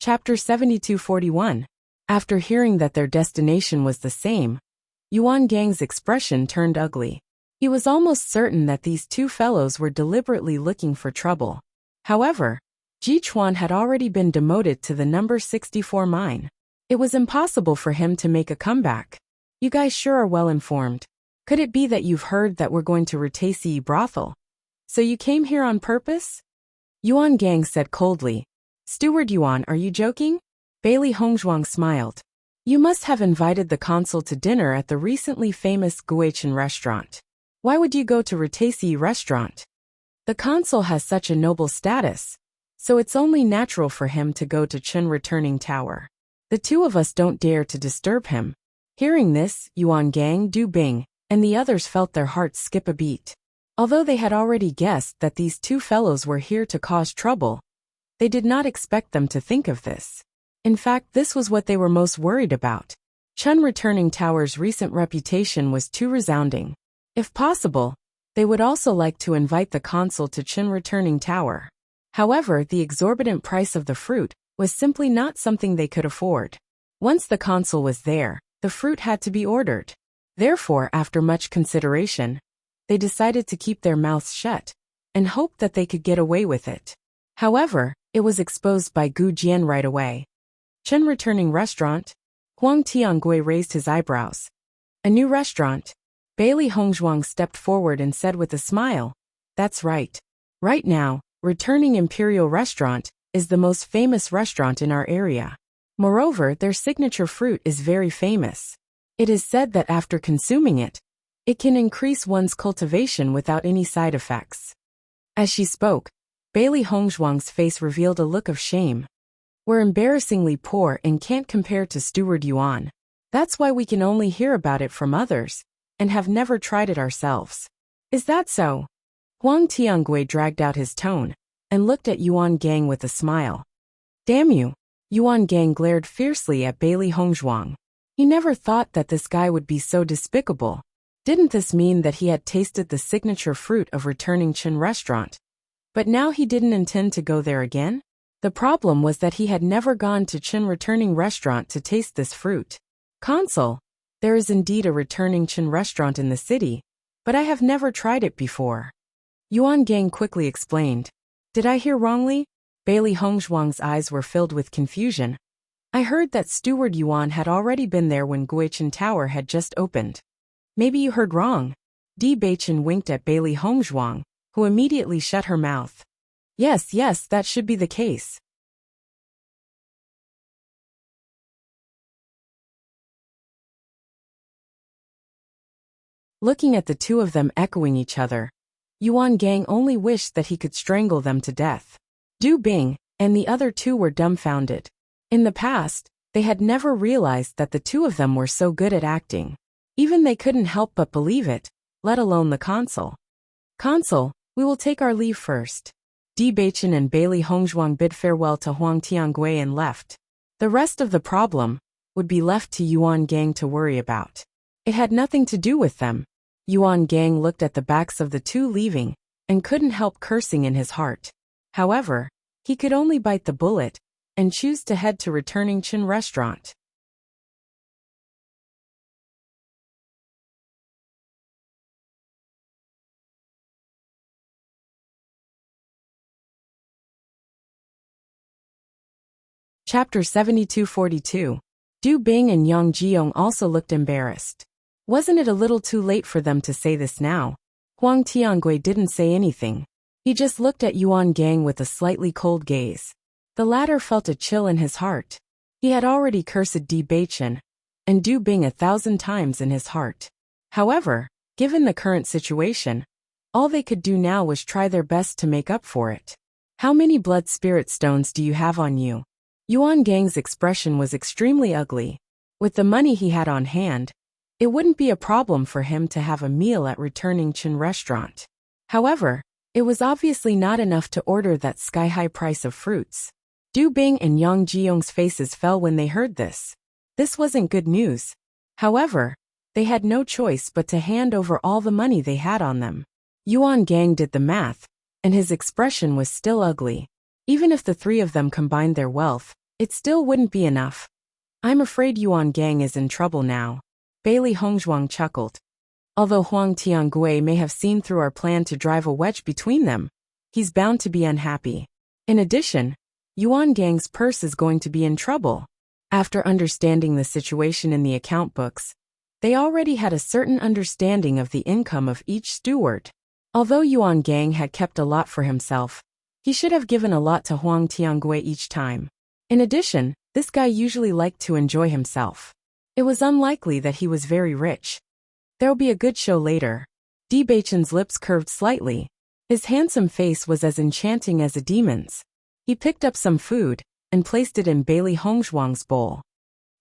Chapter 7241. After hearing that their destination was the same, Yuan Gang's expression turned ugly. He was almost certain that these two fellows were deliberately looking for trouble. However, Ji Chuan had already been demoted to the number 64 mine. It was impossible for him to make a comeback. You guys sure are well informed. Could it be that you've heard that we're going to Rutaisi Brothel? So you came here on purpose? Yuan Gang said coldly. Steward Yuan, are you joking? Bailey Hongzhuang smiled. You must have invited the consul to dinner at the recently famous Guichen restaurant. Why would you go to Rutaisi restaurant? The consul has such a noble status, so it's only natural for him to go to Chen Returning Tower. The two of us don't dare to disturb him. Hearing this, Yuan Gang, Du Bing, and the others felt their hearts skip a beat. Although they had already guessed that these two fellows were here to cause trouble, They did not expect them to think of this. In fact, this was what they were most worried about. Chun Returning Tower's recent reputation was too resounding. If possible, they would also like to invite the consul to Chun Returning Tower. However, the exorbitant price of the fruit was simply not something they could afford. Once the consul was there, the fruit had to be ordered. Therefore, after much consideration, they decided to keep their mouths shut and hoped that they could get away with it. However, it was exposed by Gu Jian right away. Chun Returning Restaurant? Huang Tiangui raised his eyebrows. A new restaurant? Bailey Hongzhuang stepped forward and said with a smile, "That's right. Right now, Returning Imperial Restaurant is the most famous restaurant in our area. Moreover, their signature fruit is very famous. It is said that after consuming it, it can increase one's cultivation without any side effects." As she spoke, Bailey Hongzhuang's face revealed a look of shame. "We're embarrassingly poor and can't compare to Steward Yuan. That's why we can only hear about it from others and have never tried it ourselves." "Is that so?" Huang Tiangui dragged out his tone and looked at Yuan Gang with a smile. "Damn you!" Yuan Gang glared fiercely at Bailey Hongzhuang. He never thought that this guy would be so despicable. Didn't this mean that he had tasted the signature fruit of Returning Chun Restaurant? But now he didn't intend to go there again? The problem was that he had never gone to Chun Returning Restaurant to taste this fruit. "Consul, there is indeed a Returning Chun Restaurant in the city, but I have never tried it before." Yuan Gang quickly explained. "Did I hear wrongly?" Bailey Hongzhuang's eyes were filled with confusion. "I heard that Steward Yuan had already been there when Guichen Tower had just opened." "Maybe you heard wrong." Di Beichen winked at Bailey Hongzhuang, who immediately shut her mouth. Yes, that should be the case." Looking at the two of them echoing each other, Yuan Gang only wished that he could strangle them to death. Du Bing and the other two were dumbfounded. In the past, they had never realized that the two of them were so good at acting. Even they couldn't help but believe it, let alone the consul. "Consul, we will take our leave first." Di Beichen and Bailey Hongzhuang bid farewell to Huang Tiangui and left. The rest of the problem would be left to Yuan Gang to worry about. It had nothing to do with them. Yuan Gang looked at the backs of the two leaving and couldn't help cursing in his heart. However, he could only bite the bullet and choose to head to Returning Chun Restaurant. Chapter 7242. Du Bing and Yang Jiong also looked embarrassed. Wasn't it a little too late for them to say this now? Huang Tiangui didn't say anything. He just looked at Yuan Gang with a slightly cold gaze. The latter felt a chill in his heart. He had already cursed Di Beichen and Du Bing 1,000 times in his heart. However, given the current situation, all they could do now was try their best to make up for it. "How many blood spirit stones do you have on you?" Yuan Gang's expression was extremely ugly. With the money he had on hand, it wouldn't be a problem for him to have a meal at Returning Chun Restaurant. However, it was obviously not enough to order that sky-high price of fruits. Du Bing and Yang Jiong's faces fell when they heard this. This wasn't good news. However, they had no choice but to hand over all the money they had on them. Yuan Gang did the math, and his expression was still ugly. Even if the three of them combined their wealth, it still wouldn't be enough. "I'm afraid Yuan Gang is in trouble now." Bailey Hongzhuang chuckled. Although Huang Tiangui may have seen through our plan to drive a wedge between them, he's bound to be unhappy. In addition, Yuan Gang's purse is going to be in trouble. After understanding the situation in the account books, they already had a certain understanding of the income of each steward. Although Yuan Gang had kept a lot for himself, he should have given a lot to Huang Tiangui each time. In addition, this guy usually liked to enjoy himself. It was unlikely that he was very rich. There'll be a good show later. Di Beichen's lips curved slightly. His handsome face was as enchanting as a demon's. He picked up some food and placed it in Bailey Hongzhuang's bowl.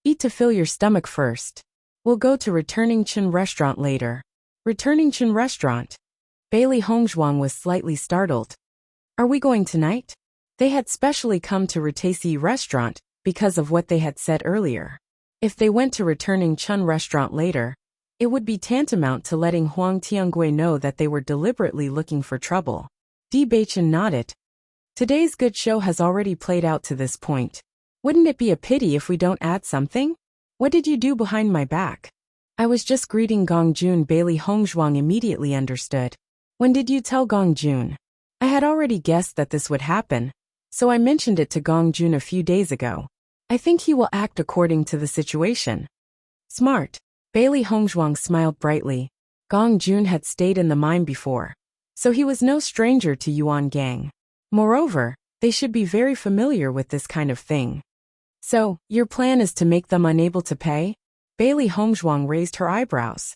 "Eat to fill your stomach first. We'll go to Returning Chun Restaurant later." Returning Chun Restaurant? Bailey Hongzhuang was slightly startled. "Are we going tonight?" They had specially come to Ritaisi restaurant because of what they had said earlier. If they went to returning Chun restaurant later, it would be tantamount to letting Huang Tiangui know that they were deliberately looking for trouble. Di Baichen nodded. Today's good show has already played out to this point. Wouldn't it be a pity if we don't add something? What did you do behind my back? I was just greeting Gong Jun. Bailey Hongzhuang immediately understood. When did you tell Gong Jun? I had already guessed that this would happen, so I mentioned it to Gong Jun a few days ago. I think he will act according to the situation. Smart. Bailey Hongzhuang smiled brightly. Gong Jun had stayed in the mine before, so he was no stranger to Yuan Gang. Moreover, they should be very familiar with this kind of thing. So, your plan is to make them unable to pay? Bailey Hongzhuang raised her eyebrows.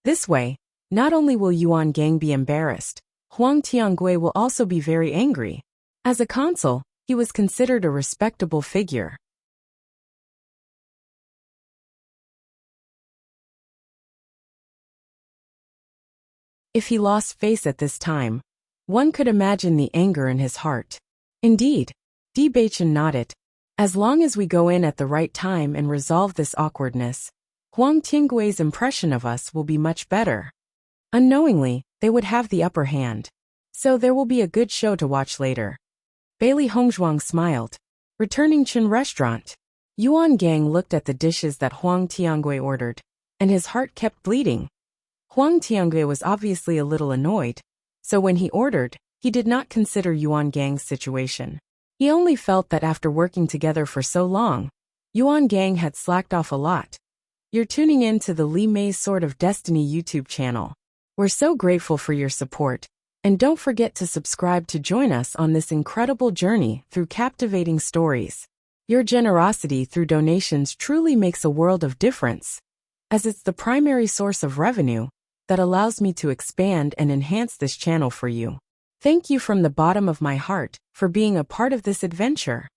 This way, not only will Yuan Gang be embarrassed, Huang Tiangui will also be very angry. As a consul, he was considered a respectable figure. If he lost face at this time, one could imagine the anger in his heart. Indeed, Di Baichen nodded. As long as we go in at the right time and resolve this awkwardness, Huang Tiangui's impression of us will be much better. Unknowingly, they would have the upper hand. So there will be a good show to watch later. Bailey Hongzhuang smiled. Returning Chun restaurant. Yuan Gang looked at the dishes that Huang Tiangui ordered, and his heart kept bleeding. Huang Tiangui was obviously a little annoyed, so when he ordered, he did not consider Yuan Gang's situation. He only felt that after working together for so long, Yuan Gang had slacked off a lot. You're tuning in to the Li Mei's Sword of Destiny YouTube channel. We're so grateful for your support, and don't forget to subscribe to join us on this incredible journey through captivating stories. Your generosity through donations truly makes a world of difference, as it's the primary source of revenue that allows me to expand and enhance this channel for you. Thank you from the bottom of my heart for being a part of this adventure.